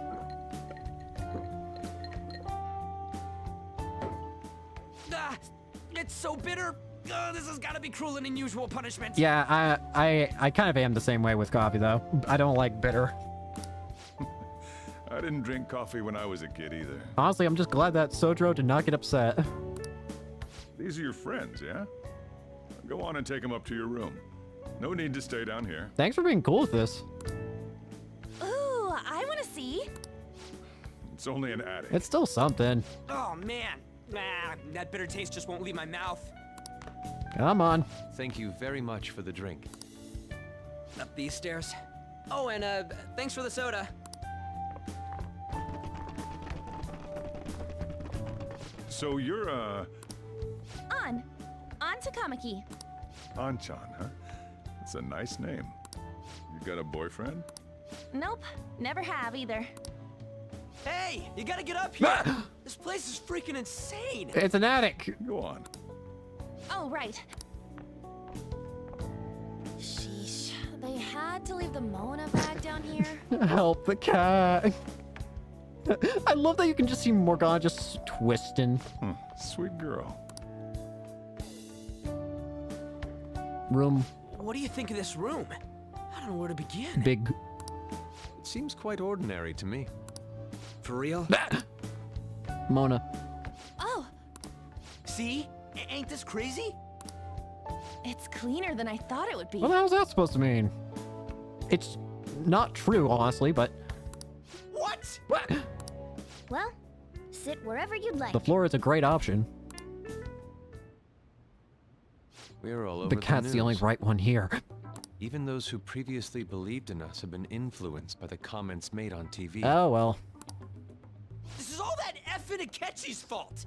E: It's so bitter. This has got to be cruel and unusual punishment.
A: Yeah, I kind of am the same way with coffee though. I don't like bitter.
J: I didn't drink coffee when I was a kid either.
A: Honestly, I'm just glad that Sojiro did not get upset.
J: These are your friends, yeah? Go on and take them up to your room. No need to stay down here.
A: Thanks for being cool with this.
I: Ooh, I want to see.
J: It's only an attic.
A: It's still something.
E: Oh, man. That bitter taste just won't leave my mouth.
A: Come on.
N: Thank you very much for the drink.
E: Up these stairs. Oh, and thanks for the soda.
J: So you're,
I: On Takamaki.
J: Anchan, huh? It's a nice name. You got a boyfriend?
I: Nope, never have either.
E: Hey, you gotta get up here. This place is freaking insane.
A: It's an attic.
J: Go on.
I: Oh, right. Sheesh, they had to leave the Mona bag down here.
A: Help the cat. I love that you can just see Morgana just twisting.
J: Sweet girl.
A: Room.
E: What do you think of this room? I don't know where to begin.
A: Big.
N: It seems quite ordinary to me.
E: For real?
A: Mona.
I: Oh,
E: See? Ain't this crazy?
I: it's cleaner than I thought it would be.
A: What the hell's that supposed to mean? It's not true, honestly, but...
E: What?
H: Well, sit wherever you'd like.
A: The floor is a great option.
N: We're all over
A: The cat's the only
N: news.
A: right one here.
N: Even those who previously believed in us have been influenced by the comments made on TV.
A: Oh, well.
E: This is all that effing Akechi's fault.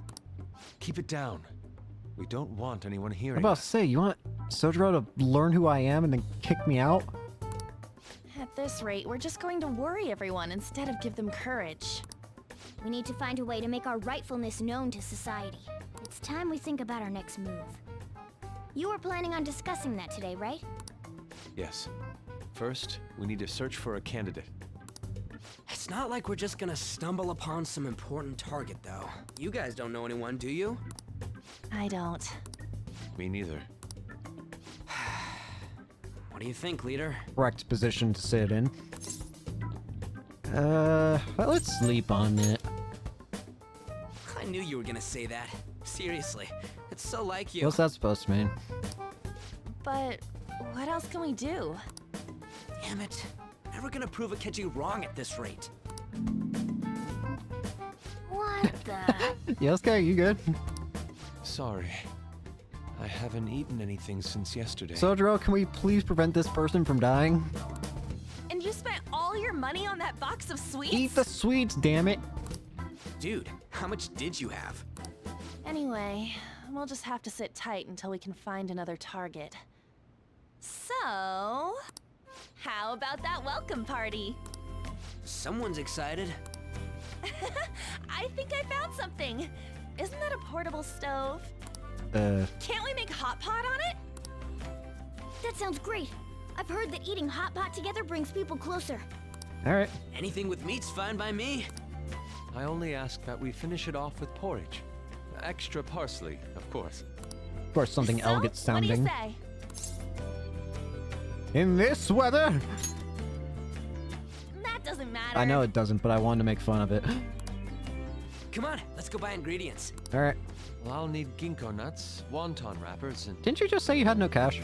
N: Keep it down. We don't want anyone
A: I'm
N: hearing
A: about to
N: us.
A: say, you want Sojiro to learn who I am and then kick me out?
I: At this rate, we're just going to worry everyone instead of give them courage.
H: We need to find a way to make our rightfulness known to society. It's time we think about our next move. You were planning on discussing that today, right?
N: Yes. First, we need to search for a candidate.
E: It's not like we're just gonna stumble upon some important target, though. You guys don't know anyone, do you?
I: I don't.
N: Me neither.
E: What do you think, leader?
A: Correct position to sit in. Well, let's sleep on it.
E: I knew you were gonna say that. Seriously, it's so like you.
A: What's that supposed to mean?
I: But what else can we do?
E: Damn it. Never gonna prove Akechi wrong at this rate.
H: What the?
A: Yeah, okay, you good?
N: Sorry. I haven't eaten anything since yesterday.
A: Sojiro, can we please prevent this person from dying?
I: And you spent all your money on that box of sweets?
A: Eat the sweets, damn it.
E: Dude, how much did you have?
I: Anyway, we'll just have to sit tight until we can find another target. So, how about that welcome party?
E: Someone's excited.
I: I think I found something. Isn't that a portable stove? Can't we make hot pot on it?
H: That sounds great. I've heard that eating hot pot together brings people closer.
A: Alright.
E: Anything with meat's fine by me.
N: I only ask that we finish it off with porridge. Extra parsley, of course.
A: Of course, something elegant sounding.
I: What do you say?
A: In this weather?
I: That doesn't matter.
A: I know it doesn't, but I wanted to make fun of it.
E: Come on, let's go buy ingredients.
A: Alright.
N: Well, I'll need ginkgo nuts, wonton wrappers, and...
A: Didn't you just say you had no cash?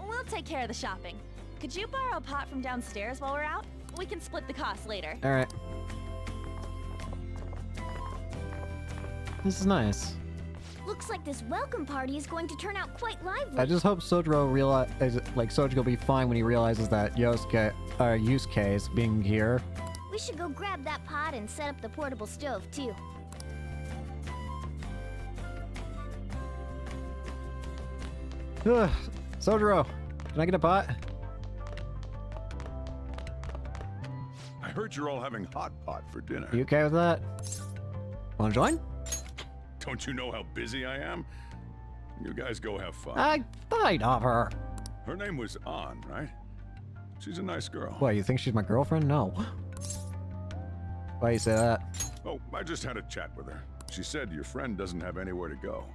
I: We'll take care of the shopping. Could you borrow a pot from downstairs while we're out? We can split the cost later.
A: Alright. This is nice.
H: Looks like this welcome party is going to turn out quite lively.
A: I just hope Sojiro will be fine when he realizes that Yusuke is being here.
H: We should go grab that pot and set up the portable stove, too.
A: Sojiro, can I get a pot?
J: I heard you're all having hot pot for dinner.
A: You okay with that? Wanna join?
J: Don't you know how busy I am? You guys go have fun.
A: I fight of her.
J: Her name was An, right? She's a nice girl.
A: What, you think she's my girlfriend? No. Why you say that?
J: Oh, I just had a chat with her. She said your friend doesn't have anywhere to go.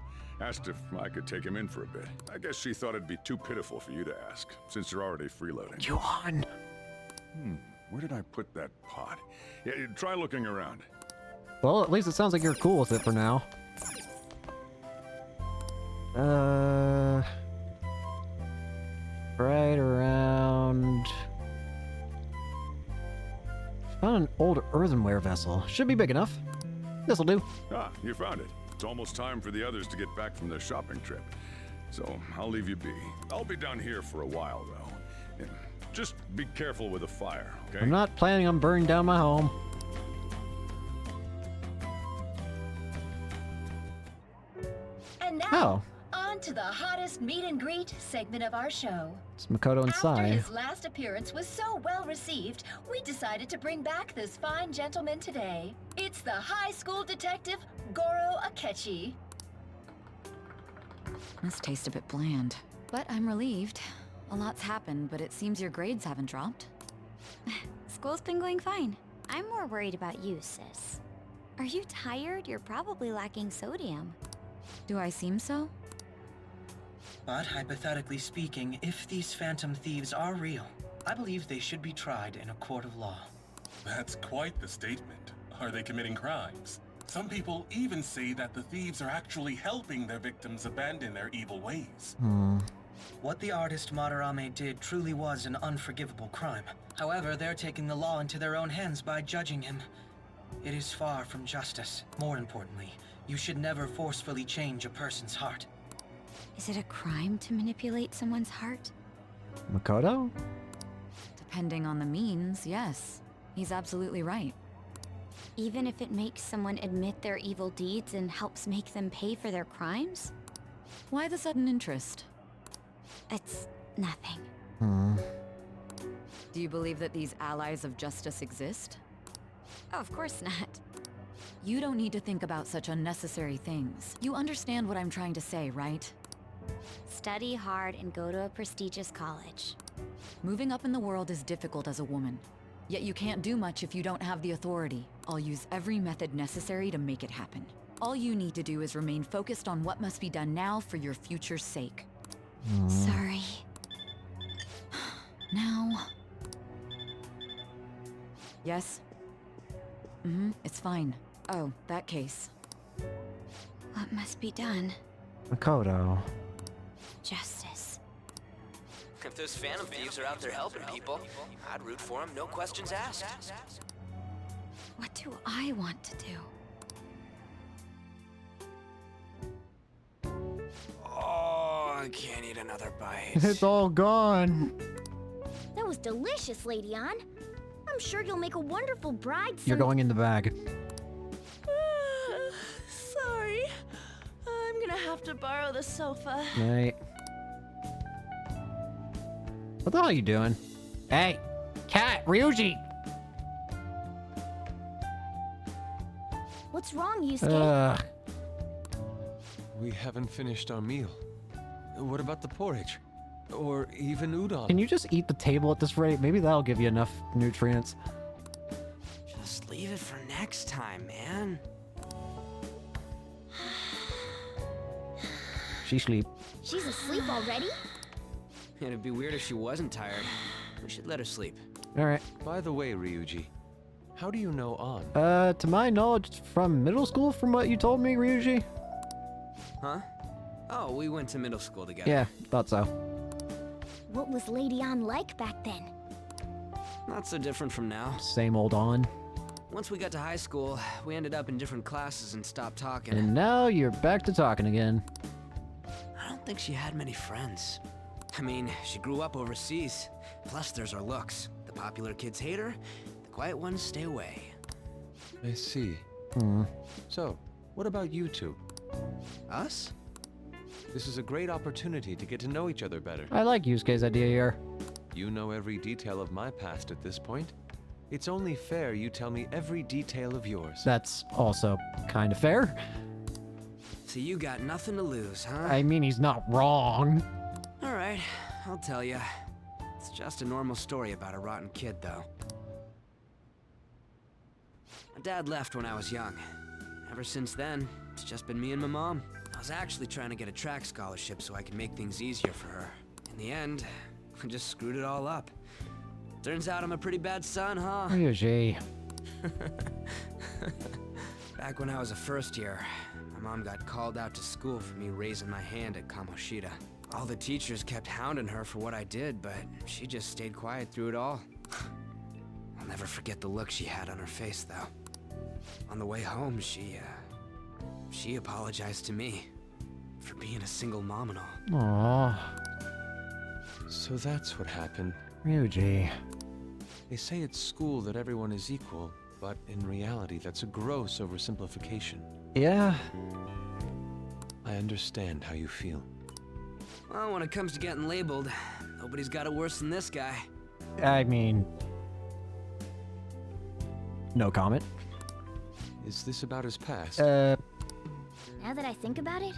J: Asked if I could take him in for a bit. I guess she thought it'd be too pitiful for you to ask, since you're already freeloading.
A: Yuan!
J: Where did I put that pot? Yeah, try looking around.
A: Well, at least it sounds like you're cool with it for now. Right around... Found an old earthenware vessel. Should be big enough. This'll do.
J: Ah, you found it. It's almost time for the others to get back from their shopping trip. So, I'll leave you be. I'll be down here for a while, though. And just be careful with the fire, okay?
A: I'm not planning on burning down my home.
V: And now, on to the hottest meet and greet segment of our show.
A: It's Makoto and
V: After
A: Sai.
V: his last appearance was so well received, we decided to bring back this fine gentleman today. It's the high school detective, Goro Akechi.
K: This tastes a bit bland, but I'm relieved. A lot's happened, but it seems your grades haven't dropped.
H: School's been going fine. I'm more worried about you, sis. Are you tired? You're probably lacking sodium.
K: Do I seem so?
T: But hypothetically speaking, if these phantom thieves are real, I believe they should be tried in a court of law.
W: That's quite the statement. Are they committing crimes? Some people even say that the thieves are actually helping their victims abandon their evil ways.
T: What the artist Madarame did truly was an unforgivable crime. However, they're taking the law into their own hands by judging him. It is far from justice. More importantly, you should never forcefully change a person's heart.
H: Is it a crime to manipulate someone's heart?
A: Makoto?
K: Depending on the means, yes. He's absolutely right.
H: Even if it makes someone admit their evil deeds and helps make them pay for their crimes?
K: Why the sudden interest?
H: It's nothing.
K: Do you believe that these allies of justice exist?
H: Oh, of course not.
K: You don't need to think about such unnecessary things. You understand what I'm trying to say, right?
H: Study hard and go to a prestigious college.
K: Moving up in the world is difficult as a woman. Yet you can't do much if you don't have the authority. I'll use every method necessary to make it happen. All you need to do is remain focused on what must be done now for your future's sake.
H: Sorry.
K: Now... Yes? It's fine. Oh, that case.
H: What must be done?
A: Makoto.
H: Justice.
E: If those phantom thieves are out there helping people, I'd root for them, no questions asked.
H: What do I want to do?
E: Oh, I can't eat another bite.
A: It's all gone.
R: That was delicious, Lady Ann. I'm sure you'll make a wonderful bride.
A: You're going in the bag.
I: Sorry. I'm gonna have to borrow the sofa.
A: Right. What the hell are you doing? Hey! Cat! Ryuji!
R: What's wrong, Yusuke?
N: We haven't finished our meal. What about the porridge? Or even udon?
A: Can you just eat the table at this rate? Maybe that'll give you enough nutrients.
E: Just leave it for next time, man.
A: She sleep.
R: She's asleep already?
E: It'd be weird if she wasn't tired. We should let her sleep.
A: Alright.
N: By the way, Ryuji, how do you know An?
A: To my knowledge, from middle school, from what you told me, Ryuji?
E: Huh? Oh, we went to middle school together.
A: Yeah, thought so.
R: What was Lady Ann like back then?
E: Not so different from now.
A: Same old on.
E: Once we got to high school, we ended up in different classes and stopped talking.
A: And now you're back to talking again.
E: I don't think she had many friends. I mean, she grew up overseas. Plus, there's her looks. The popular kids hate her, the quiet ones stay away.
N: I see. So, what about you two?
E: Us?
N: This is a great opportunity to get to know each other better.
A: I like Yusuke's idea here.
N: You know every detail of my past at this point. It's only fair you tell me every detail of yours.
A: That's also kind of fair.
E: So you got nothing to lose, huh?
A: I mean, he's not wrong.
E: Alright, I'll tell you. It's just a normal story about a rotten kid, though. My dad left when I was young. Ever since then, it's just been me and my mom. I was actually trying to get a track scholarship so I could make things easier for her. In the end, I just screwed it all up. Turns out I'm a pretty bad son, huh?
A: Ryuji.
E: Back when I was a first year, my mom got called out to school for me raising my hand at Kamoshida. All the teachers kept hounding her for what I did, but she just stayed quiet through it all. I'll never forget the look she had on her face, though. On the way home, she apologized to me for being a single mom and all.
A: Aww.
N: So that's what happened.
A: Ryuji.
N: They say at school that everyone is equal, but in reality that's a gross oversimplification.
A: Yeah.
N: I understand how you feel.
E: Well, when it comes to getting labeled, nobody's got it worse than this guy.
A: I mean... no comment.
N: Is this about his past?
H: Now that I think about it,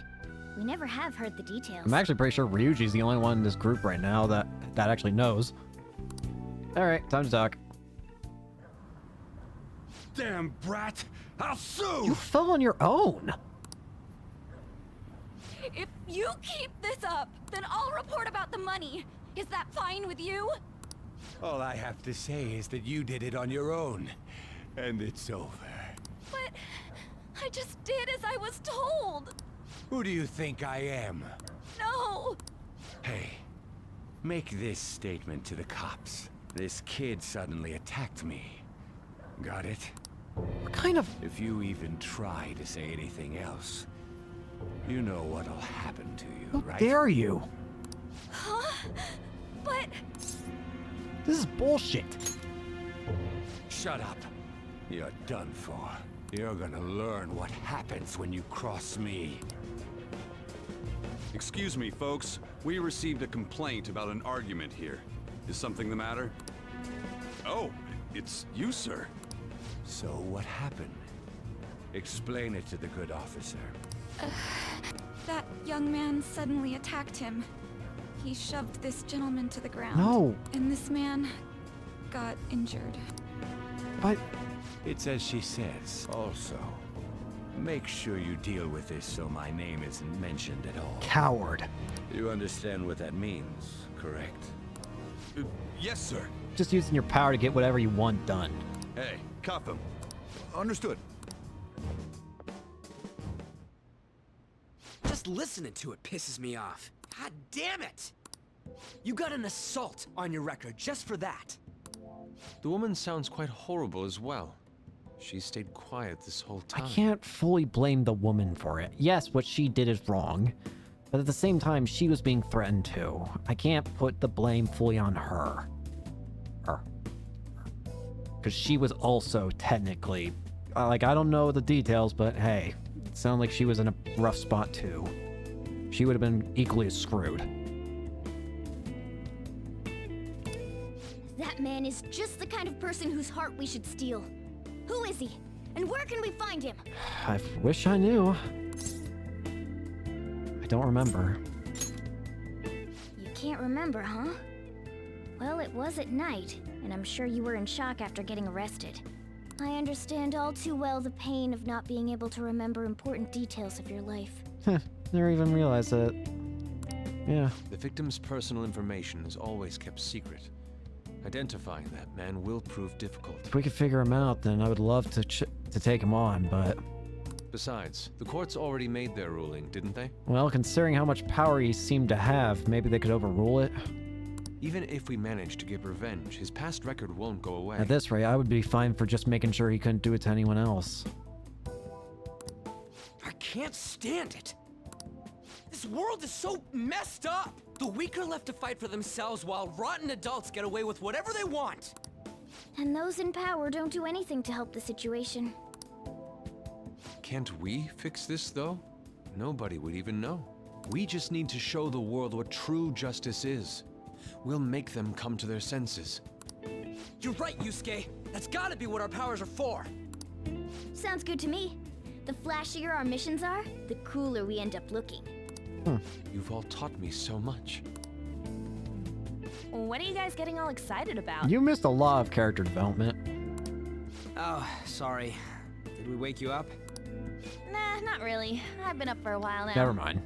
H: we never have heard the details.
A: I'm actually pretty sure Ryuji's the only one in this group right now that actually knows. Alright, time to talk.
J: Damn brat! I'll sue!
A: You fell on your own!
V: If you keep this up, then I'll report about the money. Is that fine with you?
G: All I have to say is that you did it on your own, and it's over.
V: But I just did as I was told.
G: Who do you think I am?
V: No.
G: Hey, make this statement to the cops. This kid suddenly attacked me. Got it?
A: What kind of...
G: If you even try to say anything else, you know what'll happen to you, right?
A: How dare you?
V: Huh? But...
A: This is bullshit.
G: Shut up. You're done for. You're gonna learn what happens when you cross me.
J: Excuse me, folks. We received a complaint about an argument here. Is something the matter? Oh, it's you, sir.
G: So what happened? Explain it to the good officer.
V: That young man suddenly attacked him. He shoved this gentleman to the ground.
A: No.
V: And this man got injured.
A: But...
G: It's as she says. Also, make sure you deal with this so my name isn't mentioned at all.
A: Coward.
G: You understand what that means, correct?
J: Yes, sir.
A: Just using your power to get whatever you want done.
J: Hey, cuff him. Understood.
E: Just listening to it pisses me off. God damn it! You got an assault on your record just for that.
N: The woman sounds quite horrible as well. She stayed quiet this whole time.
A: I can't fully blame the woman for it. Yes, what she did is wrong. But at the same time, she was being threatened too. I can't put the blame fully on her. Because she was also technically... like, I don't know the details, but hey. It sounded like she was in a rough spot too. She would have been equally as screwed.
R: That man is just the kind of person whose heart we should steal. Who is he? And where can we find him?
A: I wish I knew. I don't remember.
H: You can't remember, huh? Well, it was at night, and I'm sure you were in shock after getting arrested. I understand all too well the pain of not being able to remember important details of your life.
A: Never even realized that. Yeah.
N: The victim's personal information is always kept secret. Identifying that man will prove difficult.
A: If we could figure him out, then I would love to take him on, but...
N: Besides, the courts already made their ruling, didn't they?
A: Well, considering how much power he seemed to have, maybe they could overrule it.
N: Even if we manage to get revenge, his past record won't go away.
A: At this rate, I would be fine for just making sure he couldn't do it to anyone else.
E: I can't stand it. This world is so messed up. The weak are left to fight for themselves while rotten adults get away with whatever they want.
H: And those in power don't do anything to help the situation.
N: Can't we fix this, though? Nobody would even know. We just need to show the world what true justice is. We'll make them come to their senses.
E: You're right, Yusuke. That's gotta be what our powers are for.
H: Sounds good to me. The flashier our missions are, the cooler we end up looking.
N: You've all taught me so much.
I: What are you guys getting all excited about?
A: You missed a lot of character development.
E: Oh, sorry. Did we wake you up?
I: Nah, not really. I've been up for a while now.
A: Never mind.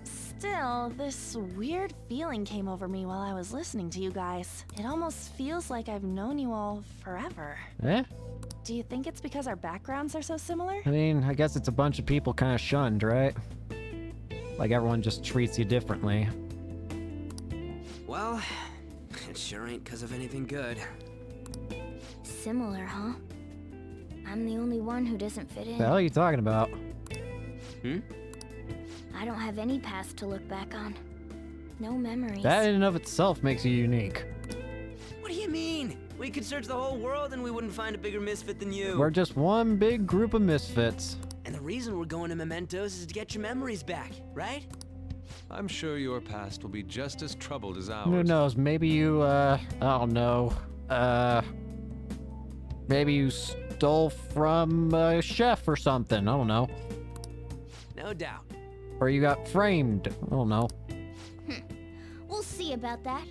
I: Still, this weird feeling came over me while I was listening to you guys. It almost feels like I've known you all forever.
A: Eh?
I: Do you think it's because our backgrounds are so similar?
A: I mean, I guess it's a bunch of people kind of shunned, right? Like everyone just treats you differently.
E: Well, it sure ain't because of anything good.
H: Similar, huh? I'm the only one who doesn't fit in.
A: The hell are you talking about?
H: I don't have any past to look back on. No memories.
A: That in and of itself makes you unique.
E: What do you mean? We could search the whole world and we wouldn't find a bigger misfit than you.
A: We're just one big group of misfits.
E: And the reason we're going to Mementos is to get your memories back, right?
N: I'm sure your past will be just as troubled as ours.
A: Who knows? Maybe you, I don't know. Maybe you stole from a chef or something. I don't know.
E: No doubt.
A: Or you got framed. I don't know.
H: We'll see about that.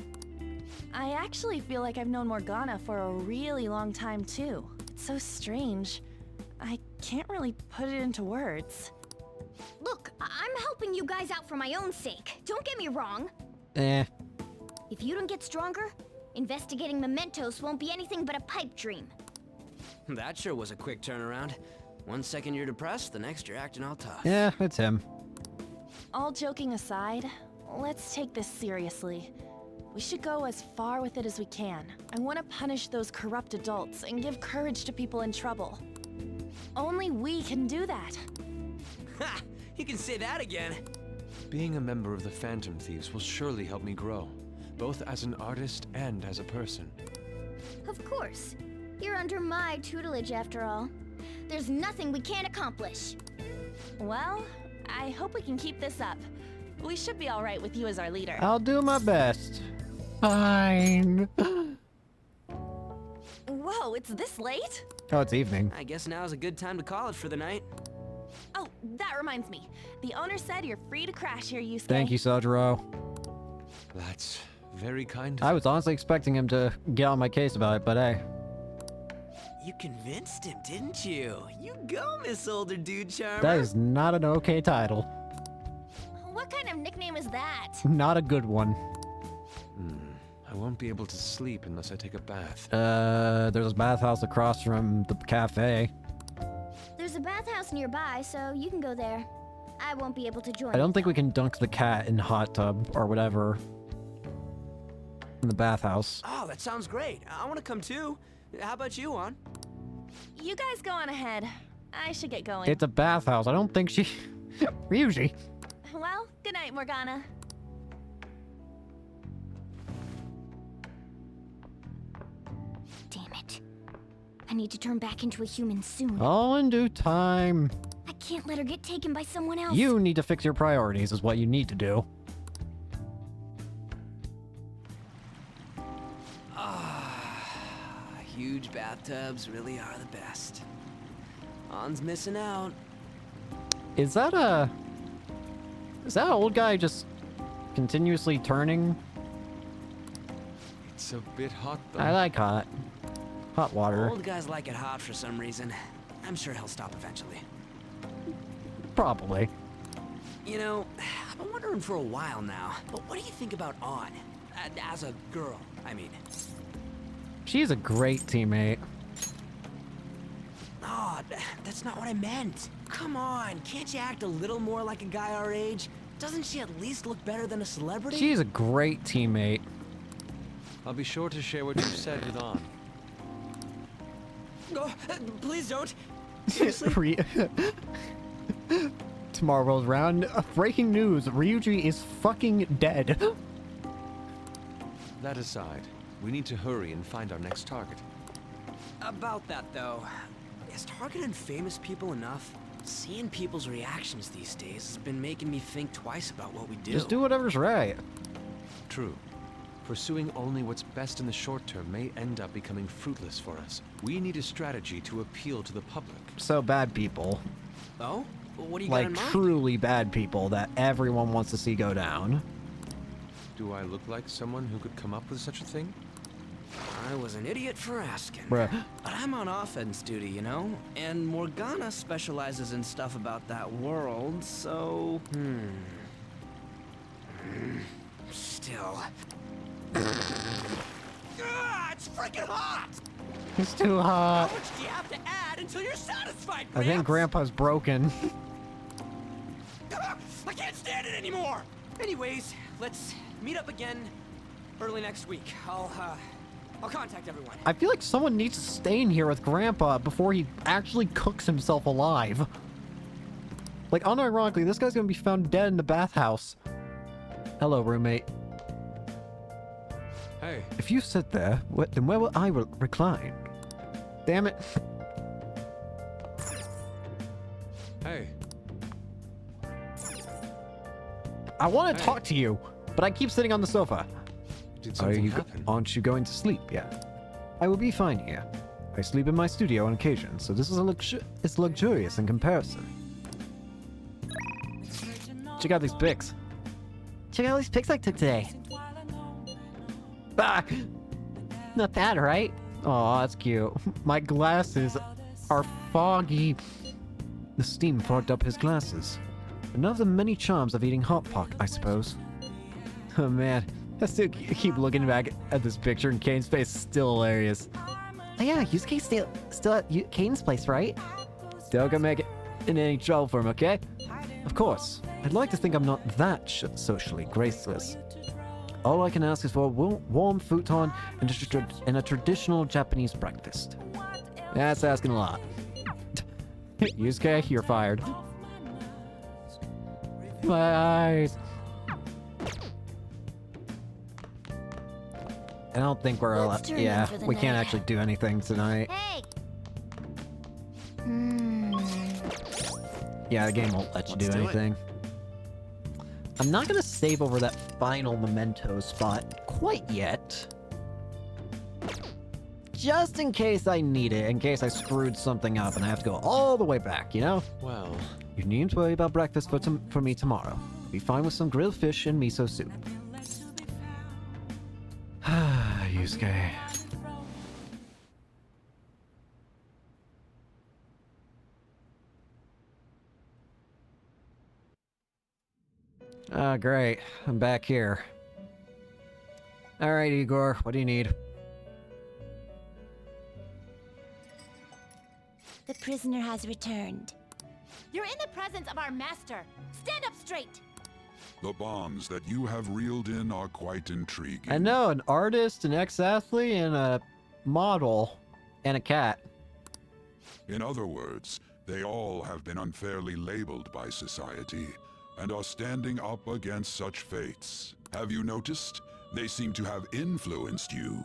I: I actually feel like I've known Morgana for a really long time, too. It's so strange. I can't really put it into words.
H: Look, I'm helping you guys out for my own sake. Don't get me wrong.
A: Eh.
H: If you don't get stronger, investigating Mementos won't be anything but a pipe dream.
E: That sure was a quick turnaround. 1 second you're depressed, the next you're acting all tough.
A: Yeah, it's him.
I: All joking aside, let's take this seriously. We should go as far with it as we can. I want to punish those corrupt adults and give courage to people in trouble. Only we can do that.
E: Ha! You can say that again.
N: Being a member of the Phantom Thieves will surely help me grow, both as an artist and as a person.
H: Of course. You're under my tutelage after all. There's nothing we can't accomplish.
I: Well, I hope we can keep this up. We should be all right with you as our leader.
A: I'll do my best. Fine.
I: Whoa, it's this late?
A: Oh, it's evening.
E: I guess now's a good time to call it for the night.
I: Oh, that reminds me. The owner said you're free to crash here, Yusuke.
A: Thank you, Sojiro.
N: That's very kind.
A: I was honestly expecting him to get on my case about it, but hey.
E: You convinced him, didn't you? You go, Miss Older Dude Charmer.
A: That is not an okay title.
H: What kind of nickname is that?
A: Not a good one.
N: I won't be able to sleep unless I take a bath.
A: There's a bathhouse across from the cafe.
H: There's a bathhouse nearby, so you can go there. I won't be able to join.
A: I don't think we can dunk the cat in hot tub or whatever. In the bathhouse.
E: Oh, that sounds great. I want to come too. How about you, Ann?
I: You guys go on ahead. I should get going.
A: It's a bathhouse. I don't think she... Ryuji.
I: Well, good night, Morgana.
H: Damn it. I need to turn back into a human soon.
A: All in due time.
H: I can't let her get taken by someone else.
A: You need to fix your priorities is what you need to do.
E: Huge bathtubs really are the best. Ann's missing out.
A: Is that an old guy just continuously turning?
N: It's a bit hot though.
A: I like hot. Hot water.
E: Old guys like it hot for some reason. I'm sure he'll stop eventually.
A: Probably.
E: You know, I've been wondering for a while now, but what do you think about Ann? As a girl, I mean.
A: She's a great teammate.
E: Oh, that's not what I meant. Come on, can't you act a little more like a guy our age? Doesn't she at least look better than a celebrity?
A: She's a great teammate.
N: I'll be sure to share what you've said with Ann.
E: Oh, please don't.
A: Tomorrow rolls around. Breaking news. Ryuji is fucking dead.
N: That aside, we need to hurry and find our next target.
E: About that, though, is targeting famous people enough? Seeing people's reactions these days has been making me think twice about what we do.
A: Just do whatever's right.
N: True. Pursuing only what's best in the short term may end up becoming fruitless for us. We need a strategy to appeal to the public.
A: So bad people.
E: Oh? What do you got in
A: Like
E: mind?
A: truly bad people that everyone wants to see go down.
N: Do I look like someone who could come up with such a thing?
E: I was an idiot for asking.
A: Bruh.
E: But I'm on offense duty, you know? And Morgana specializes in stuff about that world, so... Still... it's freaking hot!
A: It's too hot.
E: How much do you have to add until you're satisfied,
A: I think Grandpa's broken.
E: I can't stand it anymore! Anyways, let's meet up again early next week. I'll contact everyone.
A: I feel like someone needs to stay in here with Grandpa before he actually cooks himself alive. Like, unironically, this guy's gonna be found dead in the bathhouse. Hello, roommate.
N: Hey.
A: If you sit there, then where will I recline? Damn it.
N: Hey.
A: I want to talk to you, but I keep sitting on the sofa.
N: Did something happen?
A: Aren't you going to sleep yet? I will be fine here. I sleep in my studio on occasion, so this is it's luxurious in comparison. Check out these pics.
C: Check out these pics I took today.
A: Ah!
C: Not bad, right?
A: Oh, that's cute. My glasses are foggy. The steam fogged up his glasses. Another of the many charms of eating hot pot, I suppose. Oh man, I still keep looking back at this picture and Kane's face is still hilarious.
C: Oh yeah, Yusuke's still at Kane's place, right?
A: Don't go make it in any trouble for him, okay? Of course. I'd like to think I'm not that socially graceless. All I can ask is for a warm futon and a traditional Japanese breakfast. That's asking a lot. Yusuke, you're fired. My eyes. I don't think we're allowed.
H: turn
A: Yeah,
H: in for the
A: we can't
H: night.
A: actually do anything tonight.
H: Hey!
A: Yeah, the game won't let you do
E: Let's do it.
A: anything. I'm not gonna save over that final memento spot quite yet. Just in case I need it, in case I screwed something up and I have to go all the way back, you know?
N: Well,
A: You needn't worry about breakfast for me tomorrow. Be fine with some grilled fish and miso soup. Yusuke. Ah, great. I'm back here. Alright, Igor, what do you need?
H: The prisoner has returned.
R: You're in the presence of our master. Stand up straight.
U: The bonds that you have reeled in are quite intriguing.
A: I know, an artist, an ex-athlete, and a model, and a cat.
U: In other words, they all have been unfairly labeled by society and are standing up against such fates. Have you noticed? They seem to have influenced you.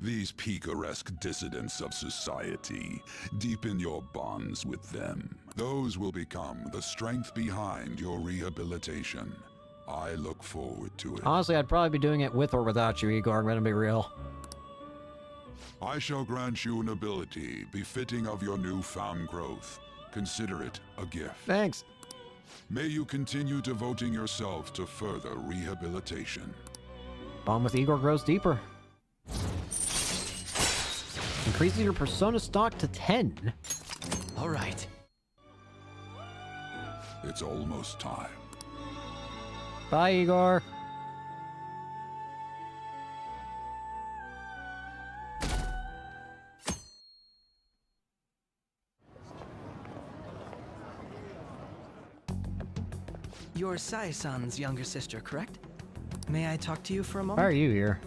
U: These picaresque dissidents of society, deepen your bonds with them. Those will become the strength behind your rehabilitation. I look forward to it.
A: Honestly, I'd probably be doing it with or without you, Igor. I'm gonna be real.
U: I shall grant you an ability befitting of your newfound growth. Consider it a gift.
A: Thanks.
U: May you continue devoting yourself to further rehabilitation.
A: Bond with Igor grows deeper. Increases your persona stock to 10.
E: All right.
U: It's almost time.
A: Bye, Igor.
T: You're Sai-san's younger sister, correct? May I talk to you for a moment?
A: Why are you here?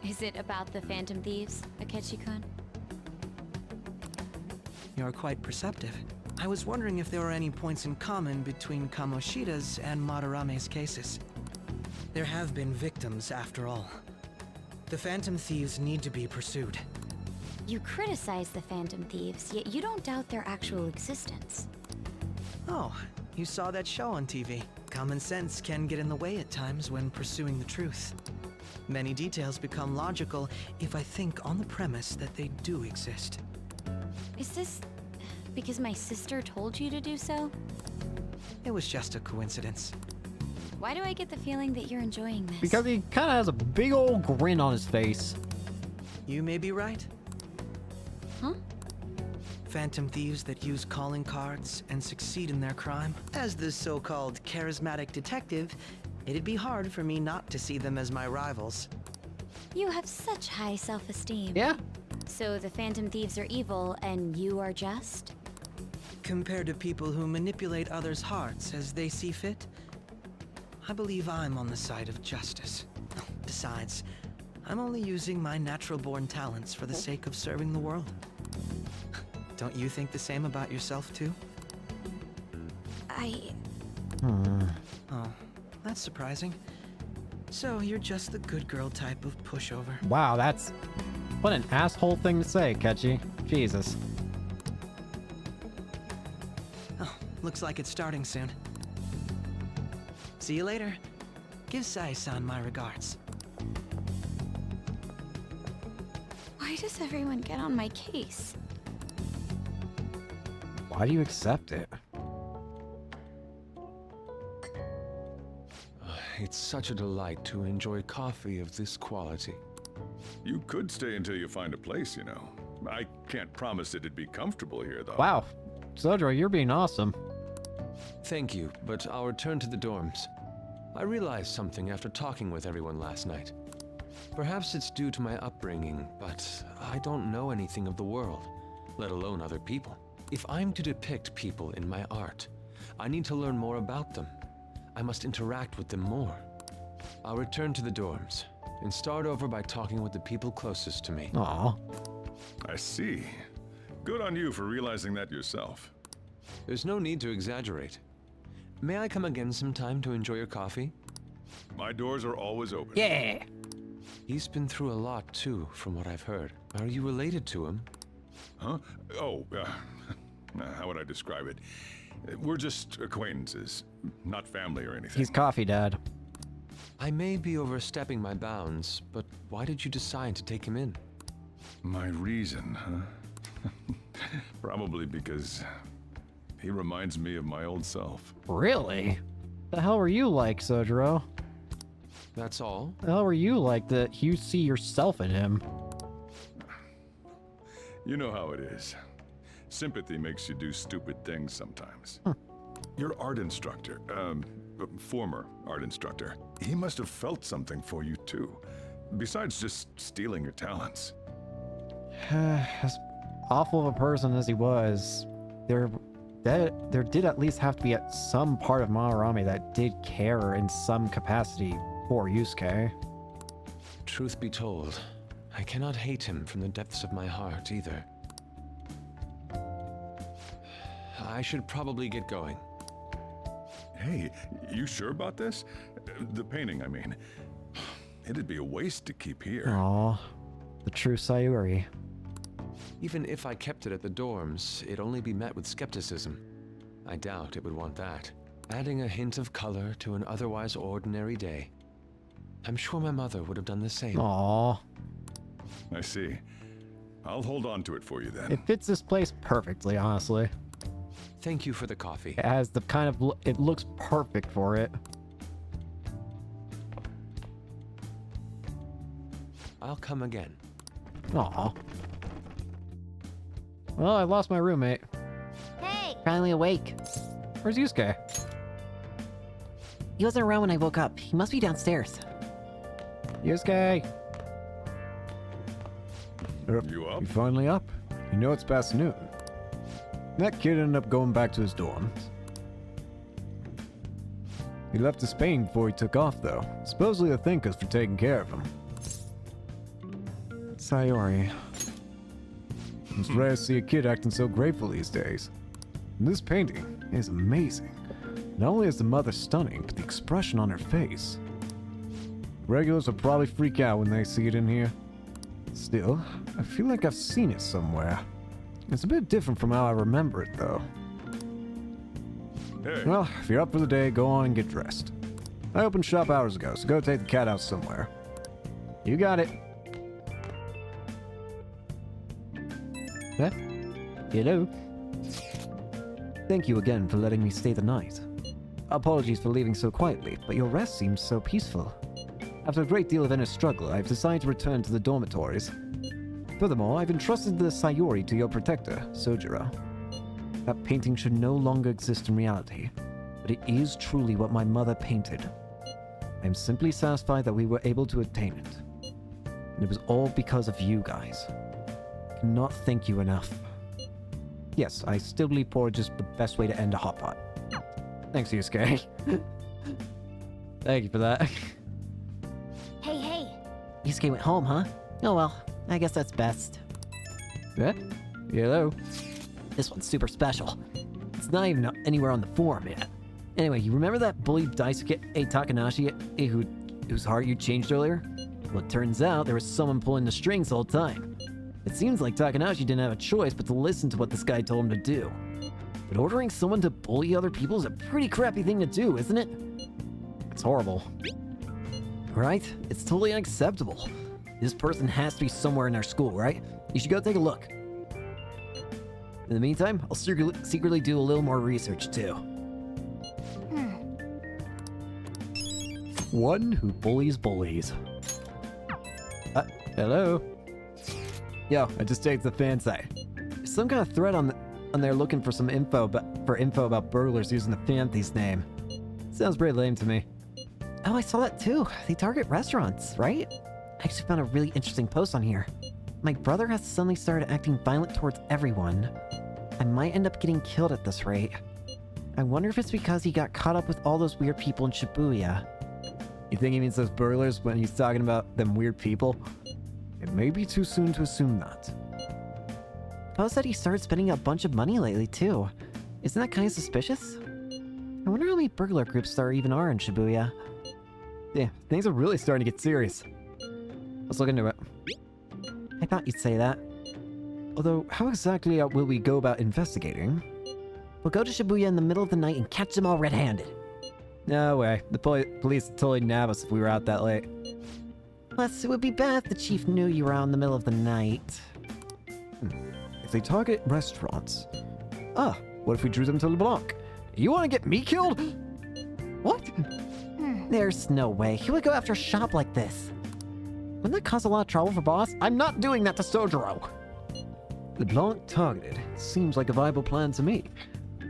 L: Is it about the Phantom Thieves, Akechi-kun?
T: You're quite perceptive. I was wondering if there were any points in common between Kamoshida's and Madarame's cases. There have been victims, after all. The Phantom Thieves need to be pursued.
L: You criticize the Phantom Thieves, yet you don't doubt their actual existence.
T: Oh, you saw that show on TV. Common sense can get in the way at times when pursuing the truth. Many details become logical if I think on the premise that they do exist.
L: Is this because my sister told you to do so?
T: It was just a coincidence.
L: Why do I get the feeling that you're enjoying this?
A: Because he kind of has a big old grin on his face.
T: You may be right.
L: Huh?
T: Phantom thieves that use calling cards and succeed in their crime. As the so-called charismatic detective, it'd be hard for me not to see them as my rivals.
L: You have such high self-esteem.
A: Yeah.
L: So the Phantom Thieves are evil and you are just?
T: Compared to people who manipulate others' hearts as they see fit, I believe I'm on the side of justice. Besides, I'm only using my natural-born talents for the sake of serving the world. Don't you think the same about yourself, too? Oh, that's surprising. So you're just the good girl type of pushover.
A: Wow, that's... What an asshole thing to say, Ketchy. Jesus.
T: Oh, looks like it's starting soon. See you later. Give Sai-san my regards.
L: Why does everyone get on my case?
A: Why do you accept it?
N: It's such a delight to enjoy coffee of this quality.
J: You could stay until you find a place, you know. I can't promise it'd be comfortable here, though.
A: Wow. Sojiro, you're being awesome.
N: Thank you, but I'll return to the dorms. I realized something after talking with everyone last night. Perhaps it's due to my upbringing, but I don't know anything of the world, let alone other people. If I'm to depict people in my art, I need to learn more about them. I must interact with them more. I'll return to the dorms and start over by talking with the people closest to me.
A: Aw.
J: I see. Good on you for realizing that yourself.
N: There's no need to exaggerate. May I come again sometime to enjoy your coffee?
J: My doors are always open.
A: Yeah.
N: He's been through a lot too, from what I've heard. Are you related to him?
J: Huh? Oh, how would I describe it? We're just acquaintances, not family or anything.
A: He's coffee dad.
N: I may be overstepping my bounds, but why did you decide to take him in?
J: My reason, huh? Probably because he reminds me of my old self.
A: Really? The hell were you like, Sojiro?
N: That's all?
A: The hell were you like that you see yourself in him?
J: You know how it is. Sympathy makes you do stupid things sometimes. Your art instructor, former art instructor, he must have felt something for you too, besides just stealing your talents.
A: As awful of a person as he was, there did at least have to be some part of Madarame that did care in some capacity for Yusuke.
N: Truth be told, I cannot hate him from the depths of my heart either. I should probably get going.
J: Hey, you sure about this? The painting, I mean. It'd be a waste to keep here.
A: Aw, the true Sayuri.
N: Even if I kept it at the dorms, it'd only be met with skepticism. I doubt it would want that. Adding a hint of color to an otherwise ordinary day. I'm sure my mother would have done the same.
A: Aw.
J: I see. I'll hold on to it for you then.
A: It fits this place perfectly, honestly.
N: Thank you for the coffee.
A: It has the kind of... It looks perfect for it.
N: I'll come again.
A: Aw. Well, I lost my roommate.
R: Hey!
C: Finally awake.
A: Where's Yusuke?
C: He wasn't around when I woke up. He must be downstairs.
A: Yusuke!
J: You up?
A: You finally up? You know it's past noon. That kid ended up going back to his dorms. He left to Spain before he took off, though. Supposedly to thank us for taking care of him. Sayori. It's rare to see a kid acting so grateful these days. And this painting is amazing. Not only is the mother stunning, but the expression on her face. Regulars will probably freak out when they see it in here. Still, I feel like I've seen it somewhere. It's a bit different from how I remember it, though.
J: Hey.
A: Well, if you're up for the day, go on and get dressed. I opened shop hours ago, so go take the cat out somewhere. You got it. Huh? Hello? Thank you again for letting me stay the night. Apologies for leaving so quietly, but your rest seems so peaceful. After a great deal of inner struggle, I've decided to return to the dormitories. Furthermore, I've entrusted the Sayuri to your protector, Sojiro. That painting should no longer exist in reality, but it is truly what my mother painted. I am simply satisfied that we were able to attain it. And it was all because of you guys. I cannot thank you enough. Yes, I still believe porridge is the best way to end a hot pot. Thanks, Yusuke. Thank you for that.
R: Hey, hey.
C: Yusuke went home, huh? Oh well, I guess that's best.
A: Yeah? Hello?
C: This one's super special. It's not even anywhere on the forum yet. Anyway, you remember that bully Daisuke Takanashi whose heart you changed earlier? Well, it turns out there was someone pulling the strings the whole time. It seems like Takanashi didn't have a choice but to listen to what this guy told him to do. But ordering someone to bully other people is a pretty crappy thing to do, isn't it?
A: It's horrible.
C: Right? It's totally unacceptable. This person has to be somewhere in our school, right? You should go take a look. In the meantime, I'll secretly do a little more research too.
A: One who bullies bullies. Hello? Yo, I just checked the fan site. There's some kind of thread on there looking for some info about burglars using the Phanthe's name. Sounds pretty lame to me.
C: Oh, I saw that too. They target restaurants, right? I actually found a really interesting post on here. My brother has suddenly started acting violent towards everyone. I might end up getting killed at this rate. I wonder if it's because he got caught up with all those weird people in Shibuya.
A: You think he means those burglars when he's talking about them weird people? It may be too soon to assume that.
C: Post said he started spending a bunch of money lately too. Isn't that kind of suspicious? I wonder how many burglar groups there even are in Shibuya.
A: Yeah, things are really starting to get serious. Let's look into it.
C: I thought you'd say that.
A: Although, how exactly will we go about investigating?
C: We'll go to Shibuya in the middle of the night and catch them all red-handed.
A: No way. The police would totally nab us if we were out that late.
C: Plus, it would be bad if the chief knew you were out in the middle of the night.
A: If they target restaurants... what if we drew them to LeBlanc? You want to get me killed? What?
C: There's no way. He would go after a shop like this. Wouldn't that cause a lot of trouble for boss?
A: I'm not doing that to Sojiro. LeBlanc targeted. Seems like a viable plan to me.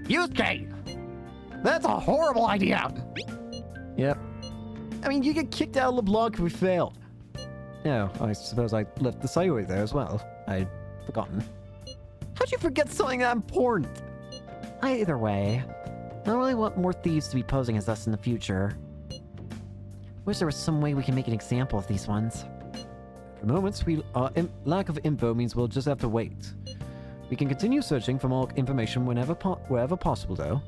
A: Yusuke! That's a horrible idea! Yep. I mean, you get kicked out of LeBlanc if we fail. No, I suppose I left the Sayuri there as well. I'd forgotten. How'd you forget something that important?
C: Either way, I don't really want more thieves to be posing as us in the future. Wish there was some way we can make an example of these ones.
A: For moments, lack of info means we'll just have to wait. We can continue searching for more information wherever possible, though.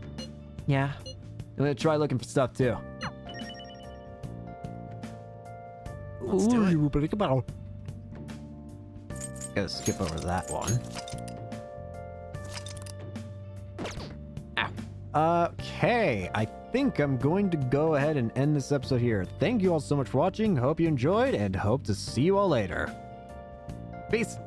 C: Yeah.
A: I'm gonna try looking for stuff, too.
O: Let's do it.
A: Gotta skip over that one. Ow. Okay, I think I'm going to go ahead and end this episode here. Thank you all so much for watching. Hope you enjoyed, and hope to see you all later. Peace.